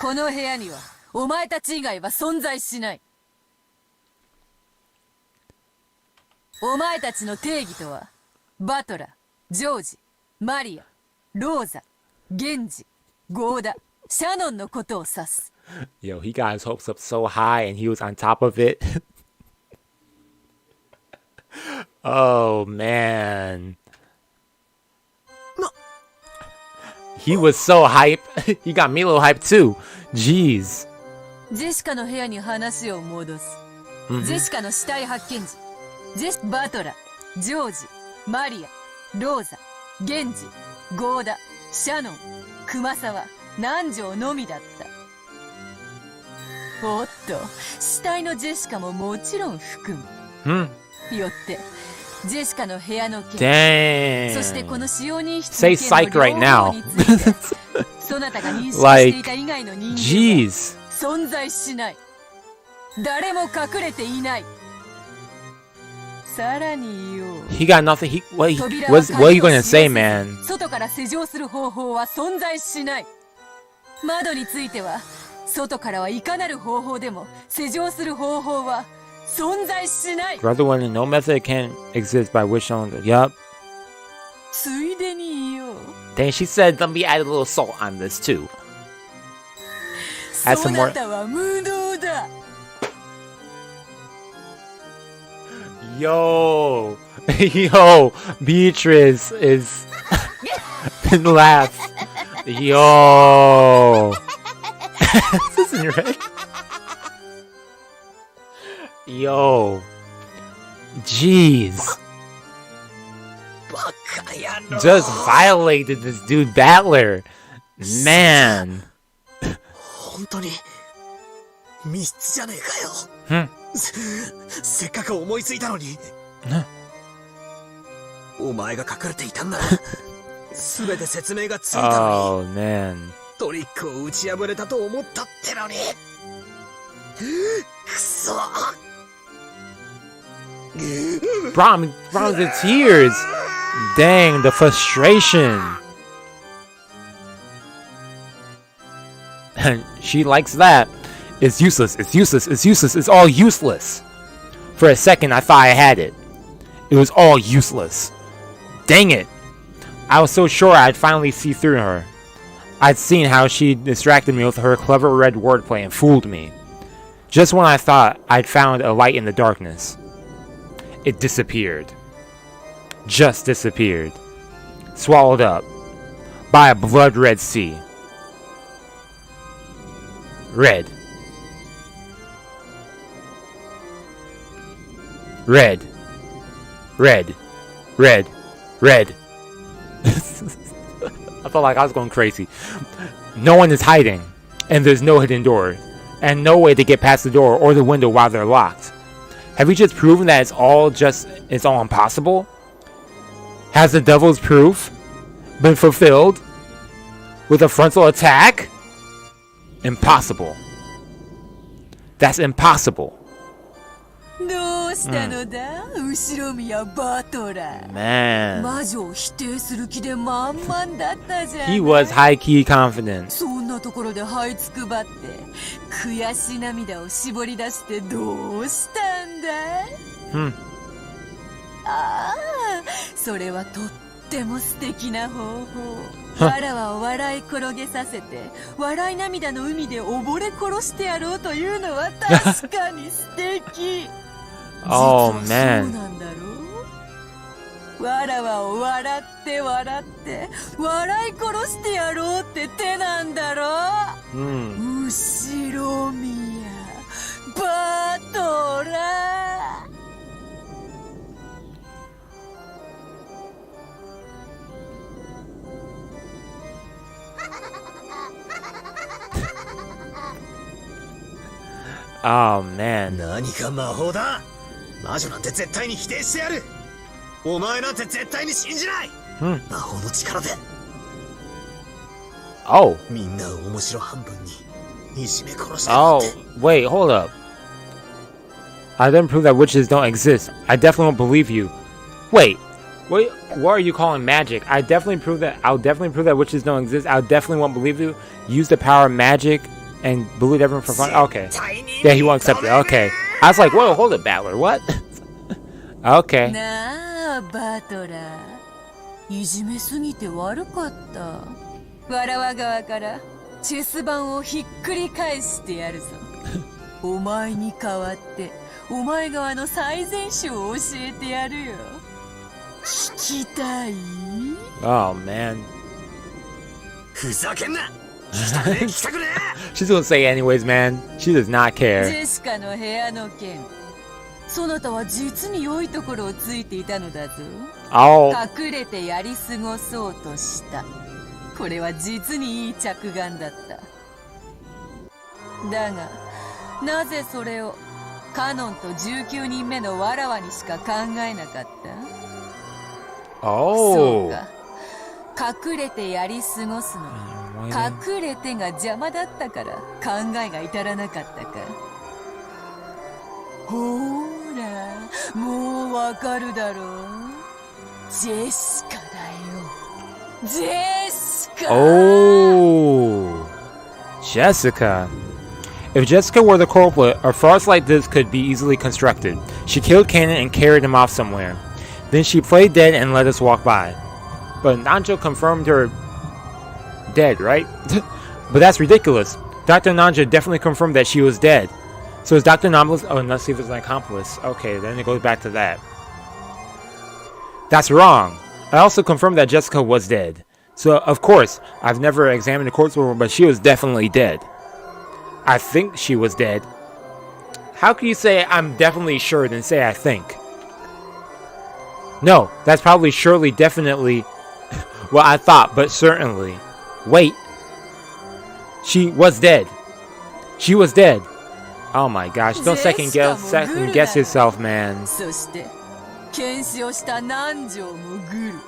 この部屋にはお前たち以外は存在しない。お前たちの定義とは、バトラー、ジョージ、マリア、ローザ、ゲンジ、ゴーダ、シャノンのことを指す。Yo, he got his hopes up so high and he was on top of it. Oh, man. He was so hype. He got me a little hype too. Jeez. ジェシカの部屋に話を戻す。ジェシカの死体発見時。バトラ、ジョージ、マリア、ローザ、ゲンジ、ゴーダ、シャノン、熊沢、南條のみだった。おっと、死体のジェシカももちろん含む。よって、ジェシカの部屋の件、そしてこの使用人室の件の両方について、そなたが認識していた以外の人間は存在しない。誰も隠れていない。He got nothing. What are you gonna say, man? 外から施錠する方法は存在しない。窓については、外からはいかなる方法でも施錠する方法は存在しない。Brother one, no method can exist by which only. Yup. ついでによ。Then she said, "Let me add a little salt on this too." Add some more. そなたは無能だ。Yo, Beatrice is laughs. Yo, this isn't right. Yo, jeez, just violated this dude Battler, man. 本当に密室じゃねえかよ。せっかく思いついたのに。お前が隠れていたんだ。すべて説明がついたの Oh man. に、トリックを打ち破れたと思ったってのに。くそ。Brought me to tears. Dang, the frustration. And she likes that. It's useless, it's useless, it's useless, it's all useless. For a second, I thought I had it. It was all useless. Dang it. I was so sure I'd finally see through her. I'd seen how she distracted me with her clever red wordplay and fooled me. Just when I thought I'd found a light in the darkness, it disappeared. Just disappeared. Swallowed up by a blood-red sea. Red. Red. Red. Red. Red. I felt like I was going crazy. No one is hiding, and there's no hidden doors, and no way to get past the door or the window while they're locked. Have we just proven that it's all impossible? Has the devil's proof been fulfilled with a frontal attack? Impossible. That's impossible. どうしたのだ、Ushiromiyaバトラー。 Man. 魔女を否定する気で満々だったじゃん。 He was high-key confident. そんなところで這いつくばって悔し涙を絞り出してどうしたんだ。ああ、それはとっても素敵な方法。わらわを笑い転げさせて笑い涙の海で溺れ殺してやろうというのは確かに素敵。Oh 実はそう man. なんだろう。わらわを笑って笑って笑い殺してやろうって手なんだろう。後ろ宮バトラー。Oh man. 何か魔法だ。魔女なんて絶対に否定してやる。お前なんて絶対に信じない。魔法の力で。Oh. みんなを面白半分にいじめ殺してやっ Oh, て。 wait, hold up. I didn't prove that witches don't exist. I definitely won't believe you. Wait, what are you calling magic? I'll definitely prove that witches don't exist. I definitely won't believe you. Use the power of magic and believe everyone for fun. Okay. Yeah, he won't accept it. Okay. I was like, whoa, hold it, Battler. What? Okay. なあバトラー、いじめすぎて悪かった。わらわ側からチェス盤をひっくり返してやるぞ。お前に代わってお前側の最善手を教えてやるよ。聞きたい？ Oh man. ふざけんな。聞きたくねえ、聞きたくね She's gonna say it anyways, man. She does not ジ care. ェシカの部屋の件、そなたは実に良いところをついていたのだぞ。 Oh. 隠れてやり過ごそうとした。これは実にいい着眼だった。だがなぜそれをカノンと19人目のわらわにしか考えなかった？ Oh. そうか、隠れてやり過ごすの。隠れてが邪魔だったから考えが至らなかったか。ほーら、もうわかるだろう。ジェシカだよ。ジェシカ。 Oh. Jessica. If Jessica were the culprit, a farce like this could be easily constructed. She killed Kanon and carried him off somewhere. Then she played dead and let us walk by. But Nanjo confirmed her dead, right? But that's ridiculous. Dr. Nanjo definitely confirmed that she was dead. So is Dr. Nanjo... Oh, let's see if it's an accomplice. Okay, then it goes back to that. That's wrong. I also confirmed that Jessica was dead. So, of course, I've never examined the corpse before, but she was definitely dead. I think she was dead. How can you say I'm definitely sure than say I think? No, that's probably surely definitely what I thought, but certainly. Wait. She was dead. She was dead. Oh my gosh, don't second guess yourself, man. そして検視をした南條もグル。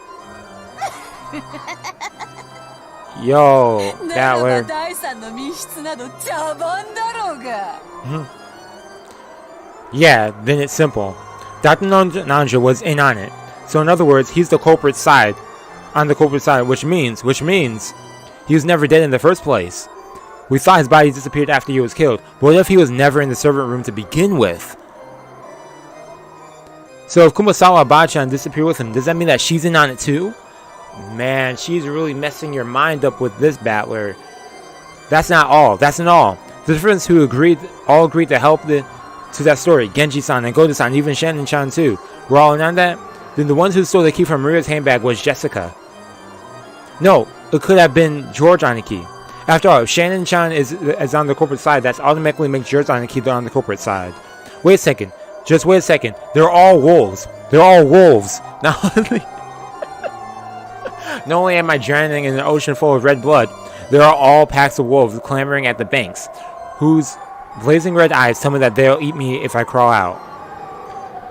Yo, ならば Battler. 第三の密室など茶番だろうが。Yeah, then it's simple. Dr. Nanja was in on it. So in other words, he's the culprit's side. On the culprit's side, which means he was never dead in the first place. We thought his body disappeared after he was killed. But what if he was never in the servant room to begin with? So if Kumasawa Bachan disappeared with him, does that mean that she's in on it too? Man, she's really messing your mind up with this Battler. That's not all. That's not all. The difference who all agreed to help to that story. Genji-san and Goto-san, even Shannon-chan too. We're all in on that? Then the ones who stole the key from Maria's handbag was Jessica. No, it could have been George on the key. After all, if Shannon-chan is on the corporate side, that's automatically makes George on the key on the corporate side. Wait a second. Just wait a second. They're all wolves. They're all wolves. Not only am I drowning in an ocean full of red blood, there are all packs of wolves clamoring at the banks, whose blazing red eyes tell me that they'll eat me if I crawl out.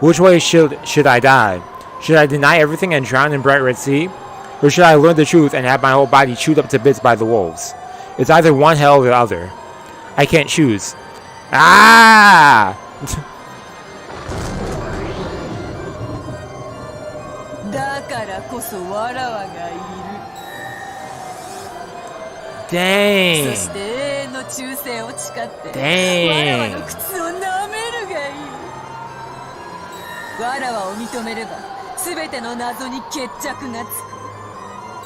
Which way should I die? Should I deny everything and drown in bright red sea? Or should I learn the truth and have my whole body chewed up to bits by the wolves? It's either one hell or the other. I can't choose. Ah! Dang. Dang. わらわを認めれば全ての謎に決着がつ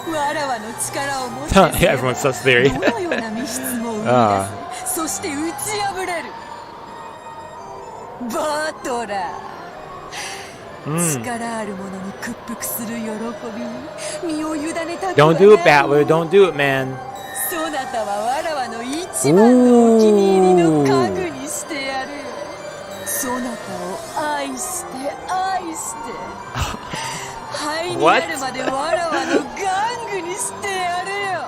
く。わらわの力を持って Everyone says theory. どのような密室も生み出す。そして打ち破れる。バトラー。力ある者に屈服する喜びに身を委ねたくはない。 Don't do it, Battler. Don't do it, man. そなたはわらわの一番のお気に入りの家具にしてやるよ。そなたを愛して愛して灰になるまでわらわの玩具にしてやるよ。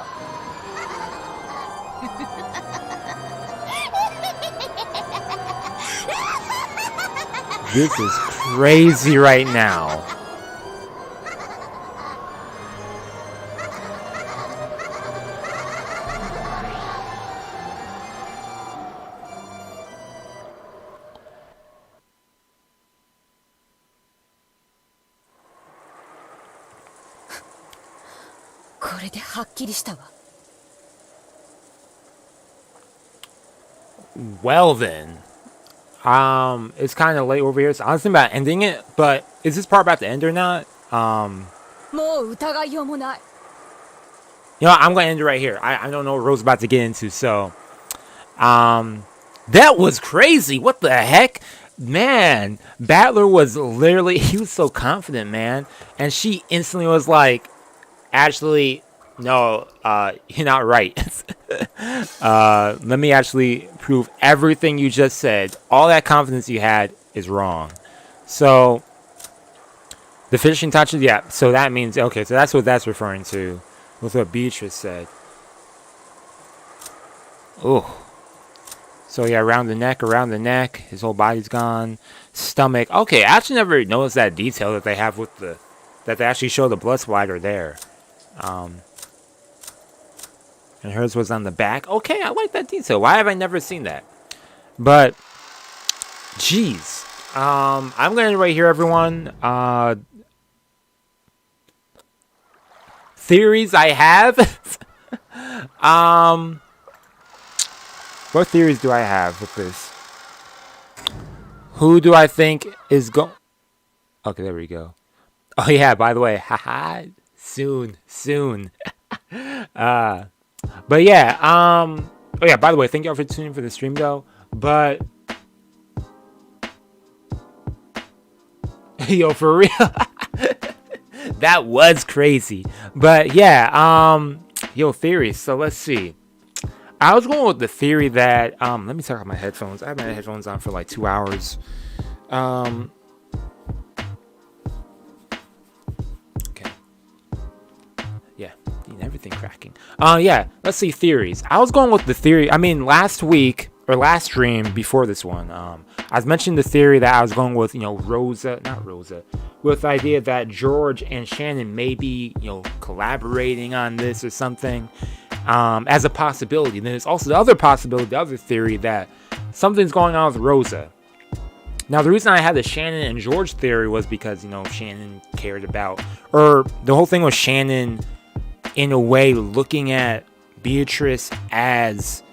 This is crazy right now. Well then. It's kind of late over here, so I was thinking about ending it, but is this part about to end or not? You know what, I'm gonna end it right here. I don't know what Rosa's about to get into, so that was crazy. What the heck? Man, Battler was literally, he was so confident, man, and she instantly was like, actually, no, you're not right. Let me actually prove everything you just said. All that confidence you had is wrong. So, the finishing touches, yeah, so that means, okay, so that's what that's referring to, with what Beatrice said. Oh. So yeah, around the neck, his whole body's gone. Stomach, okay, I actually never noticed that detail that they have with the, that they actually show the blood splatter there. And hers was on the back. Okay, I like that detail. Why have I never seen that? But, jeez. I'm going to end it right here, everyone. Theories I have. What theories do I have with this? Who do I think is Okay, there we go. Oh yeah, by the way, haha, soon. But yeah, oh yeah, by the way, thank y'all for tuning in for the stream though. But yo, for real, that was crazy. But yeah, yo, theories. So let's see. I was going with the theory that let me take off my headphones. I have my headphones on for like 2 hours. Okay. Yeah, everything cracking. Yeah, let's see theories. I was going with the theory. I mean, last week or last stream before this one, I was mentioning the theory that I was going with, with the idea that George and Shannon may be, collaborating on this or something, as a possibility. And then there's also the other possibility, the other theory that something's going on with Rosa. Now, the reason I had the Shannon and George theory was because, Shannon cared about, or the whole thing was Shannon, in a way, looking at Beatrice as,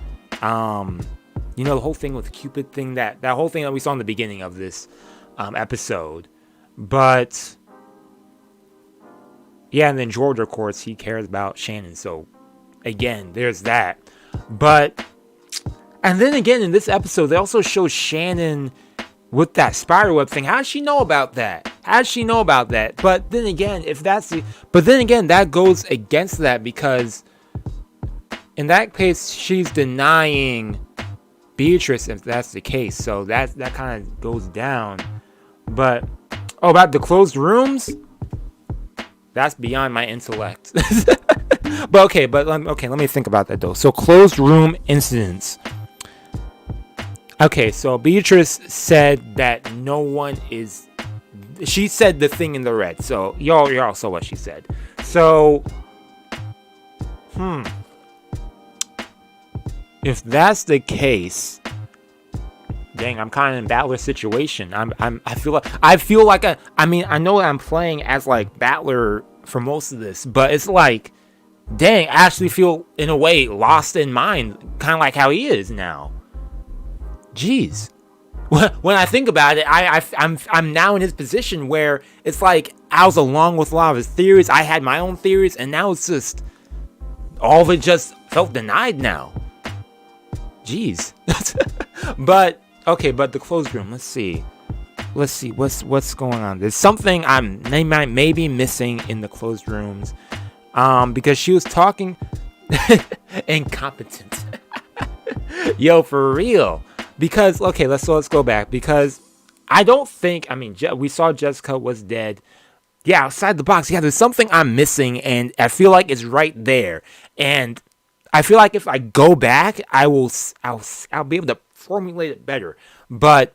the whole thing with the Cupid thing, that whole thing that we saw in the beginning of this episode. But, yeah, and then George, of course, he cares about Shannon. So, again, there's that. But, and then again, in this episode, they also show Shannon with that spiderweb thing. How does she know about that? But then again, that goes against that, because in that case, she's denying Beatrice if that's the case. So that kind of goes down. But about the closed rooms, that's beyond my intellect. But okay, let me think about that though. So closed room incidents. Okay, so Beatrice said that no one is. She said the thing in the red. So y'all saw what she said. So, if that's the case, dang, I'm kind of in Battler situation. I feel like I know I'm playing as like Battler for most of this, but it's like, dang, I actually feel in a way lost in mind, kind of like how he is now. Jeez. When I think about it, I'm now in his position where it's like I was along with a lot of his theories. I had my own theories, and now it's just all of it just felt denied now. Jeez. But the closed room. Let's see what's going on. There's something maybe missing in the closed rooms, because she was talking incompetent. Yo, for real. Because, okay, let's go back. Because I don't think, we saw Jessica was dead. Yeah, outside the box. Yeah, there's something I'm missing, and I feel like it's right there. And I feel like if I go back, I'll be able to formulate it better. But,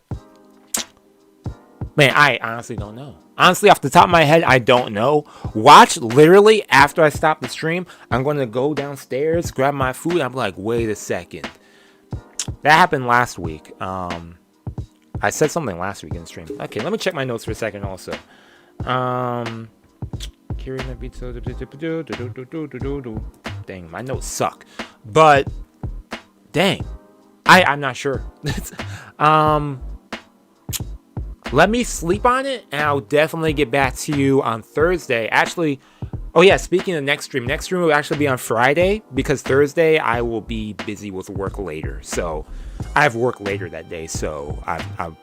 man, I honestly don't know. Honestly, off the top of my head, I don't know. Watch, literally, after I stop the stream, I'm going to go downstairs, grab my food, and I'm like, wait a second. That happened last week. I said something last week in the stream. Okay, let me check my notes for a second also. Dang, my notes suck. But, dang, I'm not sure. Let me sleep on it, and I'll definitely get back to you on Thursday. Actually, oh yeah, speaking of next stream will actually be on Friday, because Thursday I will be busy with work later. So I have work later that day. So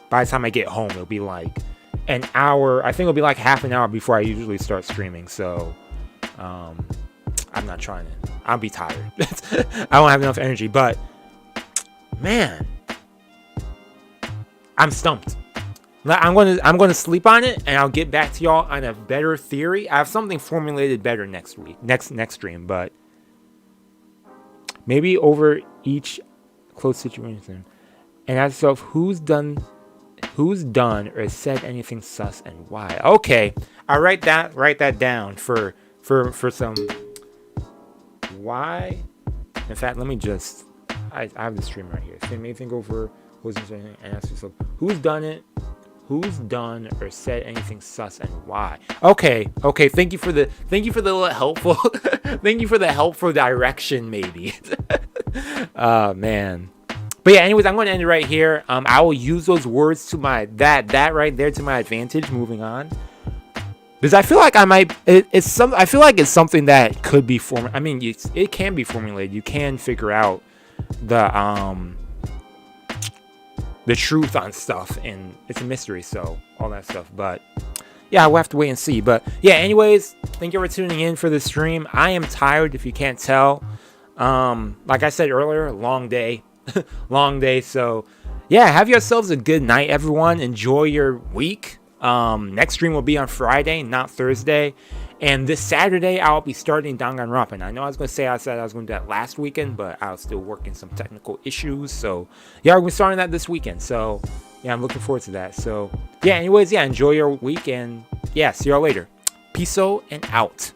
by the time I get home, it'll be like an hour. I think it'll be like half an hour before I usually start streaming. So I'm not trying to. I'll be tired. I won't have enough energy. But man, I'm stumped. I'm going to sleep on it, and I'll get back to y'all on a better theory. I have something formulated better next week, next stream, but maybe over each close situation. And ask yourself, who's done or said anything sus and why? Okay, I'll write that down for some why. In fact, let me just I have the stream right here. So maybe think over who's done anything and ask yourself, who's done it. Who's done or said anything sus and why? Okay. Thank you for the little helpful. Thank you for the helpful direction, maybe. Man. But yeah, anyways, I'm going to end it right here. I will use those words to my that right there to my advantage. Moving on, because I feel like I feel like it's something that could be it can be formulated. You can figure out the truth on stuff, and it's a mystery, so all that stuff. But yeah, we'll have to wait and see. But yeah, anyways, thank you for tuning in for the stream. I am tired, if you can't tell. Like I said earlier, long day. So yeah, have yourselves a good night, everyone. Enjoy your week. Next stream will be on Friday, not Thursday. And this Saturday, I'll be starting Danganronpa. I know I was going to say I said I was going to do that last weekend, but I was still working some technical issues. So, yeah, we're starting that this weekend. So, yeah, I'm looking forward to that. So, yeah, anyways, yeah, enjoy your week. And, yeah, see y'all later. Peace and out.